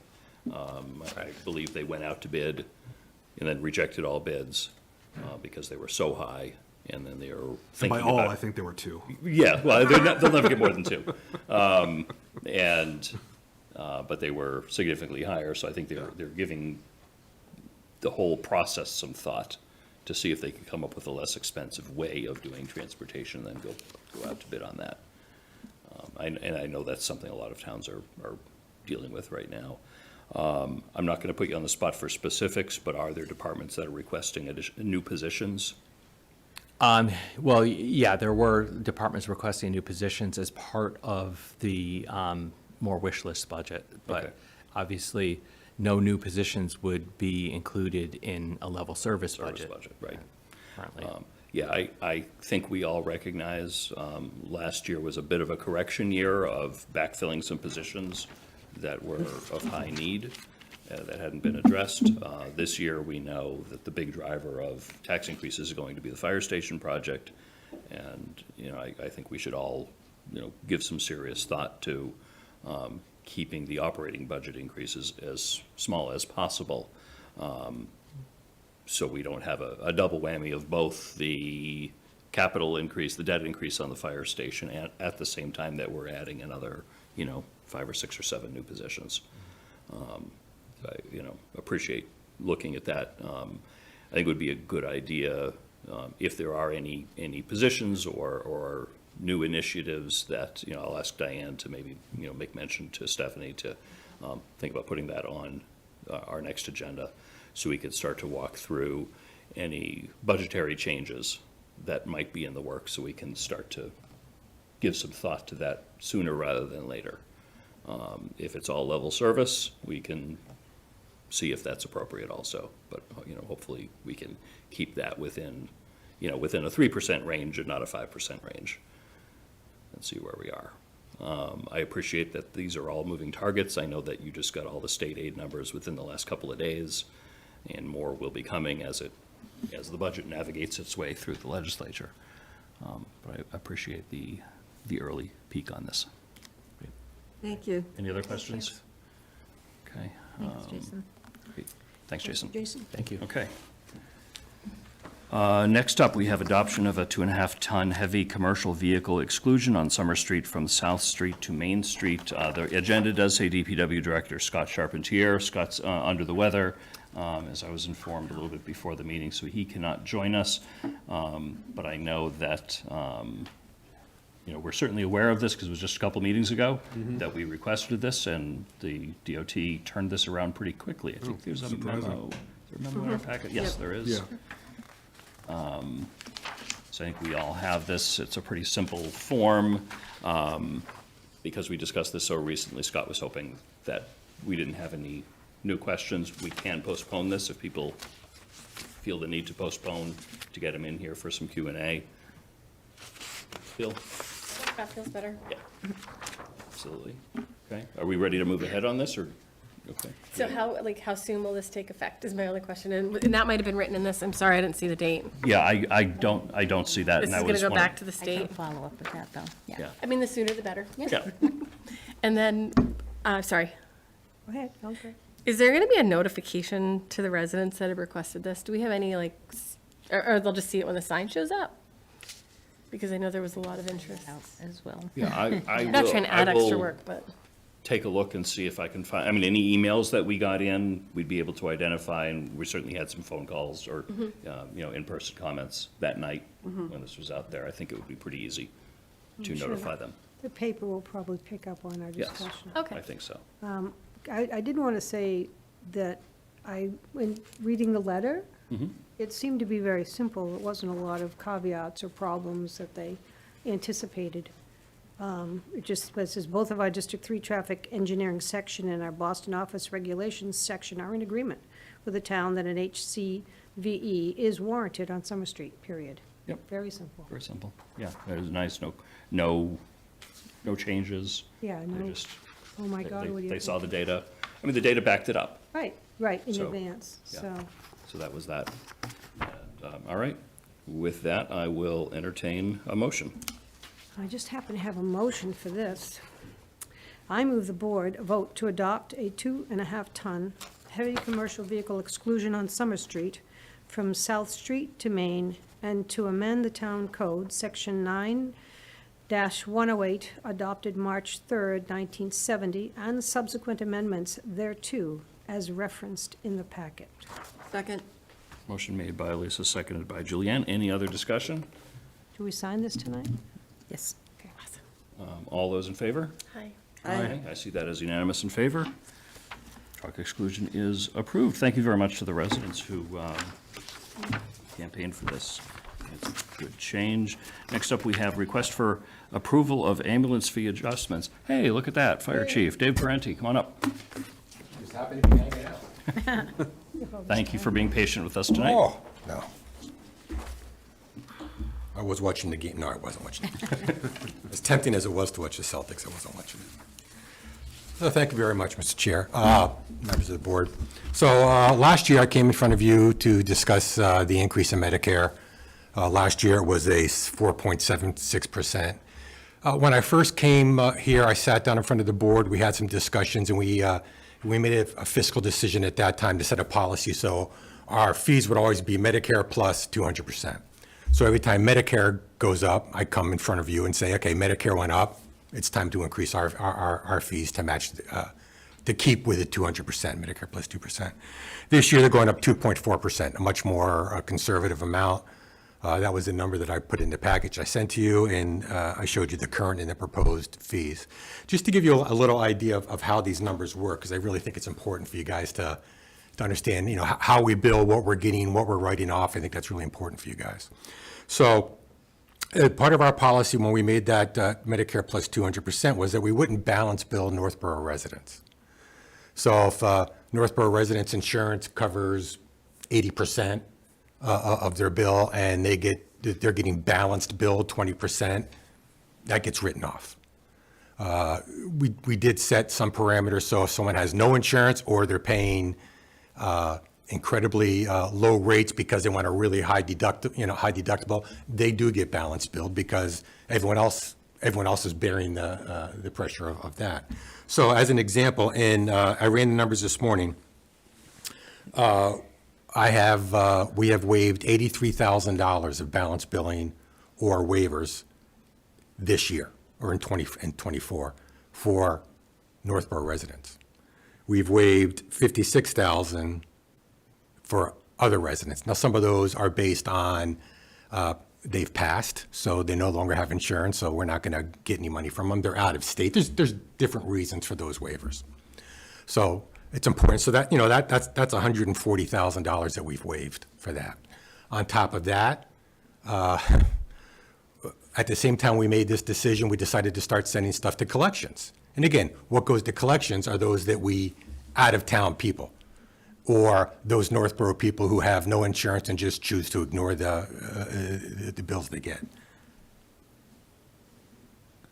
I believe they went out to bid and then rejected all bids because they were so high, and then they were And thinking by all, about. I think there were 2. Yeah, well, they'll never get more than 2. But they were significantly higher, so I think they're giving the whole process some thought to see if they can come up with a less expensive way of doing transportation, and then go out to bid on that. And I know that's something a lot of towns are dealing with right now. I'm not going to put you on the spot for specifics, but are there departments that are requesting new positions? Well, yeah, there were departments requesting new positions as part of the more wish list budget, Okay. but obviously, no new positions would be included in a level service Service budget. budget, right. Currently. Yeah, I think we all recognize, last year was a bit of a correction year of backfilling some positions that were of high need, that hadn't been addressed. This year, we know that the big driver of tax increases is going to be the fire station project. And, I think we should all, give some serious thought to keeping the operating budget increases as small as possible. So we don't have a double whammy of both the capital increase, the debt increase on the fire station, and at the same time that we're adding another, 5 or 6 or 7 new positions. I, appreciate looking at that. I think it would be a good idea, if there are any positions or new initiatives that, I'll ask Diane to maybe, make mention to Stephanie to think about putting that on our next agenda, so we could start to walk through any budgetary changes that might be in the works, so we can start to give some thought to that sooner rather than later. If it's all level service, we can see if that's appropriate also, but, hopefully we can keep that within a 3% range and not a 5% range, and see where we are. I appreciate that these are all moving targets. I know that you just got all the state aid numbers within the last couple of days, and more will be coming as the budget navigates its way through the legislature. But I appreciate the early peek on this. Thank you. Any other questions? Okay. Thanks, Jason. Great. Thanks, Jason. Jason? Thank you. Okay. Next up, we have adoption of a 2.5-ton heavy commercial vehicle exclusion on Summer Street from South Street to Main Street. The agenda does say DPW Director Scott Charpentier. Scott's under the weather, as I was informed a little bit before the meeting, so he cannot join us. But I know that, we're certainly aware of this because it was just a couple meetings ago that we requested this, and the DOT turned this around pretty quickly. I think there's a memo. Is there a memo in our packet? Yes, there is. Yeah. So I think we all have this. It's a pretty simple form. Because we discussed this so recently, Scott was hoping that we didn't have any new questions. We can postpone this if people feel the need to postpone to get them in here for some Q&A. Phil? That feels better. Yeah. Absolutely. Okay. Are we ready to move ahead on this, or? Okay. So how soon will this take effect is my only question, and that might have been written in this, I'm sorry, I didn't see the date. Yeah, I don't see that. This and is that gonna was go one of- back to the I can state. follow up with that, though. Yeah. I mean, the sooner the better. Yeah. And then, sorry, Go ahead, okay. is there gonna be a notification to the residents that have requested this? Do we have any, or they'll just see it when the sign shows up? Because I know there was a lot of interest. Out as well. Yeah, I Not will- trying to I add extra will work, but. Take a look and see if I can find, any emails that we got in, we'd be able to identify, and we certainly had some phone calls or, in-person comments that night when this was out there. I think it would be pretty easy to sure. notify them. The paper will probably pick up on our Yes. discussion. Okay. I think so. I did want to say that when reading the letter, it seemed to be very simple. It wasn't a lot of caveats or problems that they anticipated. It just says, both of our District 3 traffic engineering section and our Boston office regulations section are in agreement with the town that an HCVE is warranted on Summer Street, period. Yep. Very simple. Very simple. Yeah, it was nice. No changes. Yeah, They no, just, oh my God, what do you they think? saw the data. The data backed it up. Right, in So, advance, yeah. so. So that was that. And, all right. With that, I will entertain a motion. I just happen to have a motion for this. I move the board vote to adopt a 2.5-ton heavy commercial vehicle exclusion on Summer Street from South Street to Main, and to amend the town code, section 9-108, adopted March 3rd, 1970, and subsequent amendments thereto, as referenced in the packet. Second. Motion made by Lisa, seconded by Julianne. Any other discussion? Do we sign this tonight? Yes. Okay. All those in favor? Hi. Aye. I see that as unanimous in favor. Truck exclusion is approved. Thank you very much to the residents who campaigned for this. It's a good change. Next up, we have request for approval of ambulance fee adjustments. Hey, look at that, Fire Chief. Dave Parenti, come on up. Just happy to be hanging out. Thank you for being patient with us tonight. Oh, no. I was watching the game. No, I wasn't watching it. As tempting as it was to watch the Celtics, I wasn't watching it. So thank you very much, Mr. Chair, members of the board. So last year, I came in front of you to discuss the increase in Medicare. Last year, it was a 4.76%. When I first came here, I sat down in front of the board. We had some discussions, and we made a fiscal decision at that time to set a policy. So our fees would always be Medicare plus 200%. So every time Medicare goes up, I come in front of you and say, okay, Medicare went up. It's time to increase our fees to match, to keep with the 200%, Medicare plus 2%. This year, they're going up 2.4%, a much more conservative amount. That was the number that I put in the package I sent to you, and I showed you the current and the proposed fees. Just to give you a little idea of how these numbers work, because I really think it's important for you guys to understand, you know, how we bill, what we're getting, what we're writing off. I think that's really important for you guys. So part of our policy when we made that Medicare plus 200% was that we wouldn't balance bill Northborough residents. So if Northborough residents' insurance covers 80% of their bill and they're getting balanced billed 20%, that gets written off. We did set some parameters, so if someone has no insurance or they're paying incredibly low rates because they want a really high deductible, they do get balance billed because everyone else is bearing the pressure of that. So as an example, I ran the numbers this morning. We have waived $83,000 of balance billing or waivers this year or in 24 for Northborough residents. We've waived $56,000 for other residents. Now, some of those are based on they've passed, so they no longer have insurance, so we're not going to get any money from them. They're out of state. There's different reasons for those waivers. So it's important. So that's $140,000 that we've waived for that. On top of that, at the same time we made this decision, we decided to start sending stuff to collections. And again, what goes to collections are those that we out-of-town people, or those Northborough people who have no insurance and just choose to ignore the bills they get.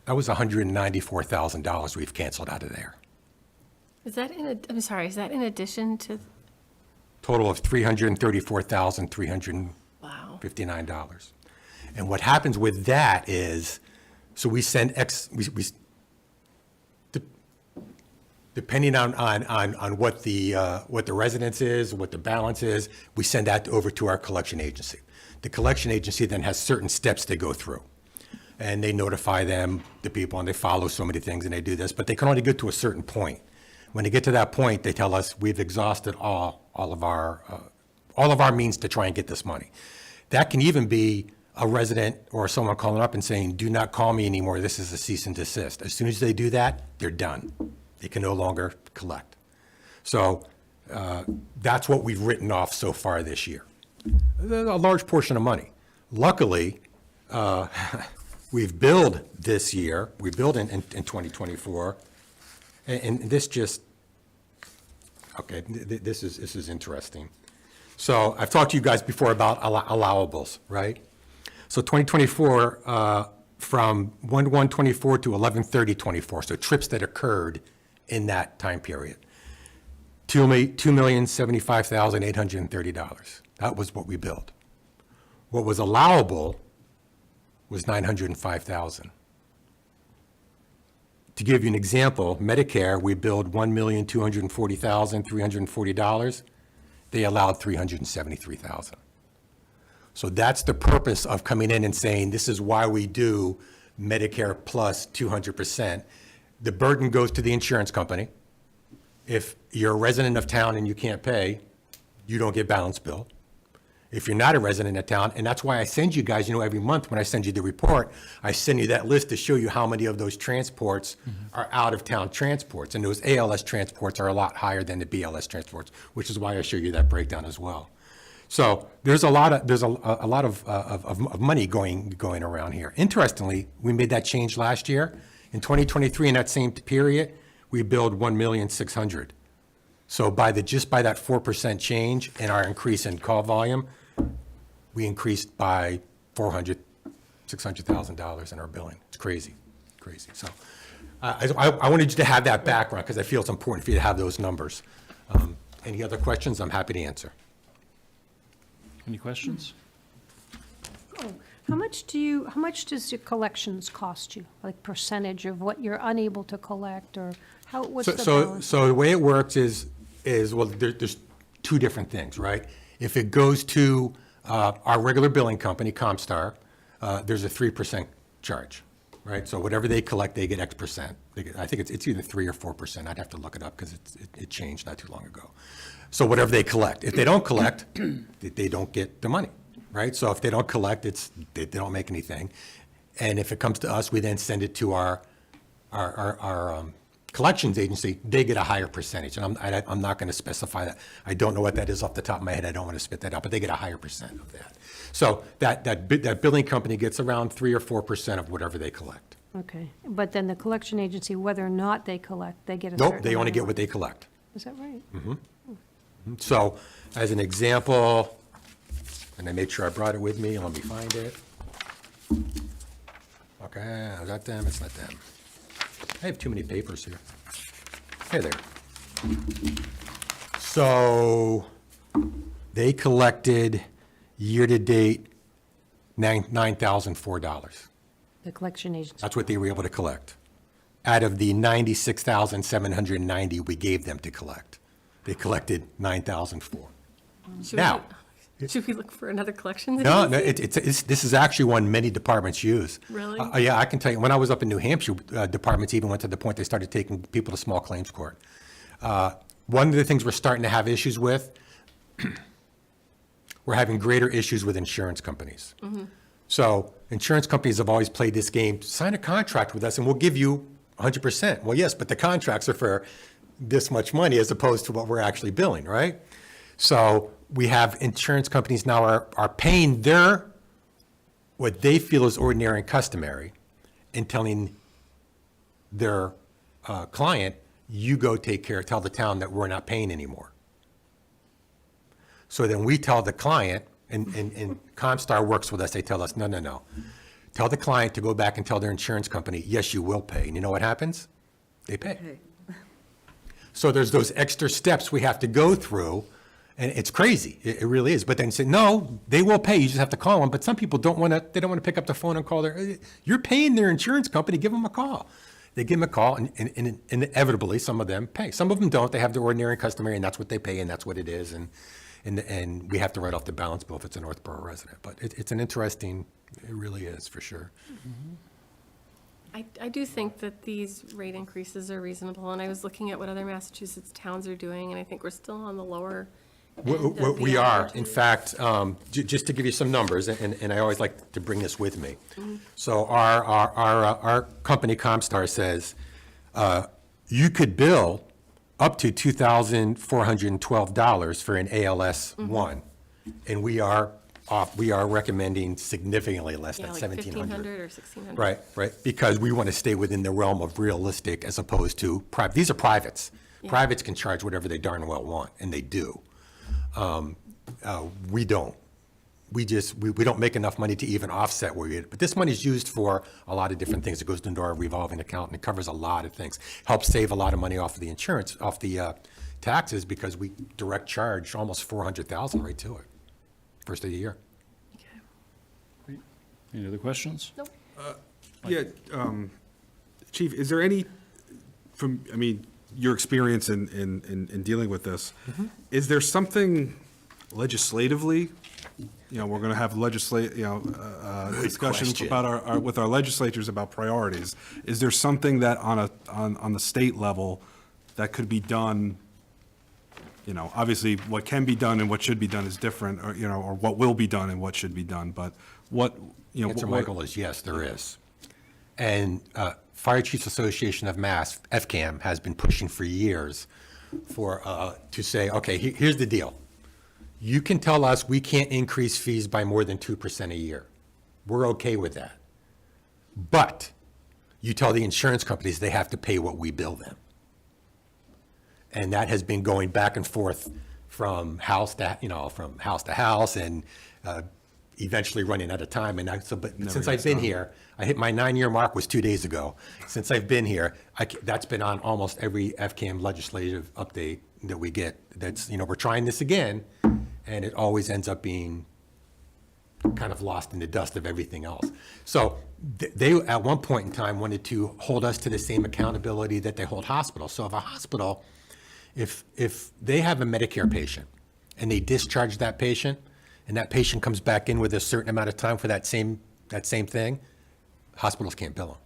That was $194,000 we've canceled out of there. Is that I'm sorry, is that in addition to? Total of $334,359. And what happens with that is, so we send depending on what the residence is, what the balance is, we send that over to our collection agency. The collection agency then has certain steps they go through. And they notify them, the people, and they follow so many things, and they do this, but they can only get to a certain point. When they get to that point, they tell us we've exhausted all of our means to try and get this money. That can even be a resident or someone calling up and saying, do not call me anymore, this is a cease and desist. As soon as they do that, they're done. They can no longer collect. So that's what we've written off so far this year. A large portion of money. Luckily, we've billed this year, we billed in 2024, and this just, okay, this is interesting. So I've talked to you guys before about allowables, right? So 2024, from 1/1/24 to 11/30/24, so trips that occurred in that time period, $2,075,830. That was what we billed. What was allowable was $905,000. To give you an example, Medicare, we billed $1,240,340. They allowed $373,000. So that's the purpose of coming in and saying, this is why we do Medicare plus 200%. The burden goes to the insurance company. If you're a resident of town and you can't pay, you don't get balance bill. If you're not a resident of town, and that's why I send you guys, every month when I send you the report, I send you that list to show you how many of those transports are out-of-town transports. And those ALS transports are a lot higher than the BLS transports, which is why I show you that breakdown as well. So there's a lot of money going around here. Interestingly, we made that change last year. In 2023, in that same period, we billed 1,600,000. So just by that 4% change and our increase in call volume, we increased by $600,000 in our billing. It's crazy. So I wanted you to have that background because I feel it's important for you to have those numbers. Any other questions? I'm happy to answer. Any questions? How much does your collections cost you? Like percentage of what you're unable to collect, or what's the balance? So the way it works is well, there's two different things, right? If it goes to our regular billing company, Comstar, there's a 3% charge, right? So whatever they collect, they get X percent. I think it's either 3 or 4%. I'd have to look it up because it changed not too long ago. So whatever they collect. If they don't collect, they don't get the money, right? So if they don't collect, they don't make anything. And if it comes to us, we then send it to our collections agency. They get a higher percentage. And I'm not going to specify that. I don't know what that is off the top of my head. I don't want to spit that out, but they get a higher percent of that. So that billing company gets around 3 or 4% of whatever they collect. Okay, but then the collection agency, whether or not they collect, they get a certain Nope, they only amount get of what they collect. Is that right? So as an example, and I made sure I brought it with me, and let me find it. Okay, is that them? It's not them. I have too many papers here. Hey there. So they collected year-to-date $9,004. The collection agency. That's what they were able to collect. Out of the $96,790 we gave them to collect, they collected $9,004. Now, Should we look for another collection? no, this is actually one many departments use. Really? Yeah, I can tell you, when I was up in New Hampshire, departments even went to the point they started taking people to small claims court. One of the things we're starting to have issues with, we're having greater issues with insurance companies. So insurance companies have always played this game, sign a contract with us and we'll give you 100%. Well, yes, but the contracts are for this much money as opposed to what we're actually billing, right? So we have insurance companies now are paying what they feel is ordinary and customary and telling their client, you go tell the town that we're not paying anymore. So then we tell the client, and Comstar works with us, they tell us, no. Tell the client to go back and tell their insurance company, yes, you will pay. And you know what happens? They pay. So there's those extra steps we have to go through, and it's crazy. It really is. But then say, no, they will pay. You just have to call them. But some people don't want to pick up the phone and call you're paying their insurance company, give them a call. They give them a call, and inevitably, some of them pay. Some of them don't. They have their ordinary and customary, and that's what they pay, and that's what it is. And we have to write off the balance bill if it's a Northborough resident. But it's an interesting, it really is, for sure. I do think that these rate increases are reasonable, and I was looking at what other Massachusetts towns are doing, and I think we're still on the lower end of the We are. average. In fact, just to give you some numbers, and I always like to bring this with me. So our company, Comstar, says you could bill up to $2,412 for an ALS 1, and we are recommending significantly less than Yeah, like $1,700. $1,500 or $1,600. Right, because we want to stay within the realm of realistic as opposed to private. These are privates. Yeah. Privates can charge whatever they darn well want, and they do. We don't. We don't make enough money to even offset where but this money is used for a lot of different things. It goes into our revolving account, and it covers a lot of things. Helps save a lot of money off of the insurance, off the taxes, because we direct charge almost $400,000 right to it, first of the year. Any other questions? Nope. Yeah, Chief, is there any, your experience in dealing with this, is there something legislatively, we're going to have discussions question. about with our legislatures about priorities. Is there something that on the state level that could be done? Obviously what can be done and what should be done is different, or what will be done and what should be done, but what, Answer, Michael, is yes, there is. And Fire Chiefs Association of Mass, FCAM, has been pushing for years to say, okay, here's the deal. You can tell us we can't increase fees by more than 2% a year. We're okay with that. But you tell the insurance companies they have to pay what we bill them. And that has been going back and forth from house to house and eventually running out of time. And but since I've been here, I hit my 9-year mark was 2 days ago. Since I've been here, that's been on almost every FCAM legislative update that we get. That's, we're trying this again, and it always ends up being kind of lost in the dust of everything else. So they, at one point in time, wanted to hold us to the same accountability that they hold hospitals. So if a hospital, if they have a Medicare patient and they discharge that patient, and that patient comes back in with a certain amount of time for that same thing, hospitals can't bill them.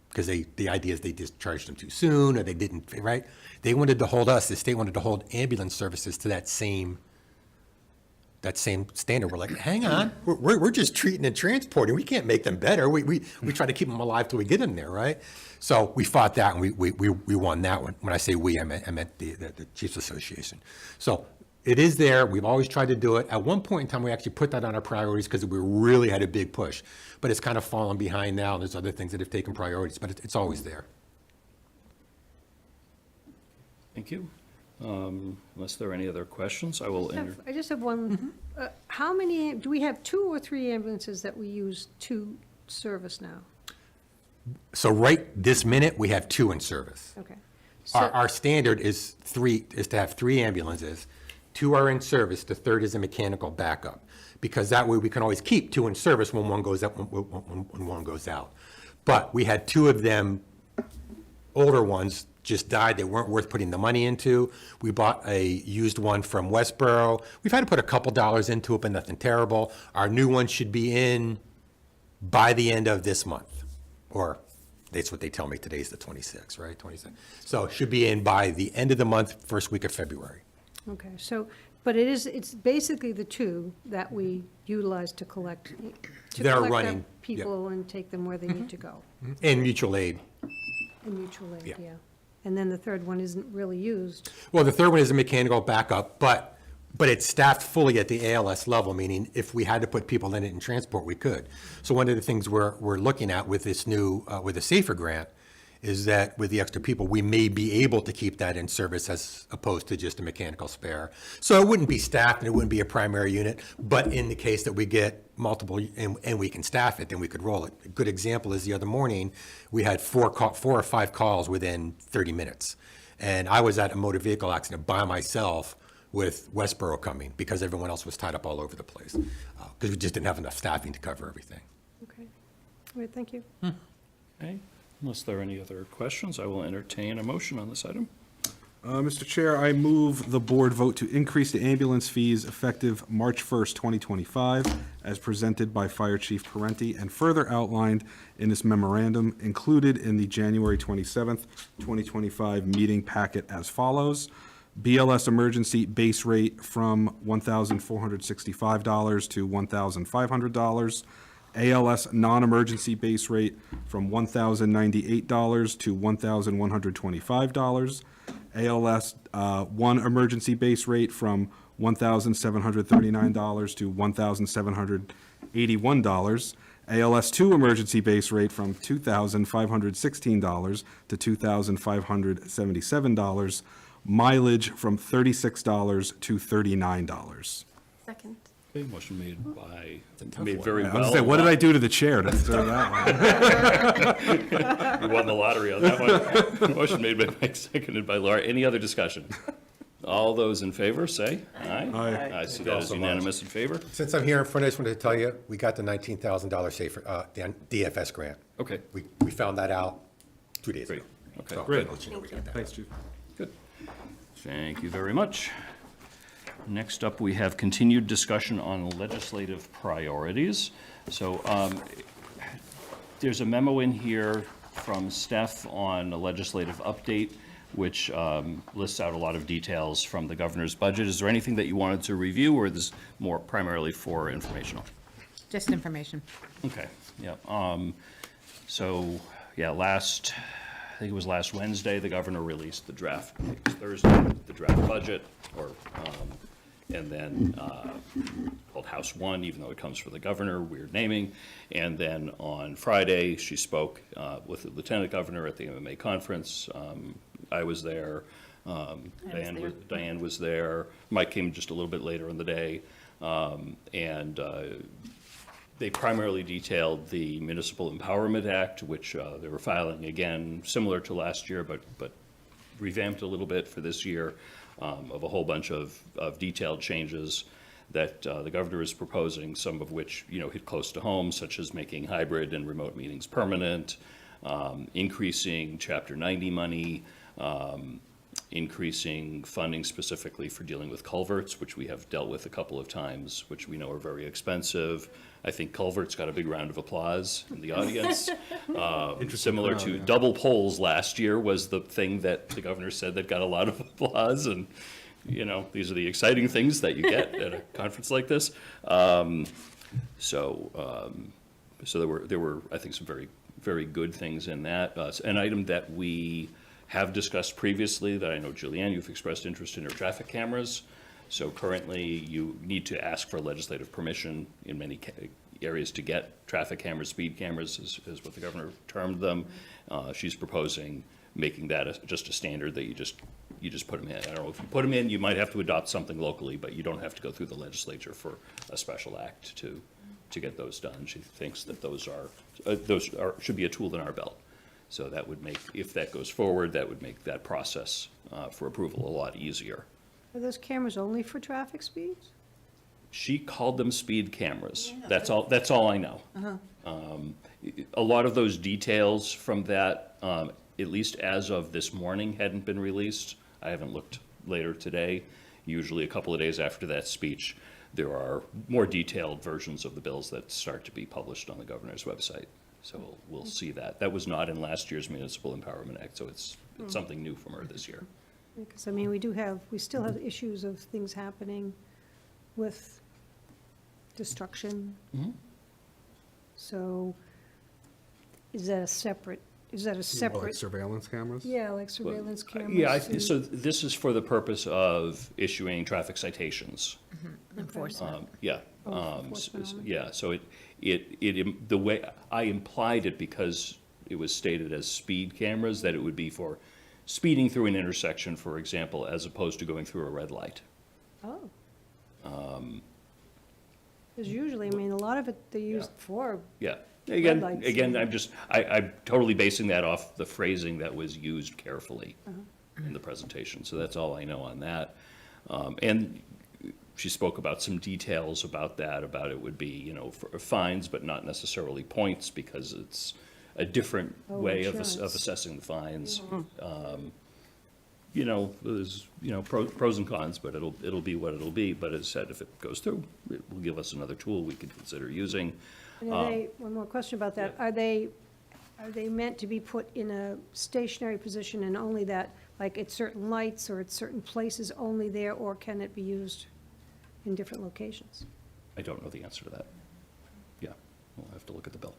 Because the idea is they discharged them too soon, or they didn't, right? They wanted to hold us, the state wanted to hold ambulance services to that same standard. We're like, hang on, we're just treating and transporting. We can't make them better. We try to keep them alive till we get them there, right? So we fought that, and we won that one. When I say we, I meant the Chiefs Association. So it is there. We've always tried to do it. At one point in time, we actually put that on our priorities because we really had a big push. But it's kind of fallen behind now. There's other things that have taken priorities, but it's always there. Thank you. Unless there are any other questions, I will enter. I just have one. How many, do we have 2 or 3 ambulances that we use to service now? So right this minute, we have 2 in service. Okay. Our standard is to have 3 ambulances. 2 are in service, the third is a mechanical backup, because that way we can always keep 2 in service when one goes up, when one goes out. But we had 2 of them, older ones, just died. They weren't worth putting the money into. We bought a used one from Westboro. We've had to put a couple dollars into it, but nothing terrible. Our new one should be in by the end of this month, or that's what they tell me. Today's the 26th, right? 26th. So it should be in by the end of the month, first week of February. Okay, so, but it's basically the 2 that we utilize to collect, They're up running, yeah. people and take them where they need to go. And mutual aid. And mutual aid, Yeah. yeah. And then the third one isn't really used. Well, the third one is a mechanical backup, but it's staffed fully at the ALS level, meaning if we had to put people in it and transport, we could. So one of the things we're looking at with this new, with the SAFER grant, is that with the extra people, we may be able to keep that in service as opposed to just a mechanical spare. So it wouldn't be staffed and it wouldn't be a primary unit, but in the case that we get multiple and we can staff it, then we could roll it. A good example is the other morning, we had 4 or 5 calls within 30 minutes. And I was at a motor vehicle accident by myself with Westboro coming because everyone else was tied up all over the place. Because we just didn't have enough staffing to cover everything. Okay, all right, thank you. Okay. Unless there are any other questions, I will entertain a motion on this item. Mr. Chair, I move the board vote to increase the ambulance fees effective March 1st, 2025, as presented by Fire Chief Parenti and further outlined in this memorandum included in the January 27th, 2025 meeting packet as follows. BLS emergency base rate from $1,465 to $1,500. ALS non-emergency base rate from $1,098 to $1,125. ALS 1 emergency base rate from $1,739 to $1,781. ALS 2 emergency base rate from $2,516 to $2,577. Mileage from $36 to $39. Second. Okay, motion made very I was well. gonna say, what did I do to the chair to deserve that one? You won the lottery on that one. Motion made by Mike, seconded by Laura. Any other discussion? All those in favor, say aye. Aye. I see that as unanimous in favor. Since I'm here in front, I just wanted to tell you, we got the $19,000 SAFER, DFS grant. Okay, We found that out 2 days ago. great. Okay, So, great. I'll let you know we got that. Thanks, Chief. Good. Thank you very much. Next up, we have continued discussion on legislative priorities. So there's a memo in here from Steph on a legislative update, which lists out a lot of details from the governor's budget. Is there anything that you wanted to review, or is this more primarily for informational? Just information. Okay, yeah. So, yeah, I think it was last Wednesday, the governor released the draft, I think it was Thursday, the draft budget, or and then called House 1, even though it comes from the governor, weird naming. And then on Friday, she spoke with the lieutenant governor at the MMA conference. I was there. Diane was there. Mike came just a little bit later in the day. And they primarily detailed the Municipal Empowerment Act, which they were filing again, similar to last year, but revamped a little bit for this year, of a whole bunch of detailed changes that the governor is proposing, some of which, hit close to home, such as making hybrid and remote meetings permanent, increasing Chapter 90 money, increasing funding specifically for dealing with culverts, which we have dealt with a couple of times, which we know are very expensive. I think culverts got a big round of applause in the audience. Similar to double poles last year was the thing that the governor said that got a lot of applause. And, these are the exciting things that you get at a conference like this. So there were, I think, some very, very good things in that. An item that we have discussed previously that I know, Julianne, you've expressed interest in, are traffic cameras. So currently, you need to ask for legislative permission in many areas to get traffic cameras, speed cameras is what the governor termed them. She's proposing making that just a standard that you just put them in. I don't know, if you put them in, you might have to adopt something locally, but you don't have to go through the legislature for a special act to get those done. She thinks that those should be a tool in our belt. So that would make, if that goes forward, that would make that process for approval a lot easier. Are those cameras only for traffic speeds? She called them speed cameras. That's all I know. A lot of those details from that, at least as of this morning, hadn't been released. I haven't looked later today. Usually a couple of days after that speech, there are more detailed versions of the bills that start to be published on the governor's website. So we'll see that. That was not in last year's Municipal Empowerment Act, so it's something new from her this year. Because, we still have issues of things happening with destruction. So is that a separate? Like surveillance cameras? Yeah, like surveillance cameras. Yeah, so this is for the purpose of issuing traffic citations. Enforcement. Yeah. Enforcement only. Yeah, so the way I implied it, because it was stated as speed cameras, that it would be for speeding through an intersection, for example, as opposed to going through a red light. Oh. Because usually, a lot of it they used for. Yeah. Red lights. Again, I'm totally basing that off the phrasing that was used carefully in the presentation. So that's all I know on that. And she spoke about some details about that, about it would be, for fines, but not necessarily points, because it's a different way of assessing the fines. There's, pros and cons, but it'll be what it'll be. But as I said, if it goes through, it will give us another tool we could consider using. And one more question about that. Are they meant to be put in a stationary position, and only that, like at certain lights or at certain places only there, or can it be used in different locations? I don't know the answer to that. Yeah, we'll have to look at the bill.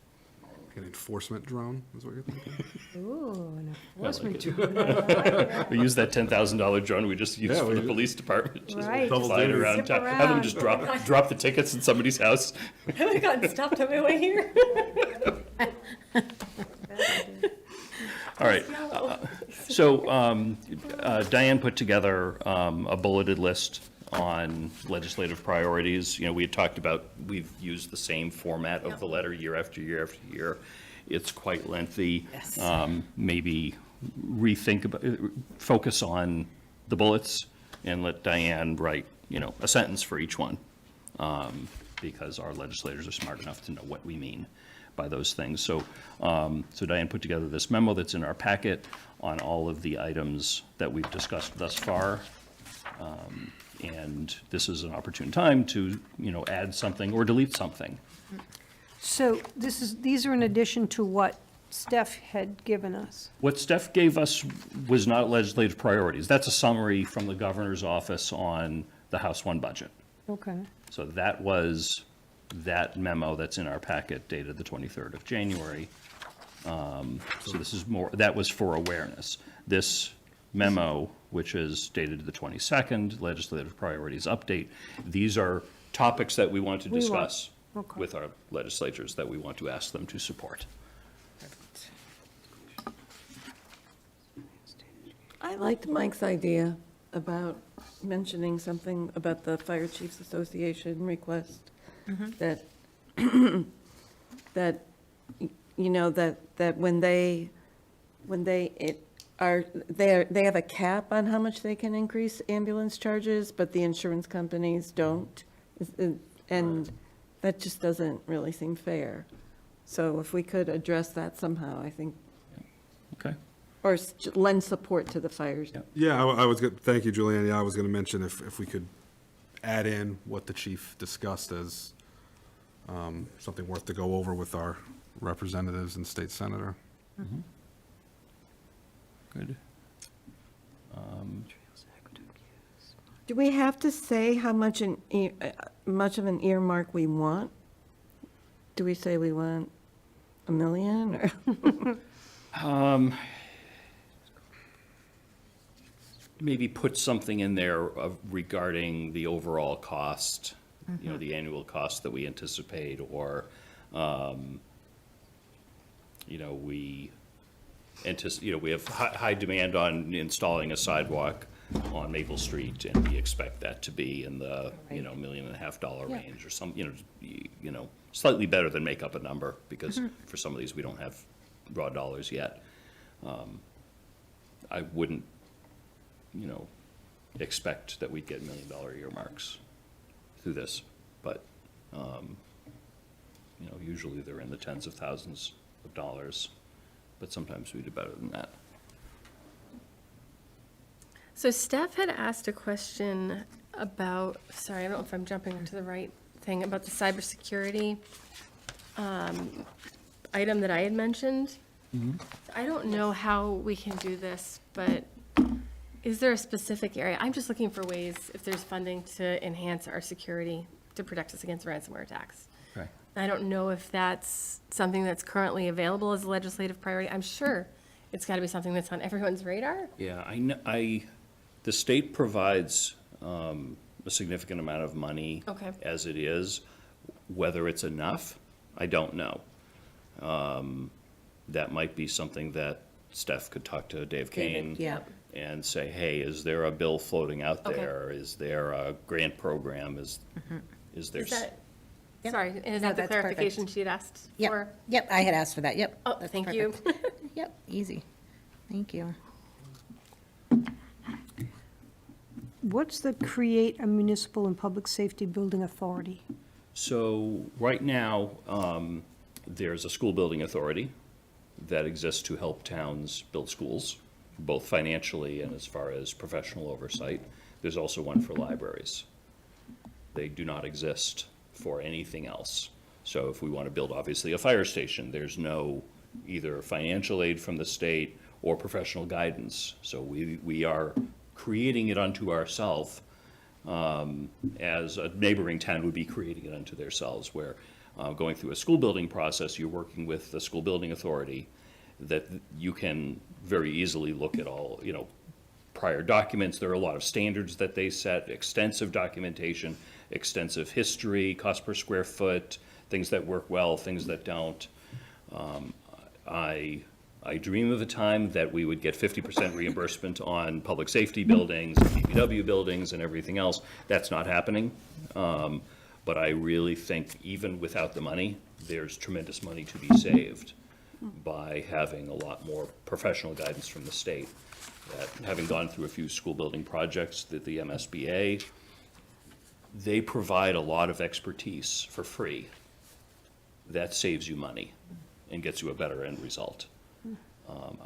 An enforcement drone is what you're thinking? Ooh, an enforcement it. drone. We use that $10,000 drone we just used for the police department. Just Right. fly it around Zip town. Have them around. just drop the tickets in somebody's house. Have I gotten stopped on my way here? All right. So Diane put together a bulleted list on legislative priorities. We had talked about, we've used the same format of the letter year after year after year. It's quite lengthy. Yes. Maybe rethink about, focus on the bullets and let Diane write, a sentence for each one. Because our legislators are smart enough to know what we mean by those things. So Diane put together this memo that's in our packet on all of the items that we've discussed thus far. And this is an opportune time to, add something or delete something. So these are in addition to what Steph had given us. What Steph gave us was not legislative priorities. That's a summary from the governor's office on the House 1 budget. Okay. So that was that memo that's in our packet dated the 23rd of January. So this is more, that was for awareness. This memo which is dated the 22nd, legislative priorities update. These are topics that we want to We want- discuss okay. with our legislatures, that we want to ask them to support. I liked Mike's idea about mentioning something about the Fire Chiefs Association request, that, that, you know, that when they they have a cap on how much they can increase ambulance charges, but the insurance companies don't. And that just doesn't really seem fair. So if we could address that somehow, I think, Okay? or lend support to the fires. Yeah, I was good, thank you, Julianne. Yeah, I was gonna mention if we could add in what the chief discussed as something worth to go over with our representatives and state senator. Good. Do we have to say how much much of an earmark we want? Do we say we want 1 million or? Maybe put something in there regarding the overall cost, you know, the annual cost that we anticipate, or, you know, we have high demand on installing a sidewalk on Maple Street, and we expect that to be in the, you know, $1.5 million range, or some, you know, slightly better than make up a number, because for some of these, we don't have raw dollars yet. I wouldn't, you know, expect that we'd get $1 million earmarks through this, but, you know, usually they're in the tens of thousands of dollars, but sometimes we do better than that. So Steph had asked a question about, sorry, I don't know if I'm jumping to the right thing, about the cybersecurity item that I had mentioned. I don't know how we can do this, but is there a specific area? I'm just looking for ways, if there's funding, to enhance our security, to protect us against ransomware attacks. Okay. I don't know if that's something that's currently available as a legislative priority. I'm sure it's got to be something that's on everyone's radar. Yeah, the state provides a significant amount of money Okay. as it is. Whether it's enough, I don't know. That might be something that Steph could talk to Dave Kane yeah. and say, hey, is there a bill floating out Okay. there? Is there a grant program? Is there? Is that, Yep. sorry, and is No, that the that's clarification perfect. she'd asked Yep, for? yep, I had asked for that, yep. Oh, That's thank you. perfect. Yep, easy. Thank you. What's the Create a Municipal and Public Safety Building Authority? So right now, there's a school building authority that exists to help towns build schools, both financially and as far as professional oversight. There's also one for libraries. They do not exist for anything else. So if we want to build, obviously, a fire station, there's no either financial aid from the state or professional guidance. So we are creating it unto ourselves, as a neighboring town would be creating it unto themselves, where going through a school building process, you're working with the school building authority, that you can very easily look at all, you know, prior documents. There are a lot of standards that they set, extensive documentation, extensive history, cost per square foot, things that work well, things that don't. I dream of a time that we would get 50% reimbursement on public safety buildings, DPW buildings, and everything else. That's not happening. But I really think even without the money, there's tremendous money to be saved by having a lot more professional guidance from the state. That, having gone through a few school building projects, that the MSBA, they provide a lot of expertise for free. That saves you money and gets you a better end result.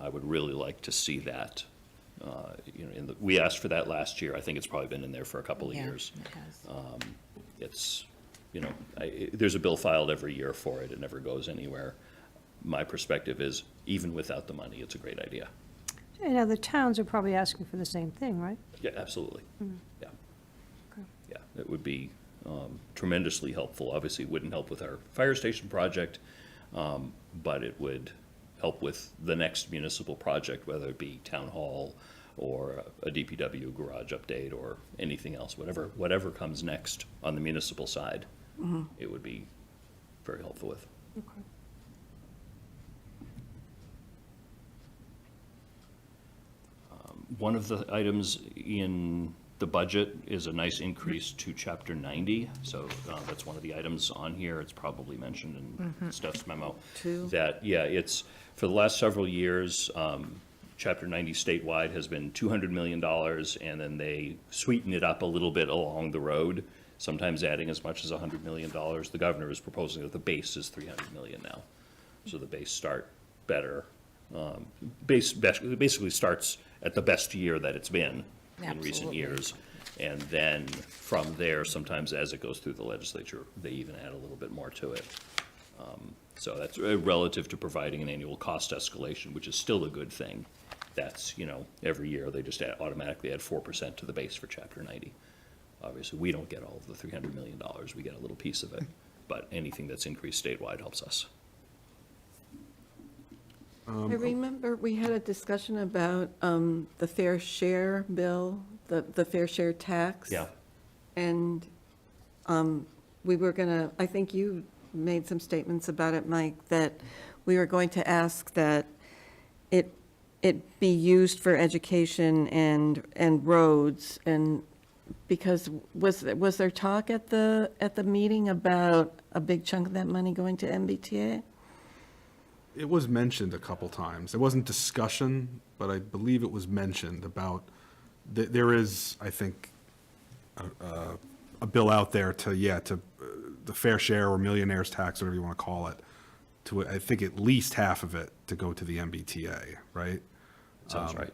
I would really like to see that. You know, we asked for that last year. I think it's probably been in there for a couple of Yeah, years. it has. It's, you know, there's a bill filed every year for it. It never goes anywhere. My perspective is, even without the money, it's a great idea. And other towns are probably asking for the same thing, right? Yeah, absolutely. Yeah. Yeah, it would be tremendously helpful. Obviously, it wouldn't help with our fire station project, but it would help with the next municipal project, whether it be town hall or a DPW garage update, or anything else, whatever comes next on the municipal side, it would be very helpful with. One of the items in the budget is a nice increase to Chapter 90, so that's one of the items on here. It's probably mentioned in Steph's memo. That, yeah, it's, for the last several years, Chapter 90 statewide has been $200 million, and then they sweeten it up a little bit along the road, sometimes adding as much as $100 million. The governor is proposing that the base is $300 million now, so the base start better. Basically starts at the best year that it's been in recent years. And then from there, sometimes as it goes through the legislature, they even add a little bit more to it. So that's relative to providing an annual cost escalation, which is still a good thing. That's, every year they just automatically add 4% to the base for Chapter 90. Obviously, we don't get all of the $300 million. We get a little piece of it. But anything that's increased statewide helps us. I remember we had a discussion about the fair share bill, the fair share tax. Yeah. And we were gonna, I think you made some statements about it, Mike, that we were going to ask that it be used for education and roads, and because was there talk at the meeting about a big chunk of that money going to MBTA? It was mentioned a couple times. It wasn't discussion, but I believe it was mentioned about, there is, I think, a bill out there to the fair share or millionaire's tax, whatever you want to call it, to, I think, at least half of it to go to the MBTA, right? Sounds right.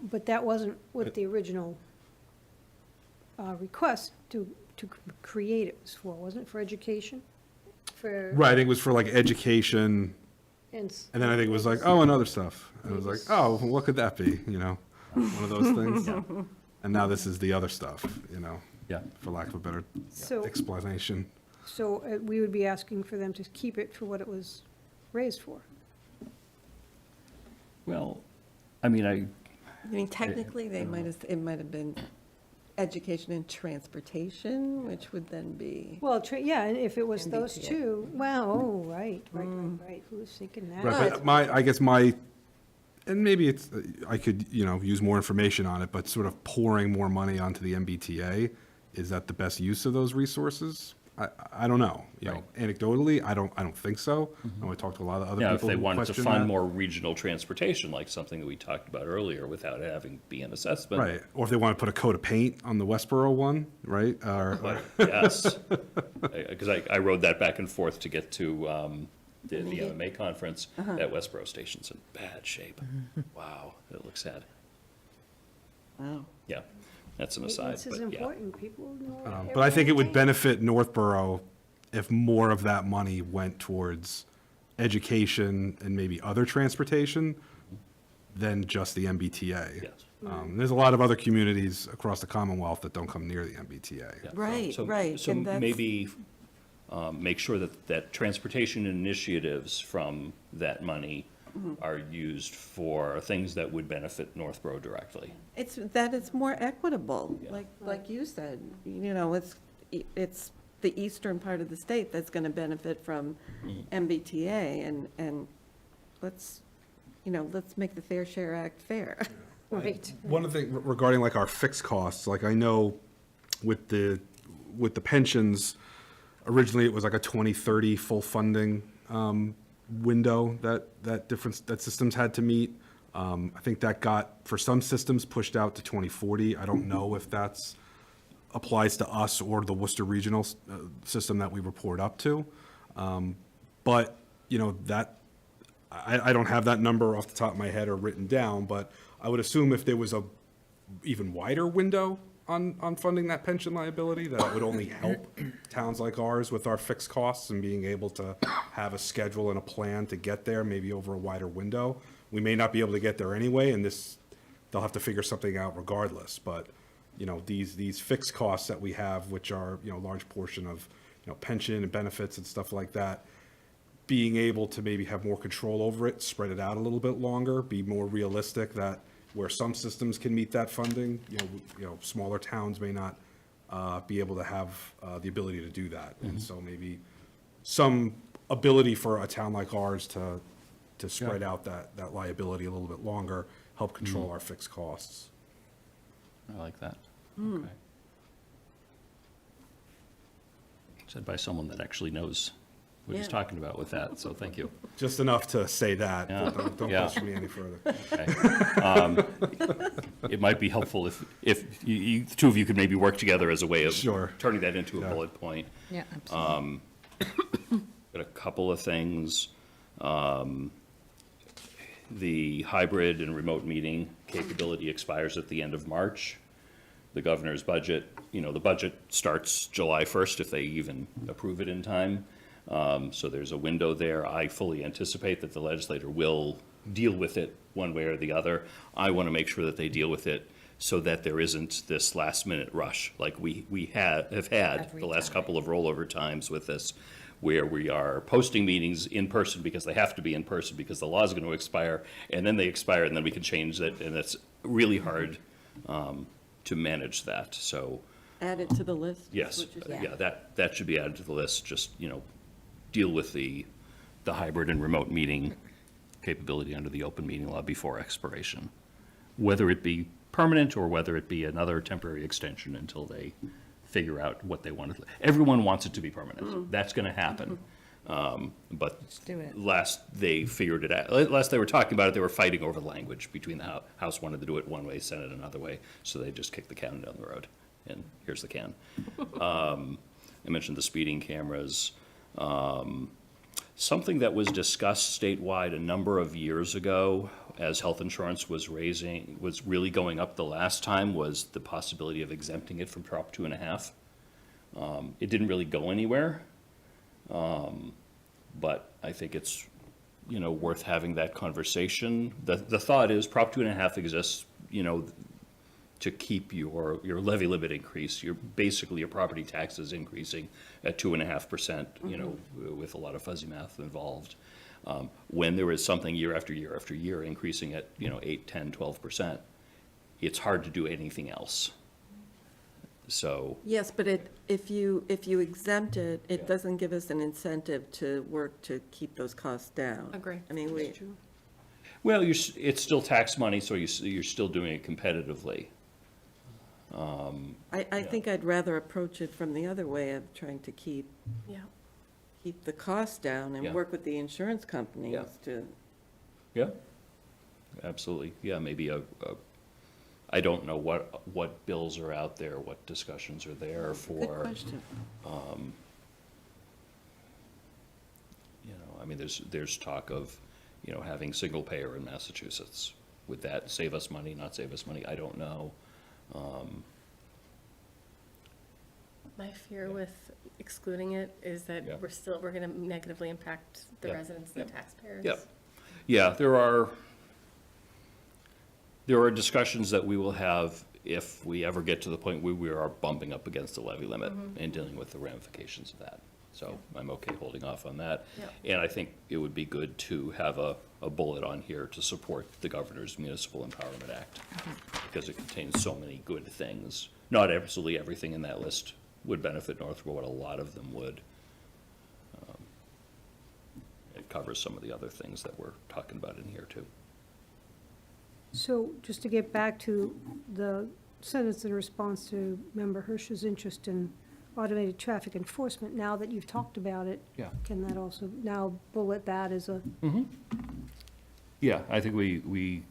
But that wasn't what the original request to create it was for, wasn't it, for education? For, Right, I think it was for like education, and and then I think it was like, oh, and other stuff. And it was like, oh, well, what could that be, one of those things? And now this is the other stuff, Yeah. for lack of a better So- explanation. So we would be asking for them to keep it for what it was raised for. Well, I mean, I mean, technically, it might have been education and transportation, which would then be. Well, yeah, and if it was those MBTA. two, wow, oh, right. Who was thinking that? Right, but and maybe it's, I could, use more information on it, but sort of pouring more money onto the MBTA, is that the best use of those resources? I don't know, anecdotally, I don't think so. I talked to a lot of other if people they who wanted to question fund that. more regional transportation, like something that we talked about earlier, without having be an assessment. Right, or if they want to put a coat of paint on the Westboro one, right? But, yes, because I rode that back and forth to get to the MMA conference. That Westboro station's in bad shape. Wow, it looks sad. Wow. Yeah, that's an aside, This is but yeah. important, people know. But I think it would everything. benefit Northborough if more of that money went towards education and maybe other transportation than just the MBTA. Yes. There's a lot of other communities across the Commonwealth that don't come near the MBTA. Yeah. Right, So- right, So and that's- maybe make sure that transportation initiatives from that money are used for things that would benefit Northborough directly. It's more equitable, Yeah. like you said, it's the eastern part of the state that's going to benefit from MBTA, and let's make the Fair Share Act fair. Right. One of the things regarding like our fixed costs, like I know with the pensions, originally it was like a 2030 full funding window that systems had to meet. I think that got, for some systems, pushed out to 2040. I don't know if that's applies to us or the Worcester Regional system that we report up to. But, that, I don't have that number off the top of my head or written down, but I would assume if there was a even wider window on funding that pension liability, that it would only help towns like ours with our fixed costs and being able to have a schedule and a plan to get there, maybe over a wider window. We may not be able to get there anyway, and they'll have to figure something out regardless, but, these fixed costs that we have, which are, a large portion of, pension and benefits and stuff like that, being able to maybe have more control over it, spread it out a little bit longer, be more realistic that where some systems can meet that funding, smaller towns may not be able to have the ability to do that. And so maybe some ability for a town like ours to spread out that liability a little bit longer, help control our fixed costs. I like that. Okay. Said by someone that actually knows what he's Yeah. talking about with that, so thank you. Just enough to say that, Yeah. but don't Yeah. push me any further. Okay. It might be helpful if the two of you could maybe work together as a way of Sure. turning that into a Yeah. bullet point. Yeah, absolutely. Got a couple of things. The hybrid and remote meeting capability expires at the end of March. The governor's budget, the budget starts July 1st if they even approve it in time. So there's a window there. I fully anticipate that the legislator will deal with it one way or the other. I want to make sure that they deal with it so that there isn't this last-minute rush like we have had Every the last time. couple of rollover times with this, where we are posting meetings in person because they have to be in person because the law is going to expire, and then they expire, and then we can change that, and it's really hard to manage that. So, Add it to the list? is yes, what you're saying? yeah, that should be added to the list. Just, deal with the hybrid and remote meeting capability under the open meeting law before expiration, whether it be permanent or whether it be another temporary extension until they figure out what they want. Everyone wants it to be permanent. That's going to happen. But do it. last they figured it out, last they were talking about it, they were fighting over the language between the House wanted to do it one way, Senate another way, so they just kicked the can down the road, and here's the can. I mentioned the speeding cameras. Something that was discussed statewide a number of years ago as health insurance was really going up the last time was the possibility of exempting it from Prop 2.5. It didn't really go anywhere. But I think it's, worth having that conversation. The thought is Prop 2.5 exists, to keep your levy limit increase. Basically your property tax is increasing at 2.5%, with a lot of fuzzy math involved. When there is something year after year after year increasing at, 8, 10, 12%, it's hard to do anything else. So, Yes, but if you exempt it, it doesn't give us an incentive to work to keep those costs down. Agree. I mean, well, it's still tax money, so you're still doing it competitively. I think I'd rather approach it from the other way of trying to keep Yeah. the costs down Yeah. and work with the insurance companies Yeah. to, Yeah, absolutely. Yeah, maybe I don't know what bills are out there, what discussions are there good for, question. I mean, there's talk of, having single payer in Massachusetts. Would that save us money, not save us money? I don't know. My fear with excluding it is that Yeah. we're going to negatively impact the Yeah. residents and the taxpayers. Yeah, yeah, there are discussions that we will have if we ever get to the point where we are bumping up against the levy limit and dealing with the ramifications of that. So I'm okay holding off on that. Yep. And I think it would be good to have a bullet on here to support the Governor's Municipal Empowerment Act, because it contains so many good things. Not absolutely everything in that list would benefit Northborough, but a lot of them would. It covers some of the other things that we're talking about in here, too. So just to get back to the sentence in response to Member Hirsch's interest in automated traffic enforcement, now that you've talked about it, Yeah. can that also now bullet that as a, Yeah, I think we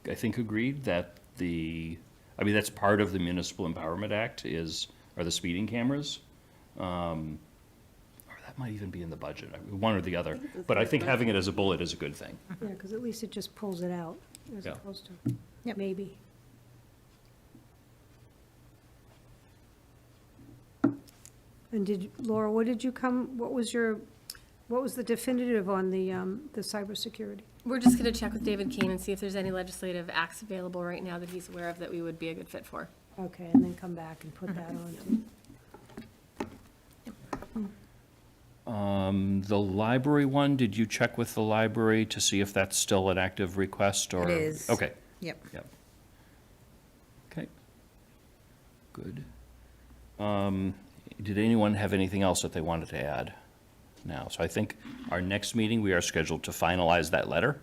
agreed that that's part of the Municipal Empowerment Act are the speeding cameras. Or that might even be in the budget, one or the other. But I think having it as a bullet is a good thing. yeah, because at least it just pulls it out as Yeah. opposed to Yep. maybe. And Laura, what was the definitive on the cybersecurity? We're just going to check with David Kane and see if there's any legislative acts available right now that he's aware of that we would be a good fit for. Okay, and then come back and put that on too. The library one, did you check with the library to see if that's still an active request, or? It is. Okay, Yep. yep. Good. Did anyone have anything else that they wanted to add now? So I think our next meeting, we are scheduled to finalize that letter.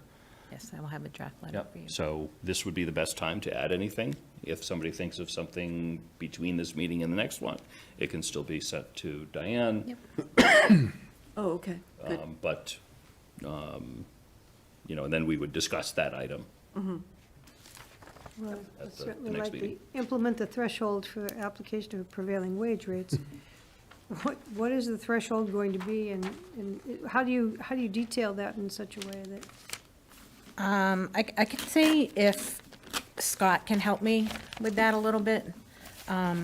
Yes, I will have a draft letter Yep. for you. So this would be the best time to add anything. If somebody thinks of something between this meeting and the next one, it can still be sent to Diane. Oh, okay, good. But, and then we would discuss that item. Well, At I'd the certainly next like to meeting. implement the threshold for application of prevailing wage rates. What is the threshold going to be, and how do you detail that in such a way that? I can see if Scott can help me with that a little bit. I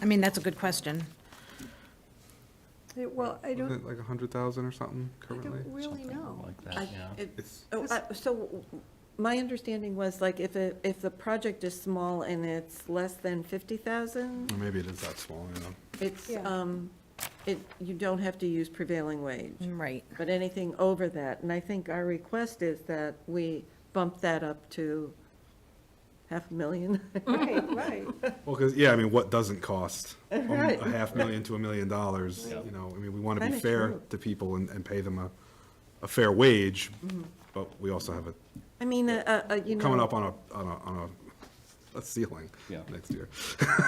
mean, that's a good question. Well, I Isn't don't, it like 100,000 or something I currently? don't really know. Like that, yeah. So my understanding was like if the project is small and it's less than 50,000, Or maybe it is that small, you know? it's, Yeah. you don't have to use prevailing wage. Right. But anything over that, and I think our request is that we bump that up to $500,000. Right. Well, because, yeah, I mean, what doesn't cost Right. $500,000 to $1 million? Yeah. You know, I mean, we want to be Kinda fair true. to people and pay them a fair wage, but we also have it I mean, coming up on a ceiling Yeah. next year.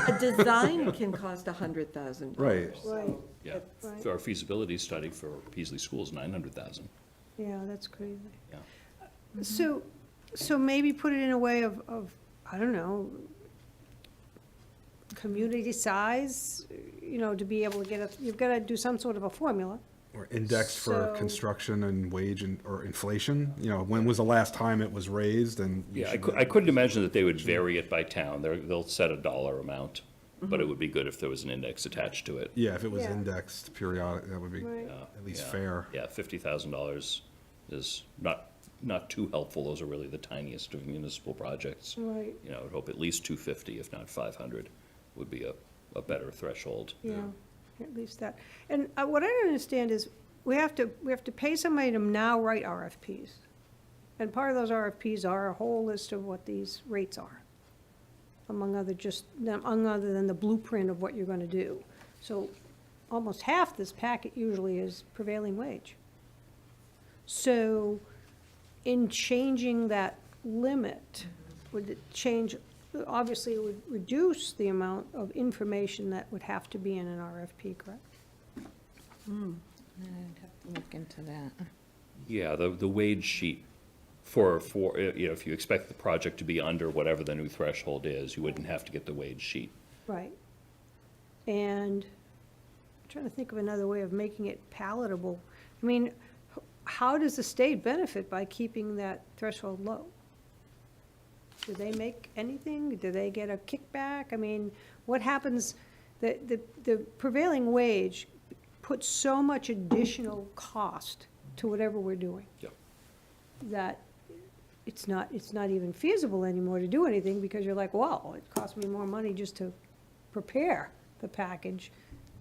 a design can cost $100,000. Right. Right, Yeah. Right. For our feasibility study for Peasley Schools, 900,000. yeah, that's crazy. Yeah. So maybe put it in a way of, I don't know, community size, to be able to get you've got to do some sort of a formula. Or index for So- construction and wage or inflation, when was the last time it was raised and? we Yeah, should- I couldn't imagine that they would vary it by town. They'll set a dollar amount, but it would be good if there was an index attached to it. Yeah, if it was Yeah. indexed periodic, that would be Right. at least Yeah. fair. Yeah, $50,000 is not too helpful. Those are really the tiniest of municipal projects. Right, I would hope at least 250, if not 500, would be a better threshold. yeah, at least that. And what I don't understand is, we have to pay somebody to now write RFPs. And part of those RFPs are a whole list of what these rates are, among other than the blueprint of what you're gonna do. So almost half this packet usually is prevailing wage. So in changing that limit, would it change, obviously it would reduce the amount of information that would have to be in an RFP, correct? I'd have to look into that. Yeah, the wage sheet for, if you expect the project to be under whatever the new threshold is, you wouldn't have to get the wage sheet. Right. And I'm trying to think of another way of making it palatable. I mean, how does the state benefit by keeping that threshold low? Do they make anything? Do they get a kickback? I mean, what happens, the prevailing wage puts so much additional cost to whatever we're doing. Yep. That it's not even feasible anymore to do anything, because you're like, well, it cost me more money just to prepare the package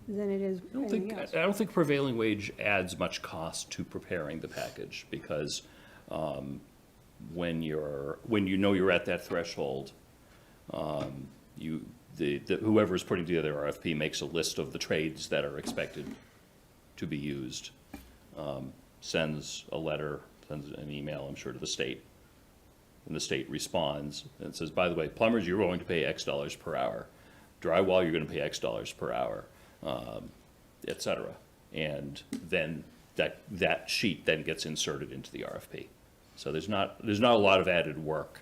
than it is anything else. I don't think prevailing wage adds much cost to preparing the package, because when you're at that threshold, whoever's putting together RFP makes a list of the trades that are expected to be used, sends a letter, sends an email, I'm sure, to the state, and the state responds and says, by the way, plumbers, you're going to pay X dollars per hour. Drywall, you're going to pay X dollars per hour, et cetera. And then that sheet then gets inserted into the RFP. So there's not a lot of added work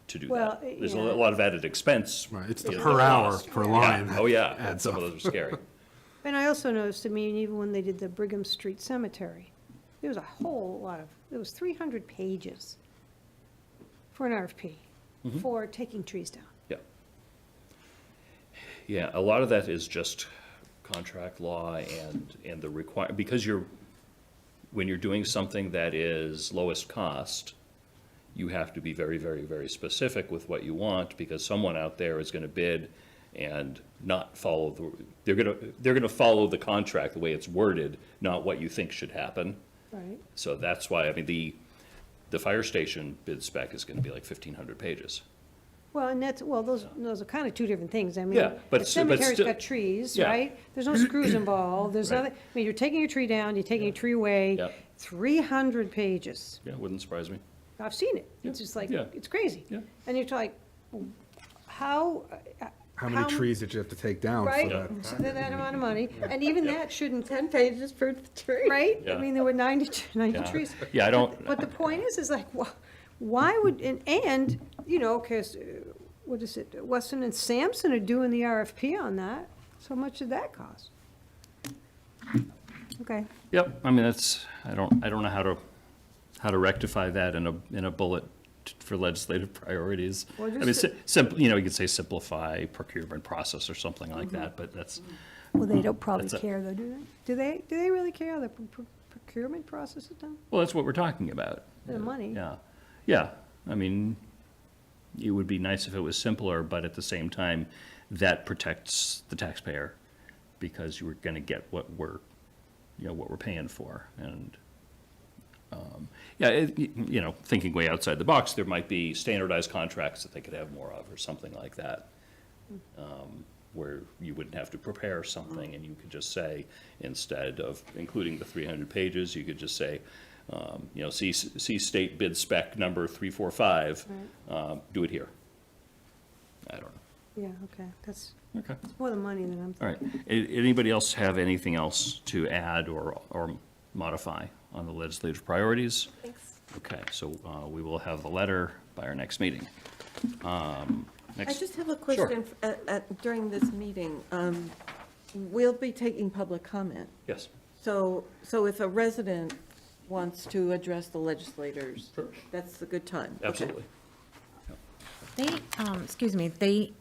to do Well, that. There's a yeah. lot of added expense. Right, it's the you know, per hour, cost. per Yeah. line. Oh, yeah, and adds some of up. those are scary. And I also noticed, even when they did the Brigham Street Cemetery, there was a whole lot of, there was 300 pages for an RFP for taking trees down. Yeah. Yeah, a lot of that is just contract law and the because when you're doing something that is lowest cost, you have to be very, very, very specific with what you want, because someone out there is gonna bid and not follow they're gonna follow the contract the way it's worded, not what you think should happen. Right. So that's why, the fire station bid spec is gonna be like 1,500 pages. Well, and that's, well, those are kind of two different things. I mean, Yeah, but the s- but cemetery's still- got trees, Yeah. right? There's no screws involved, there's Right. nothing, I mean, you're taking a tree down, you're taking a tree away. Yeah. 300 pages. Yeah, wouldn't surprise me. I've seen it. It's just like, Yeah. it's crazy. Yeah. And you're like, how? How many trees did you have to take down for Right, that? so that amount of money, and even that shouldn't, 10 pages per tree. right? I Yeah. mean, there were 90 Yeah. trees. Yeah, I don't, But the point is like, why would, and, you know, because, what is it, Weston and Sampson are doing the RFP on that, so much did that cost? Okay, yep, I mean, that's, I don't know how to rectify that in a bullet for legislative priorities. Well, I mean, just simple, you know, you could say simplify procurement process or something like that, but that's, well, they don't probably That's a- care though, do they? Do they really care how the procurement process is done? well, that's what we're talking about. The money. Yeah, yeah, I mean, it would be nice if it was simpler, but at the same time, that protects the taxpayer, because you were gonna get what we're paying for, and, yeah, you know, thinking way outside the box, there might be standardized contracts that they could have more of, or something like that, where you wouldn't have to prepare something, and you could just say, instead of including the 300 pages, you could just say, you know, see state bid spec number 345, do it here. I don't know. Yeah, okay, that's Okay. more the money than I'm All right. Anybody else have anything else to add or modify on the legislative priorities? Thanks. Okay, so we will have the letter by our next meeting. I Next, just have a question during this meeting. We'll be taking public comment. yes. So if a resident wants to address the legislators, Sure. that's a good time. Okay. Absolutely. They, excuse me, they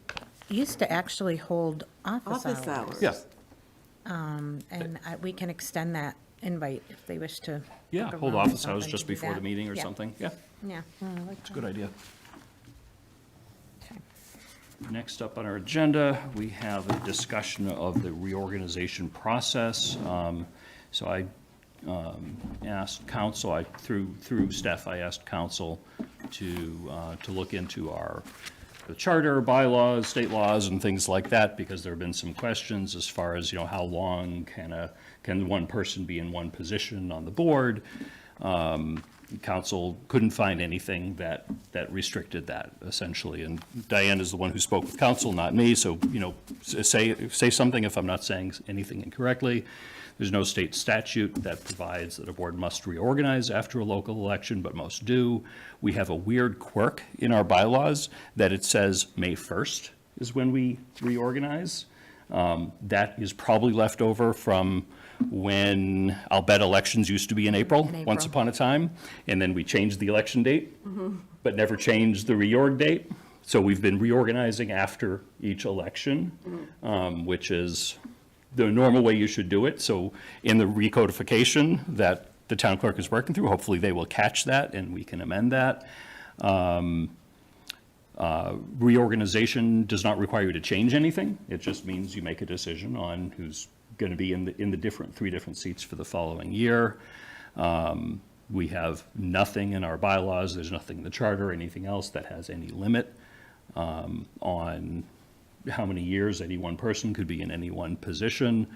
used to actually hold office Office hours. hours. Yeah, And we can extend that invite if they wish to. yeah, book a hold room or office hours something just to do before the that. meeting or Yeah. something. Yeah, Yeah. it's a good idea. Okay. Next up on our agenda, we have a discussion of the reorganization process. So I asked council, through Steph, I asked council to look into the charter, bylaws, state laws, and things like that, because there have been some questions as far as, you know, how long can one person be in one position on the board? Council couldn't find anything that restricted that, essentially, and Diane is the one who spoke with council, not me, so, you know, say something if I'm not saying anything incorrectly. There's no state statute that provides that a board must reorganize after a local election, but most do. We have a weird quirk in our bylaws that it says May 1st is when we reorganize. That is probably left over from when, I'll bet, elections used to be in April, In once April. upon a time, and then we changed the election date, but never changed the reorg date. So we've been reorganizing after each election, which is the normal way you should do it. So in the recodification that the town clerk is working through, hopefully they will catch that and we can amend that. Reorganization does not require you to change anything. It just means you make a decision on who's going to be in the three different seats for the following year. We have nothing in our bylaws, there's nothing in the charter, anything else that has any limit on how many years any one person could be in any one position.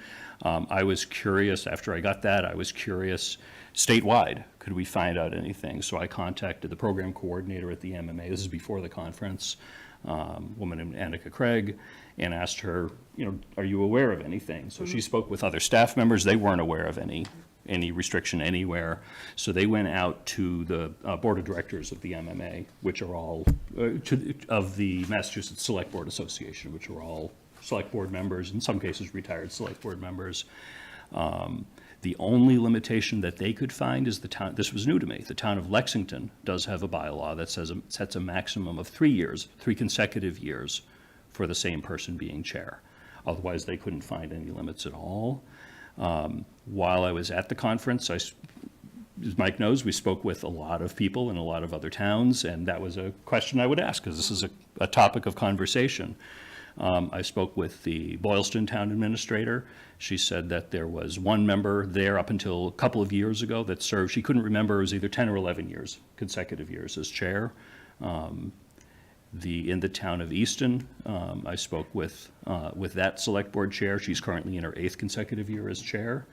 I was curious, after I got that, I was curious statewide, could we find out anything? So I contacted the program coordinator at the MMA, this is before the conference, woman named Annika Craig, and asked her, you know, are you aware of anything? So she spoke with other staff members, they weren't aware of any restriction anywhere. So they went out to the board of directors of the MMA, which are all, of the Massachusetts Select Board Association, which are all select board members, in some cases retired select board members. The only limitation that they could find is the town, this was new to me, the town of Lexington does have a bylaw that sets a maximum of 3 years, 3 consecutive years for the same person being chair. Otherwise, they couldn't find any limits at all. While I was at the conference, as Mike knows, we spoke with a lot of people in a lot of other towns, and that was a question I would ask, because this is a topic of conversation. I spoke with the Boylston Town Administrator. She said that there was one member there up until a couple of years ago that served, she couldn't remember, it was either 10 or 11 years, consecutive years as chair. in the town of Easton. I spoke with that select board chair. She's currently in her 8th consecutive year as chair.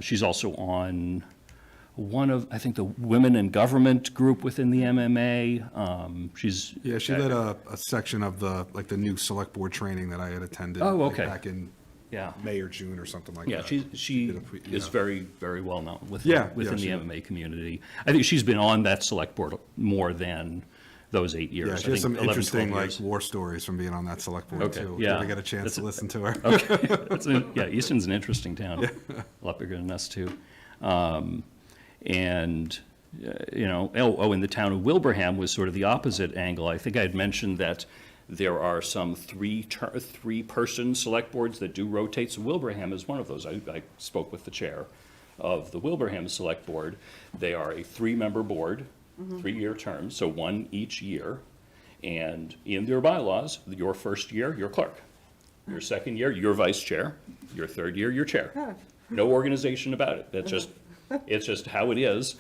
She's also on one of, I think, the Women in Government group within the MMA. Yeah, she led a section of the new select board training that I had attended. Oh, like, okay. back in Yeah. May or June or something like Yeah, that. she did a is yeah. very, very well known Yeah, within yeah, the she- MMA community. I think she's been on that select board more than those 8 years. Yeah, I she has think some 11, 12 interesting years. war stories from being on that select board Okay, too. yeah. Did I get a chance to listen to her? Okay. Yeah, Easton's an interesting town. A lot bigger than us, too. And, in the town of Wilbraham was sort of the opposite angle. I think I had mentioned that there are some three-person select boards that do rotate, so Wilbraham is one of those. I spoke with the chair of the Wilbraham Select Board. They are a 3-member board, 3-year terms, so one each year. And in their bylaws, your first year, you're clerk. Your second year, you're vice chair. Your third year, you're chair. No organization about it. It's just how it is.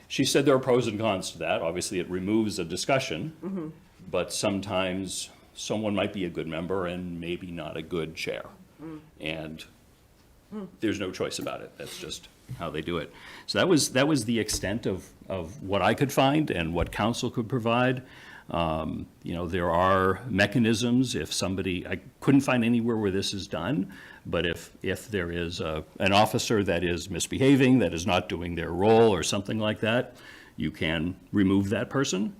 She said there are pros and cons to that. Obviously, it removes a discussion, but sometimes someone might be a good member and maybe not a good chair. And there's no choice about it. That's just how they do it. So that was the extent of what I could find and what council could provide. There are mechanisms if somebody, I couldn't find anywhere where this is done, but if there is an officer that is misbehaving, that is not doing their role or something like that, you can remove that person.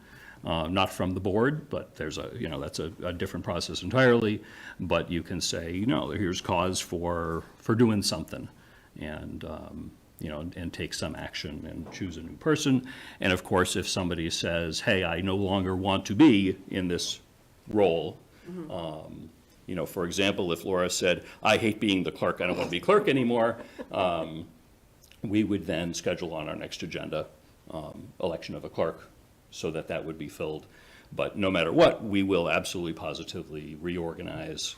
Not from the board, but there's that's a different process entirely. But you can say, here's cause for doing something, and and take some action and choose a new person. And of course, if somebody says, hey, I no longer want to be in this role, for example, if Laura said, I hate being the clerk, I don't want to be clerk anymore, we would then schedule on our next agenda election of a clerk, so that would be filled. But no matter what, we will absolutely positively reorganize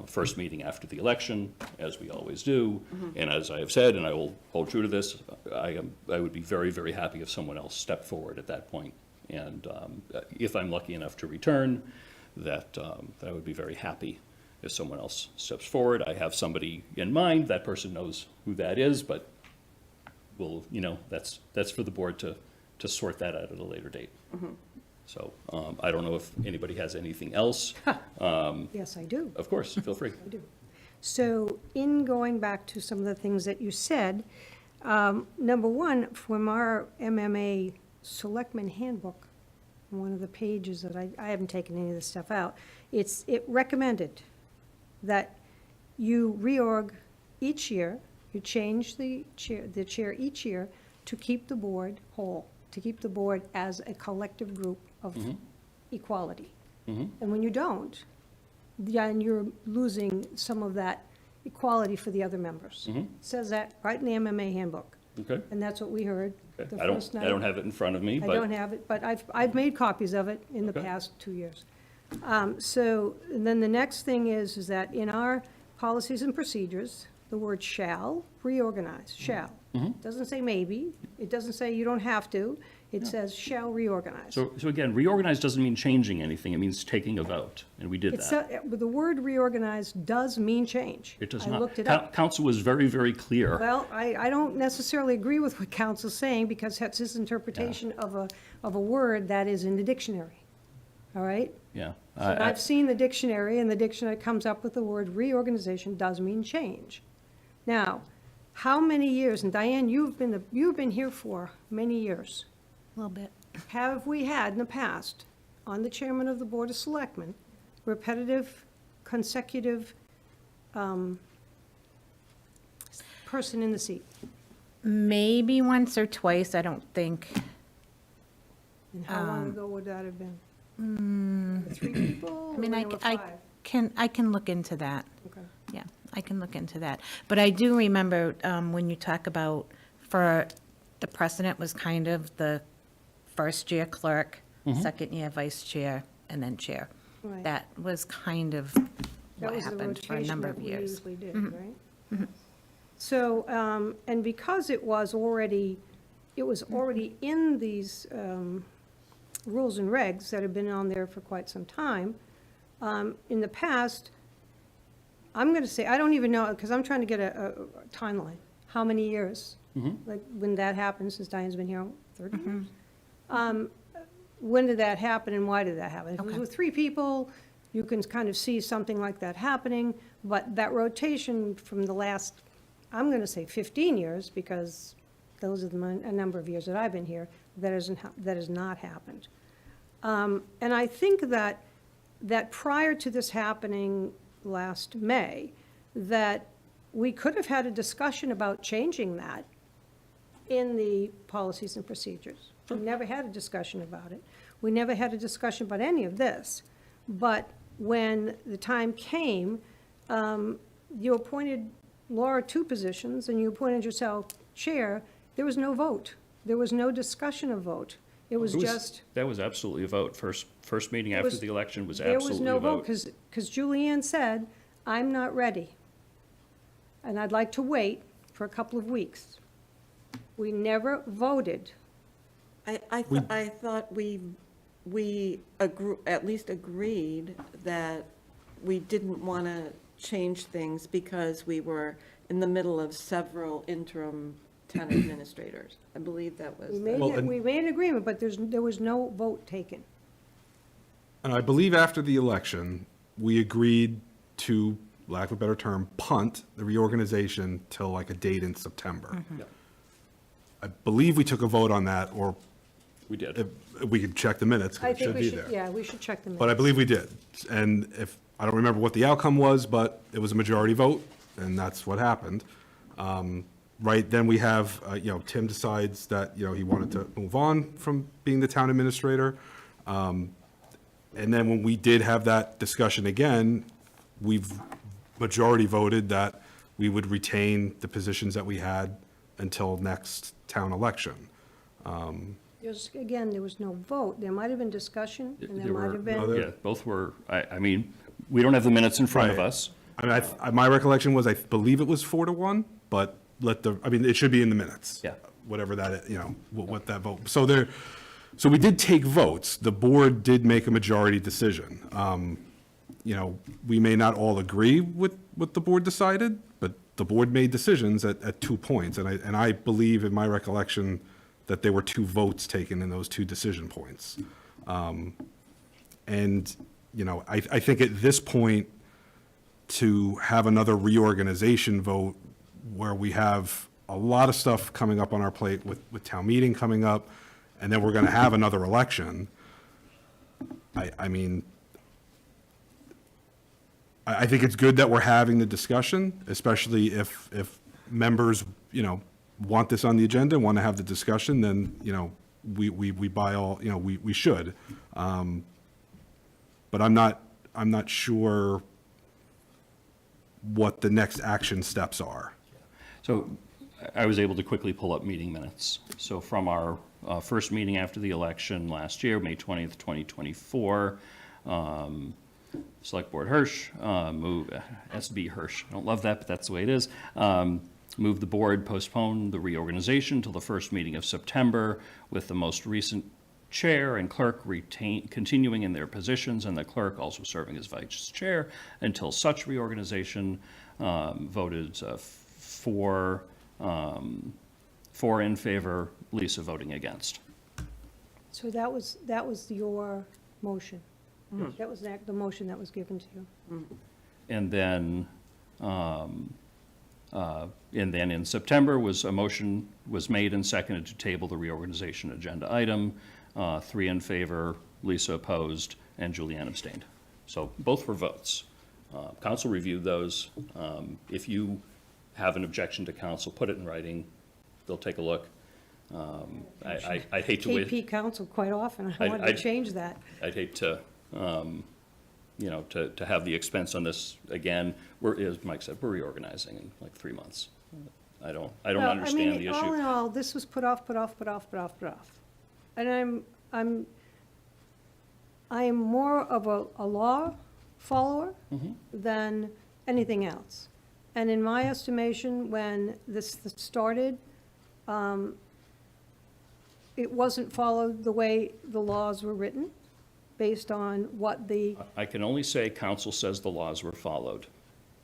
first meeting after the election, as we always do. And as I have said, and I will hold true to this, I would be very, very happy if someone else stepped forward at that point. And if I'm lucky enough to return, that I would be very happy if someone else steps forward. I have somebody in mind. That person knows who that is, but that's for the board to sort that out at a later date. So I don't know if anybody has anything else. Yes, I do. Of course, feel free. I do. So in going back to some of the things that you said, number one, from our MMA Selectman Handbook, one of the pages that I haven't taken any of this stuff out, it recommended that you reorg each year, you change the chair each year to keep the board whole, to keep the board as a collective group of equality. And when you don't, then you're losing some of that equality for the other members. It says that right in the MMA handbook. Okay. And that's what we heard the I first night. don't have it in front of me, I but. don't have it, but I've made copies of it in the Okay. past 2 years. So, and then the next thing is that in our policies and procedures, the word shall reorganize, shall. Doesn't say maybe, it doesn't say you don't have to, it says shall reorganize. So again, reorganize doesn't mean changing anything, it means taking a vote, and we did It's, that. but the word reorganize does mean change. It does I not. looked it up. Council was very, very clear. Well, I don't necessarily agree with what council's saying, because that's his interpretation of a word that is in the dictionary, all right? Yeah. And I've seen the dictionary, and the dictionary comes up with the word reorganization does mean change. Now, how many years, and Diane, you've been here for many years, A little bit. have we had in the past, on the chairman of the Board of Selectmen, repetitive, consecutive person in the seat? Maybe once or twice, I don't think. And how long ago would that have been? 3 people? I mean, or there were 5? I can look into that. Okay. Yeah, I can look into that. But I do remember when you talk about, for, the precedent was kind of the first year clerk, second year vice chair, and then chair. Right. That was kind of That what was the happened for a rotation number that of we years. usually did, right? So, and because it was already in these rules and regs that have been on there for quite some time. In the past, I'm going to say, I don't even know, because I'm trying to get a timeline. How many years? Like, when that happened, since Diane's been here 30 years? When did that happen and why did that happen? If it was with 3 people, you can kind of see something like that happening, but that rotation from the last, I'm going to say 15 years, because those are a number of years that I've been here, that has not happened. And I think that prior to this happening last May, that we could have had a discussion about changing that in the policies and procedures. We never had a discussion about it. We never had a discussion about any of this. But when the time came, you appointed Laura 2 positions, and you appointed yourself chair. There was no vote. There was no discussion of vote. It was just. That was absolutely a vote. First meeting after the election was There was absolutely no a vote. vote, because Julianne said, I'm not ready, and I'd like to wait for a couple of weeks. We never voted. I thought we at least agreed that we didn't want to change things because we were in the middle of several interim town administrators. I believe that was. We made an agreement, but there was no vote taken. And I believe after the election, we agreed to, lack of a better term, punt the reorganization till like a date in September. Yeah, I believe we took a vote on that, or we did. if we could check the minutes, I because it think should we be should, there. yeah, we should check the minutes. But I believe we did. And I don't remember what the outcome was, but it was a majority vote, and that's what happened. Right, then we have, Tim decides that, he wanted to move on from being the town administrator. And then when we did have that discussion again, we've majority voted that we would retain the positions that we had until next town election. Again, there was no vote. There might have been discussion, and there There might were, have been. yeah, both were, I mean, we don't have the minutes in front of Right. us. I mean, my recollection was, I believe it was 4-1, but it should be in the minutes. Yeah. Whatever that, what that vote. So we did take votes. The board did make a majority decision. We may not all agree with what the board decided, but the board made decisions at 2 points. And I believe in my recollection that there were 2 votes taken in those 2 decision points. And I think at this point, to have another reorganization vote where we have a lot of stuff coming up on our plate with town meeting coming up, and then we're going to have another election, I mean, I think it's good that we're having the discussion, especially if members, want this on the agenda, want to have the discussion, then, we by all, we should. But I'm not sure what the next action steps are. So I was able to quickly pull up meeting minutes. So from our first meeting after the election last year, May 20th, 2024, Select Board Hirsch, SB Hirsch, I don't love that, but that's the way it is. Move the board postpone the reorganization till the first meeting of September, with the most recent chair and clerk continuing in their positions, and the clerk also serving as vice chair until such reorganization. Voted 4 in favor, Lisa voting against. So that was your motion. That was the motion that was given to you. And then in September a motion was made and seconded to table the reorganization agenda item. 3 in favor, Lisa opposed, and Julianne abstained. So both were votes. Council reviewed those. If you have an objection to council, put it in writing. They'll take a look. I hate to wait. KP council quite often. I wanted to change that. I'd hate to, to have the expense on this again. As Mike said, we're reorganizing in like 3 months. I don't Well, understand the all in issue. all, this was put off. And I am more of a law follower than anything else. And in my estimation, when this started, it wasn't followed the way the laws were written, based on what the, I can only say council says the laws were followed.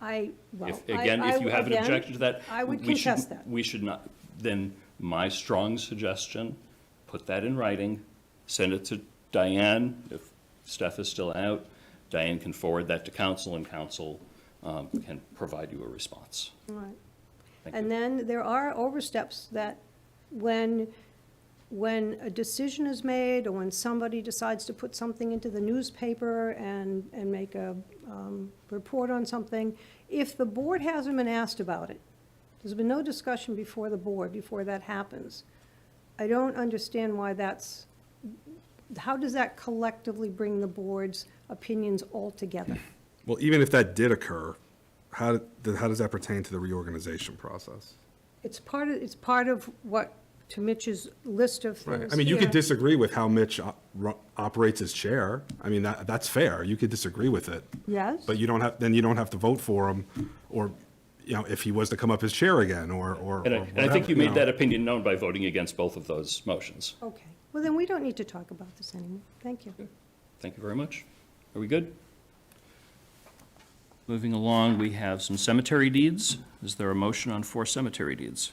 well, If, again, if you have an again, objection to that. I would we should- contest that. We should not, then my strong suggestion, put that in writing, send it to Diane, if Steph is still out. Diane can forward that to council, and council can provide you a response. Right. Thank And you. then there are oversteps that when a decision is made, or when somebody decides to put something into the newspaper and make a report on something, if the board hasn't been asked about it, there's been no discussion before the board, before that happens, I don't understand why that's, how does that collectively bring the board's opinions all together? Well, even if that did occur, how does that pertain to the reorganization process? It's part of what, to Mitch's list of Right. things I mean, you could here. disagree with how Mitch operates as chair. I mean, that's fair. You could disagree with it. Yes? But you don't have to vote for him, or, you know, if he was to come up as chair again, or And I whatever, think you made know. that opinion known by voting against both of those motions. Okay. Well, then we don't need to talk about this anymore. Thank you. Thank you very much. Are we good? Moving along, we have some cemetery deeds. Is there a motion on 4 cemetery deeds?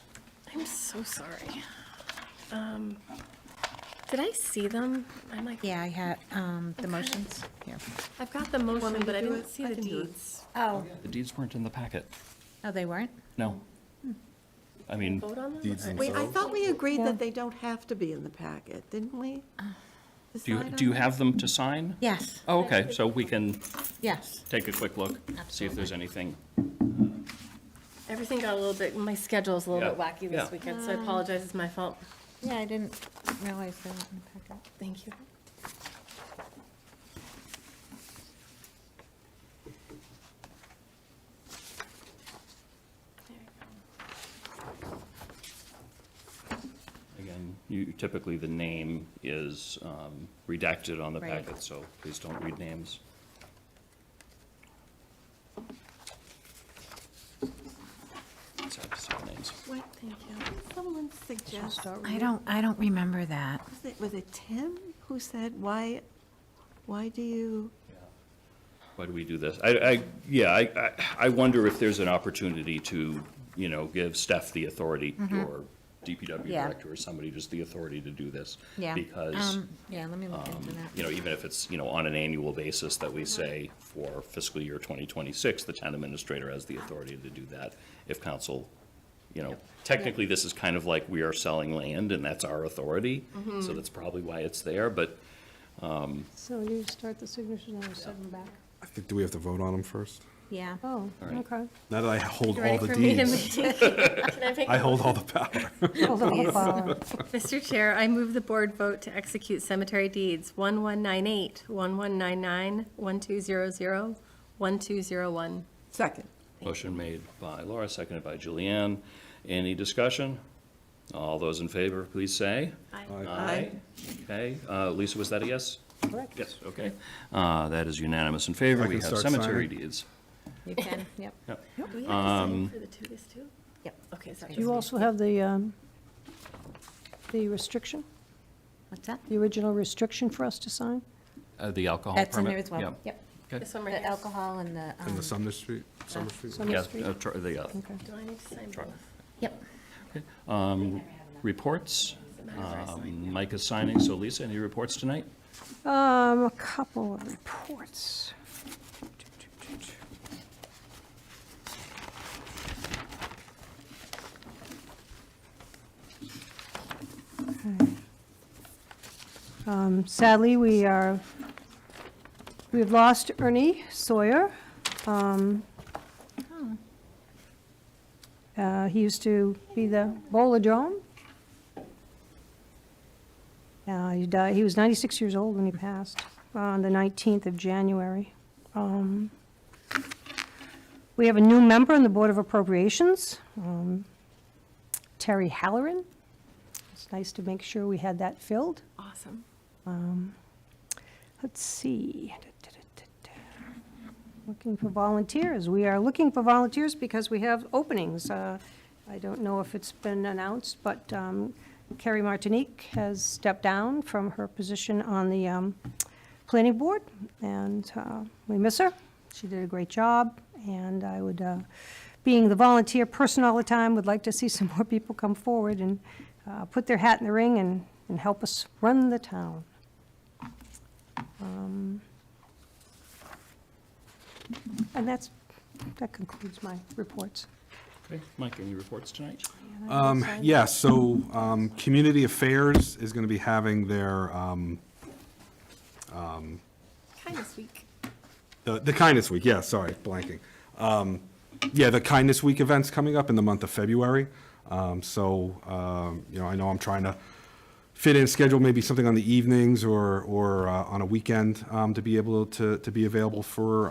I'm so sorry. Did I see them? I'm like, Yeah, I had, the motions here. I've got the motion, but I didn't see the deeds. Oh, The deeds weren't in the packet. oh, they weren't? No. I mean, Vote on them? Deeds Or- Wait, I themselves. thought we agreed that they don't have to be in the packet, didn't we? do you have them to sign? Yes, Oh, okay, so we can yes. take a quick look, see if there's anything. Everything got a little bit, my schedule's a little bit Yeah, wacky this yeah. weekend, so I apologize, it's my fault. Yeah, I didn't realize they were in the packet. Thank you. Again, typically the name is redacted on the Right. packet, so please don't read names. Sorry to see the names. Wait, Thank you. someone suggest, I don't remember that. was it Tim who said, why do you? Why do we do this? I wonder if there's an opportunity to, give Steph the authority, or DPW Yeah. director, or somebody just the authority to do this. Yeah. Because, Yeah, let me look into that. even if it's, on an annual basis that we say for fiscal year 2026, the town administrator has the authority to do that. If council, technically, this is kind of like we are selling land, and that's our authority, so that's probably why it's there, but So you start the signatures and I'll send them back. I think, do we have to vote on them first? Yeah. Oh, right. okay. Now that I hold You all ready the for me to deeds, make? Can I make I a hold all the power. Hold on, hold on. Mr. Chair, I move the board vote to execute cemetery deeds 1198, 1199, 1200, 1201. Second. motion made by Laura, seconded by Julianne. Any discussion? All those in favor, please say. Aye. Aye. Okay, Lisa, was that a yes? Correct. Yes, okay. That is unanimous in favor. I We can have start cemetery signing. deeds. You can, yep. Yep. Do we have to sign for the Tugas too? Yep. Okay, sorry. Do you also have the restriction, What's that? the original restriction for us to sign? The alcohol That's in permit? there as well. Yeah. Yep. This one right The here. alcohol and the, And the Sumner Street, Summer Street? Summer Yeah, Street? Okay. Do I need to sign both? yep. Reports. Mike is signing, so Lisa, any reports tonight? A couple of reports. Okay. Sadly, we've lost Ernie Sawyer. He used to be the Bowladrome. He died, he was 96 years old when he passed, on the 19th of January. We have a new member on the Board of Appropriations, Terry Halloran. It's nice to make sure we had that filled. Awesome. Let's see. Looking for volunteers. We are looking for volunteers because we have openings. I don't know if it's been announced, but Carrie Martinique has stepped down from her position on the planning board, and we miss her. She did a great job, and I would, being the volunteer person all the time, would like to see some more people come forward and put their hat in the ring and help us run the town. And that concludes my reports. Okay, Mike, any reports tonight? Yeah, so Community Affairs is going to be having their, Kindness Week. the Kindness Week, yeah, sorry, blanking. Yeah, the Kindness Week event's coming up in the month of February. So, I know I'm trying to fit in schedule maybe something on the evenings or on a weekend to be able to be available for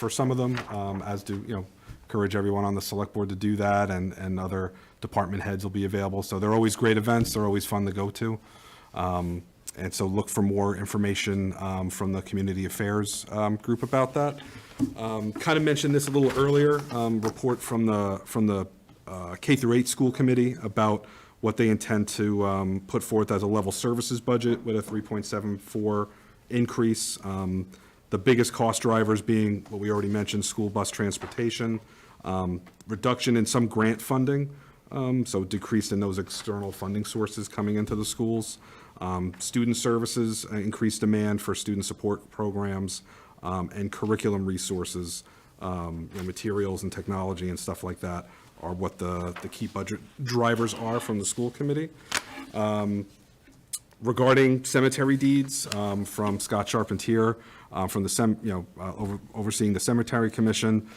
some of them, as do, encourage everyone on the select board to do that, and other department heads will be available. So they're always great events. They're always fun to go to. And so look for more information from the Community Affairs group about that. Kind of mentioned this a little earlier, report from the K through 8 school committee about what they intend to put forth as a level services budget with a 3.74 increase. The biggest cost drivers being what we already mentioned, school bus transportation, reduction in some grant funding, so decrease in those external funding sources coming into the schools. Student services, increased demand for student support programs, and curriculum resources, materials and technology and stuff like that are what the key budget drivers are from the school committee. Regarding cemetery deeds, from Scott Charpentier, from the overseeing the Cemetery Commission,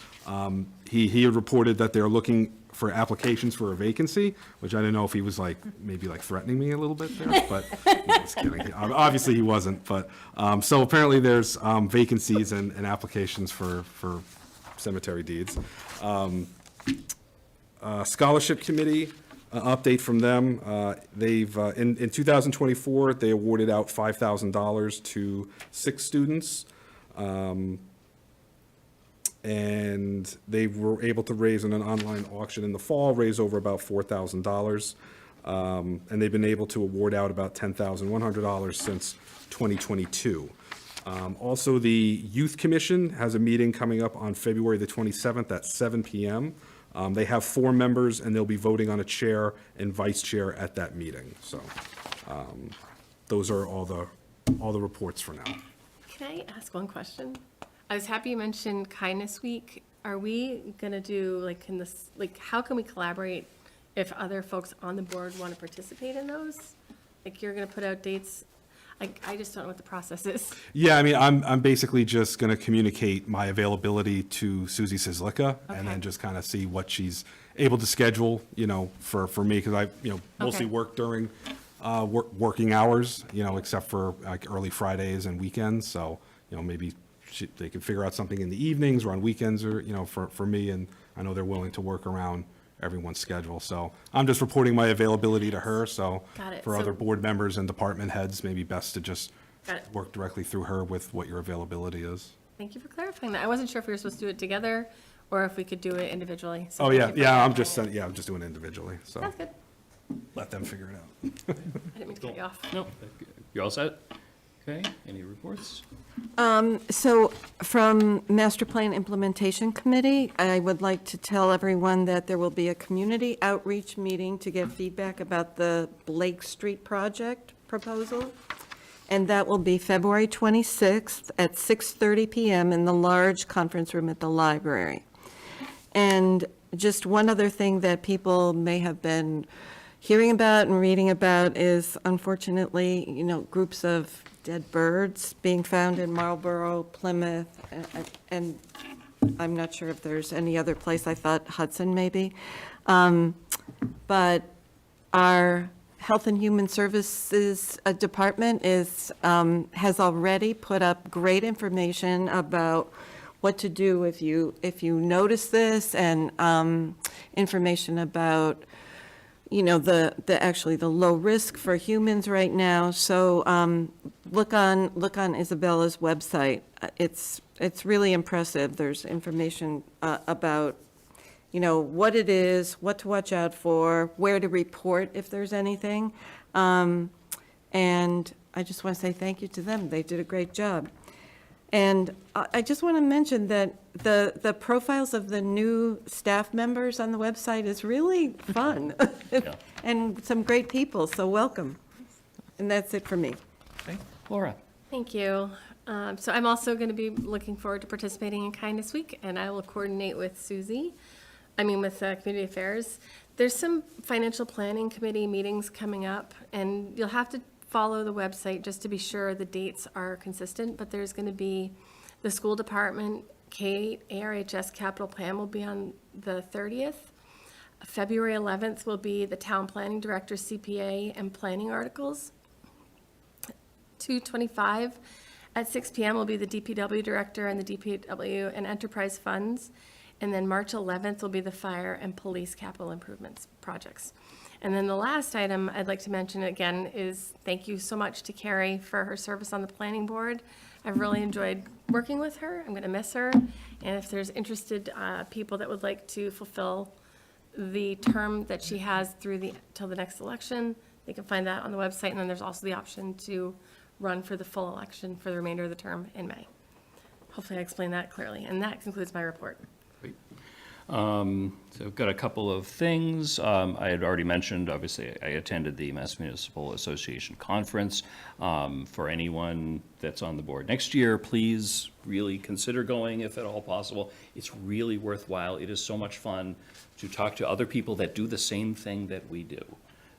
he had reported that they're looking for applications for a vacancy, which I didn't know if he was maybe threatening me a little bit there, but no, just kidding. Obviously he wasn't, but so apparently there's vacancies and applications for cemetery deeds. Scholarship Committee, update from them. They've, in 2024, they awarded out $5,000 to 6 students. And they were able to raise in an online auction in the fall, raise over about $4,000. And they've been able to award out about $10,100 since 2022. Also, the Youth Commission has a meeting coming up on February the 27th at 7 p.m. They have 4 members, and they'll be voting on a chair and vice chair at that meeting. So those are all the reports for now. Can I ask one question? I was happy you mentioned Kindness Week. Are we gonna do, how can we collaborate if other folks on the board want to participate in those? You're gonna put out dates? I just don't know what the process is. Yeah, I mean, I'm basically just going to communicate my availability to Susie Sizlicka, and then just kind of see what she's able to schedule, for me, because I, mostly work during working hours, except for early Fridays and weekends. So, maybe they can figure out something in the evenings or on weekends, or for me, and I know they're willing to work around everyone's schedule. So I'm just reporting my availability to her. So Got it. for So- other board members and department heads, maybe best to just Got it. work directly through her with what your availability is. Thank you for clarifying that. I wasn't sure if we were supposed to do it together or if we could do it individually. So Oh, thank yeah, you for yeah, I'm clarifying. just, I'm just doing it individually, so That's good. let them figure it out. I didn't mean to cut you off. No, you all set? Okay, any reports? So from Master Plan Implementation Committee, I would like to tell everyone that there will be a community outreach meeting to get feedback about the Blake Street project proposal. And that will be February 26th at 6:30 PM in the large conference room at the library. And just one other thing that people may have been hearing about and reading about is unfortunately, groups of dead birds being found in Marlborough, Plymouth, and I'm not sure if there's any other place. I thought Hudson maybe. But our Health and Human Services Department has already put up great information about what to do if you notice this, and information about the low risk for humans right now. So look on Isabella's website. It's really impressive. There's information about what it is, what to watch out for, where to report if there's anything. And I just want to say thank you to them. They did a great job. And I just want to mention that the profiles of the new staff members on the website is really fun and some great people, so welcome. And that's it for me. Okay. Laura? Thank you. So I'm also going to be looking forward to participating in Kindness Week, and I will coordinate with with Community Affairs. There's some financial planning committee meetings coming up, and you'll have to follow the website just to be sure the dates are consistent, but there's going to be the school department, ARHS capital plan will be on the 30th. February 11th will be the town planning director, CPA, and planning articles. 2/25 at 6 p.m. will be the DPW director and the DPW and enterprise funds. And then March 11th will be the fire and police capital improvements projects. And then the last item I'd like to mention again is thank you so much to Carrie for her service on the planning board. I've really enjoyed working with her. I'm going to miss her. And if there's interested people that would like to fulfill the term that she has till the next election, they can find that on the website. And then there's also the option to run for the full election for the remainder of the term in May. Hopefully I explained that clearly. And that concludes my report. Great. So I've got a couple of things. I had already mentioned, obviously, I attended the Mass Municipal Association Conference. For anyone that's on the board next year, please really consider going if at all possible. It's really worthwhile. It is so much fun to talk to other people that do the same thing that we do.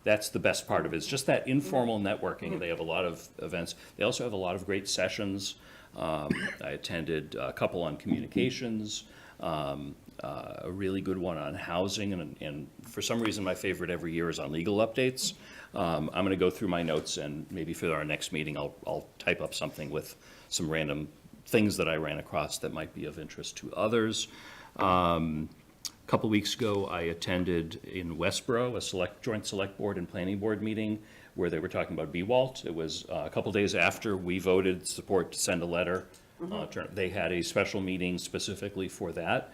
That's the best part of it. It's just that informal networking. They have a lot of events. They also have a lot of great sessions. I attended a couple on communications. A really good one on housing, and for some reason my favorite every year is on legal updates. I'm going to go through my notes, and maybe for our next meeting I'll type up something with some random things that I ran across that might be of interest to others. A couple weeks ago I attended in Westboro a joint select board and planning board meeting where they were talking about BWALT. It was a couple days after we voted support to send a letter. They had a special meeting specifically for that.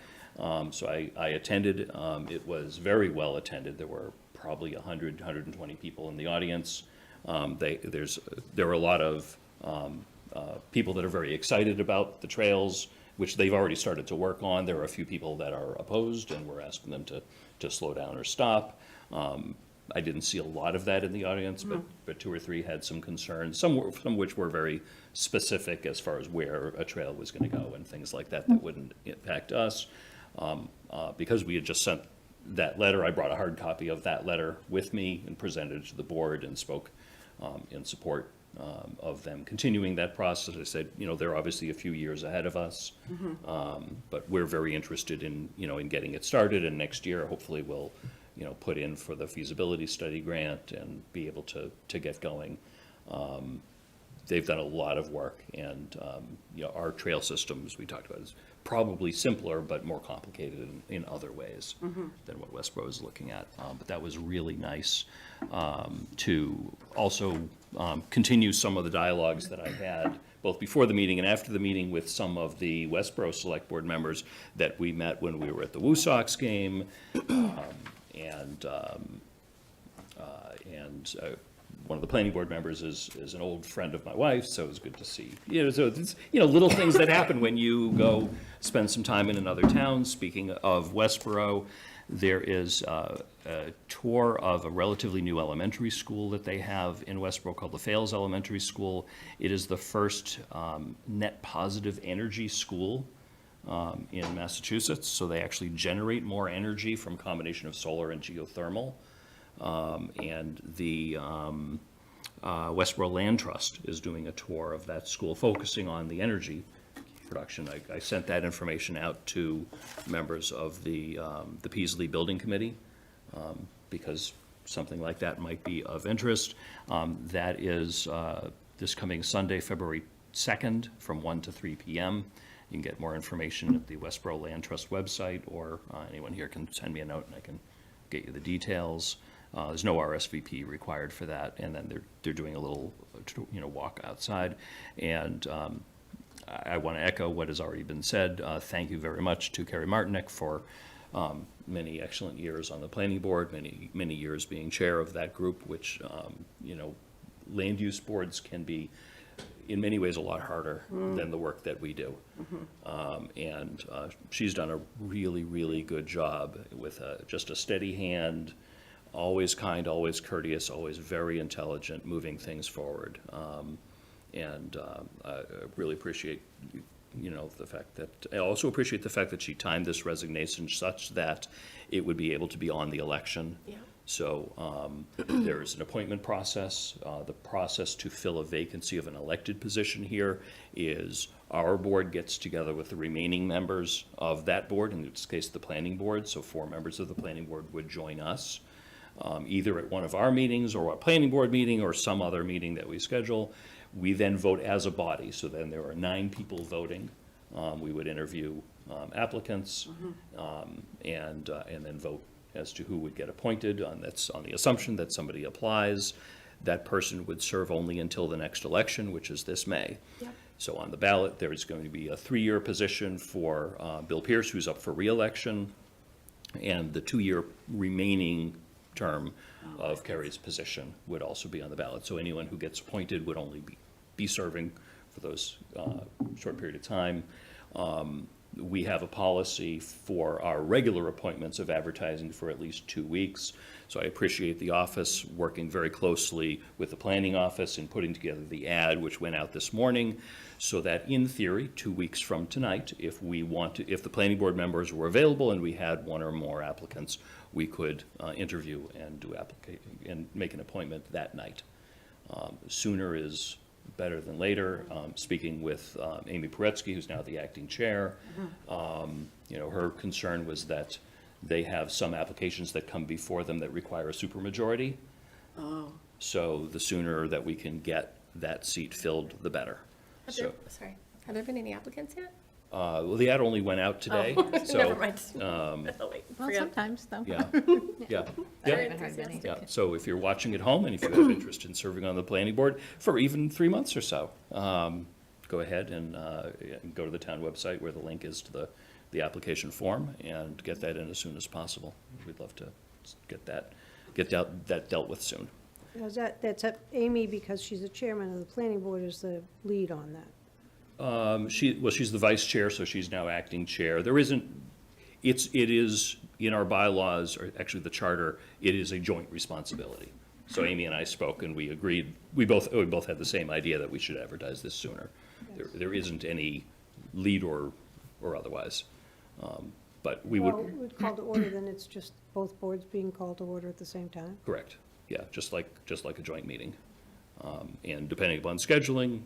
So I attended. It was very well attended. There were probably 100, 120 people in the audience. There were a lot of people that are very excited about the trails, which they've already started to work on. There are a few people that are opposed, and we're asking them to slow down or stop. I didn't see a lot of that in the audience, but two or three had some concerns, some which were very specific as far as where a trail was going to go and things like that wouldn't impact us. Because we had just sent that letter, I brought a hard copy of that letter with me and presented it to the board and spoke in support of them continuing that process. I said, they're obviously a few years ahead of us, but we're very interested in getting it started, and next year hopefully we'll put in for the feasibility study grant and be able to get going. They've done a lot of work, and our trail systems we talked about is probably simpler but more complicated in other ways than what Westboro is looking at. But that was really nice to also continue some of the dialogues that I had both before the meeting and after the meeting with some of the Westboro Select Board members that we met when we were at the Woo Sox game. And one of the planning board members is an old friend of my wife, so it was good to see. So it's, little things that happen when you go spend some time in another town. Speaking of Westboro, there is a tour of a relatively new elementary school that they have in Westboro called the Fales Elementary School. It is the first net positive energy school in Massachusetts, so they actually generate more energy from a combination of solar and geothermal. And the Westboro Land Trust is doing a tour of that school, focusing on the energy production. I sent that information out to members of the Peasley Building Committee because something like that might be of interest. That is this coming Sunday, February 2nd, from 1 to 3 p.m. You can get more information at the Westboro Land Trust website, or anyone here can send me a note and I can get you the details. There's no RSVP required for that, and then they're doing a little walk outside. And I want to echo what has already been said. Thank you very much to Carrie Martinek for Many excellent years on the planning board, many years being chair of that group, which, land use boards can be, in many ways, a lot harder than the work that we do. And she's done a really, really good job with just a steady hand, always kind, always courteous, always very intelligent, moving things forward. And I really appreciate, the fact that, I also appreciate the fact that she timed this resignation such that it would be able to be on the election. Yeah. So there's an appointment process. The process to fill a vacancy of an elected position here is our board gets together with the remaining members of that board, in this case, the planning board. So 4 members of the planning board would join us, either at one of our meetings or a planning board meeting or some other meeting that we schedule. We then vote as a body. So then there are 9 people voting. We would interview applicants and then vote as to who would get appointed. That's on the assumption that somebody applies. That person would serve only until the next election, which is this May. Yep. So on the ballot, there is going to be a 3-year position for Bill Pierce, who's up for re-election, and the 2-year remaining term of Carrie's position would also be on the ballot. So anyone who gets appointed would only be serving for those short period of time. We have a policy for our regular appointments of advertising for at least 2 weeks. So I appreciate the office working very closely with the planning office in putting together the ad, which went out this morning, so that in theory, 2 weeks from tonight, if the planning board members were available and we had 1 or more applicants, we could interview and and make an appointment that night. Sooner is better than later. Speaking with Amy Paretsky, who's now the acting chair, her concern was that they have some applications that come before them that require a supermajority. Oh. So the sooner that we can get that seat filled, the better. Have there been any applicants yet? Well, the ad only went out today, so. Never mind. Well, sometimes, though. Yeah, yeah, Very yeah. enthusiastic. Yeah, so if you're watching at home and if you have interest in serving on the planning board for even 3 months or so, go ahead and go to the town website where the link is to the application form and get that in as soon as possible. We'd love to get that dealt with soon. That's up Amy, because she's the chairman of the planning board, is the lead on that. She's the vice chair, so she's now acting chair. It is in our bylaws, or actually the charter, it is a joint responsibility. So Amy and I spoke and we agreed, we both had the same idea that we should advertise this sooner. There isn't any lead or otherwise. But we would. Well, we'd call to order, then it's just both boards being called to order at the same time? Correct, yeah, just like a joint meeting. And depending upon scheduling,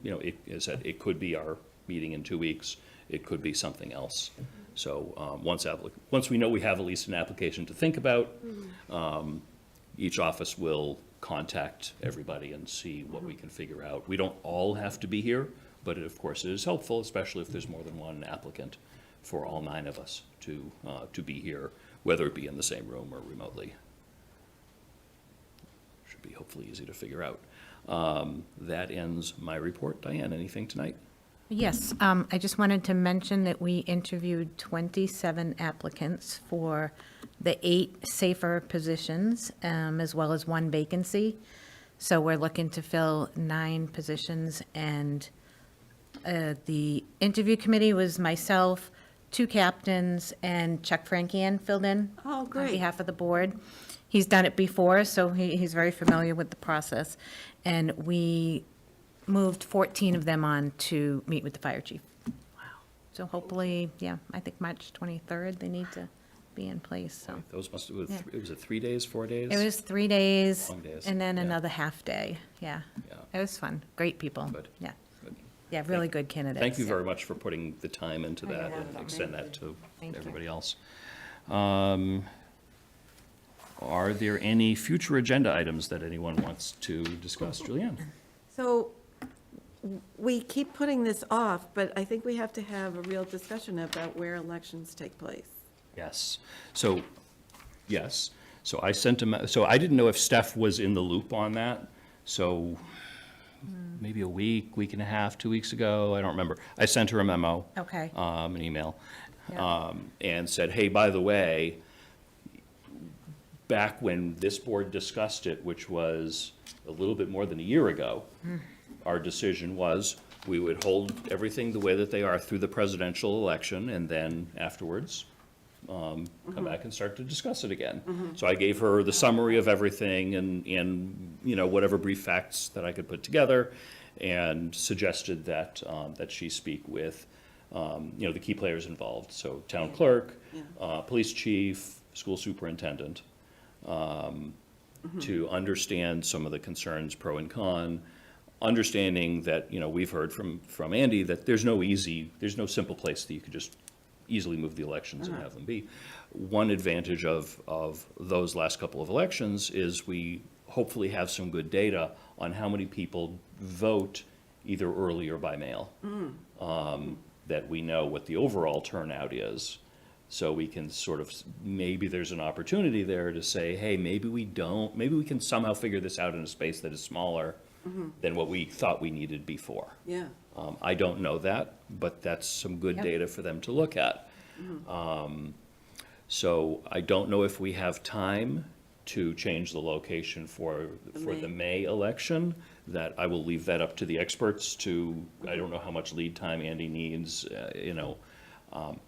as I said, it could be our meeting in 2 weeks, it could be something else. So once we know we have at least an application to think about, each office will contact everybody and see what we can figure out. We don't all have to be here, but of course it is helpful, especially if there's more than one applicant, for all 9 of us to be here, whether it be in the same room or remotely. Should be hopefully easy to figure out. That ends my report. Diane, anything tonight? Yes, I just wanted to mention that we interviewed 27 applicants for the 8 safer positions, as well as 1 vacancy. So we're looking to fill 9 positions, and the interview committee was myself, 2 captains, and Chuck Frankian filled in. Oh, On great. behalf of the board. He's done it before, so he's very familiar with the process. And we moved 14 of them on to meet with the fire chief. Wow. So hopefully, I think March 23rd, they need to be in place, so. Those it was 3 days, 4 days? It was 3 days. Long days, And then yeah. another half day, yeah. Yeah. It was fun, great people. Good. Yeah, Good. yeah, really good candidates. Thank you very much for putting the time into that and extend that to Thank you. everybody else. Are there any future agenda items that anyone wants to discuss? Julianne? So we keep putting this off, but I think we have to have a real discussion about where elections take place. Yes. So, yes. So I sent so I didn't know if Steph was in the loop on that. So maybe a week and a half, 2 weeks ago, I don't remember. I sent her a memo. Okay. An email. and said, hey, by the way, back when this board discussed it, which was a little bit more than a year ago, our decision was we would hold everything the way that they are through the presidential election, and then afterwards, come back and start to discuss it again. So I gave her the summary of everything and, you know, whatever brief facts that I could put together, and suggested that, that she speak with, you know, the key players involved, so town clerk, police chief, school superintendent, to understand some of the concerns, pro and con, understanding that, you know, we've heard from Andy that there's no simple place that you could just easily move the elections and have them be. One advantage of those last couple of elections is we hopefully have some good data on how many people vote either early or by mail. That we know what the overall turnout is. So we can sort of, maybe there's an opportunity there to say, hey, maybe we can somehow figure this out in a space that is smaller than what we thought we needed before. Yeah. I don't know that, but that's some good data for them to look at. So I don't know if we have time to change the location for the May election. That I will leave that up to the experts to, I don't know how much lead time Andy needs, you know,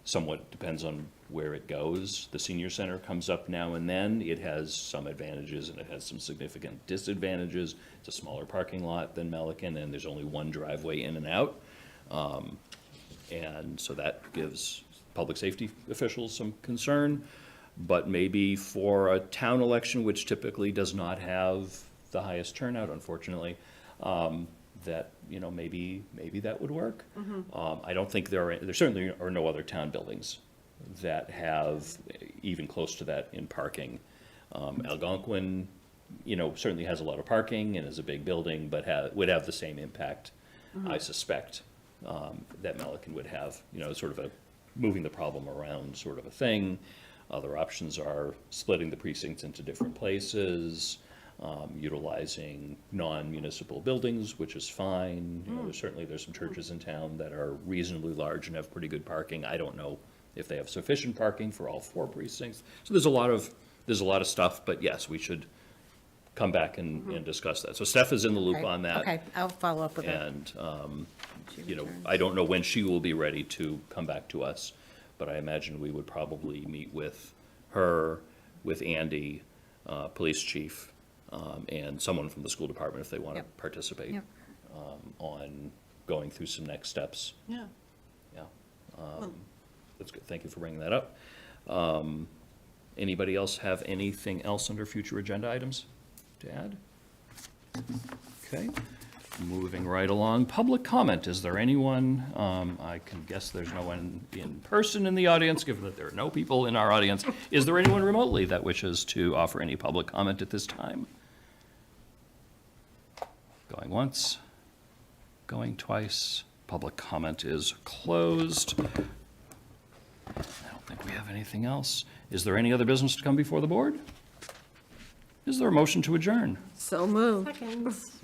somewhat depends on where it goes. The senior center comes up now and then. It has some advantages and it has some significant disadvantages. It's a smaller parking lot than Melican, and there's only one driveway in and out. And so that gives public safety officials some concern. But maybe for a town election, which typically does not have the highest turnout, unfortunately, that, you know, maybe that would work. I don't think there certainly are no other town buildings that have even close to that in parking. Algonquin, you know, certainly has a lot of parking and is a big building, but would have the same impact, I suspect, that Melican would have, you know, sort of a moving the problem around sort of a thing. Other options are splitting the precincts into different places, utilizing non-municipal buildings, which is fine. You know, there's some churches in town that are reasonably large and have pretty good parking. I don't know if they have sufficient parking for all 4 precincts. So there's a lot of stuff, but yes, we should come back and discuss that. So Steph is in the loop on that. Okay, I'll follow up with her. And, you know, I don't know when she will be ready to come back to us, but I imagine we would probably meet with her, with Andy, police chief, and someone from the school department if they want to participate on going through some next steps. Yeah. Yeah. That's good. Thank you for bringing that up. Anybody else have anything else under future agenda items to add? Okay. Moving right along, public comment. Is there anyone, I can guess there's no one in person in the audience, given that there are no people in our audience. Is there anyone remotely that wishes to offer any public comment at this time? Going once, going twice. Public comment is closed. I don't think we have anything else. Is there any other business to come before the board? Is there a motion to adjourn? So moved.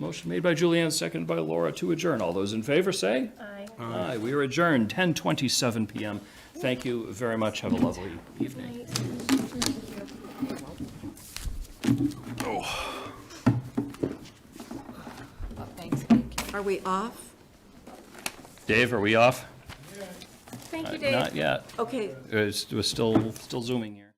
Motion made by Julianne, seconded by Laura to adjourn. All those in favor say? Aye. Aye. We are adjourned, 10:27 PM. Thank you very much. Have a lovely evening. Thanks. Are we off? Dave, are we off? Thank you, Dave. Not yet. Okay. We're still zooming here.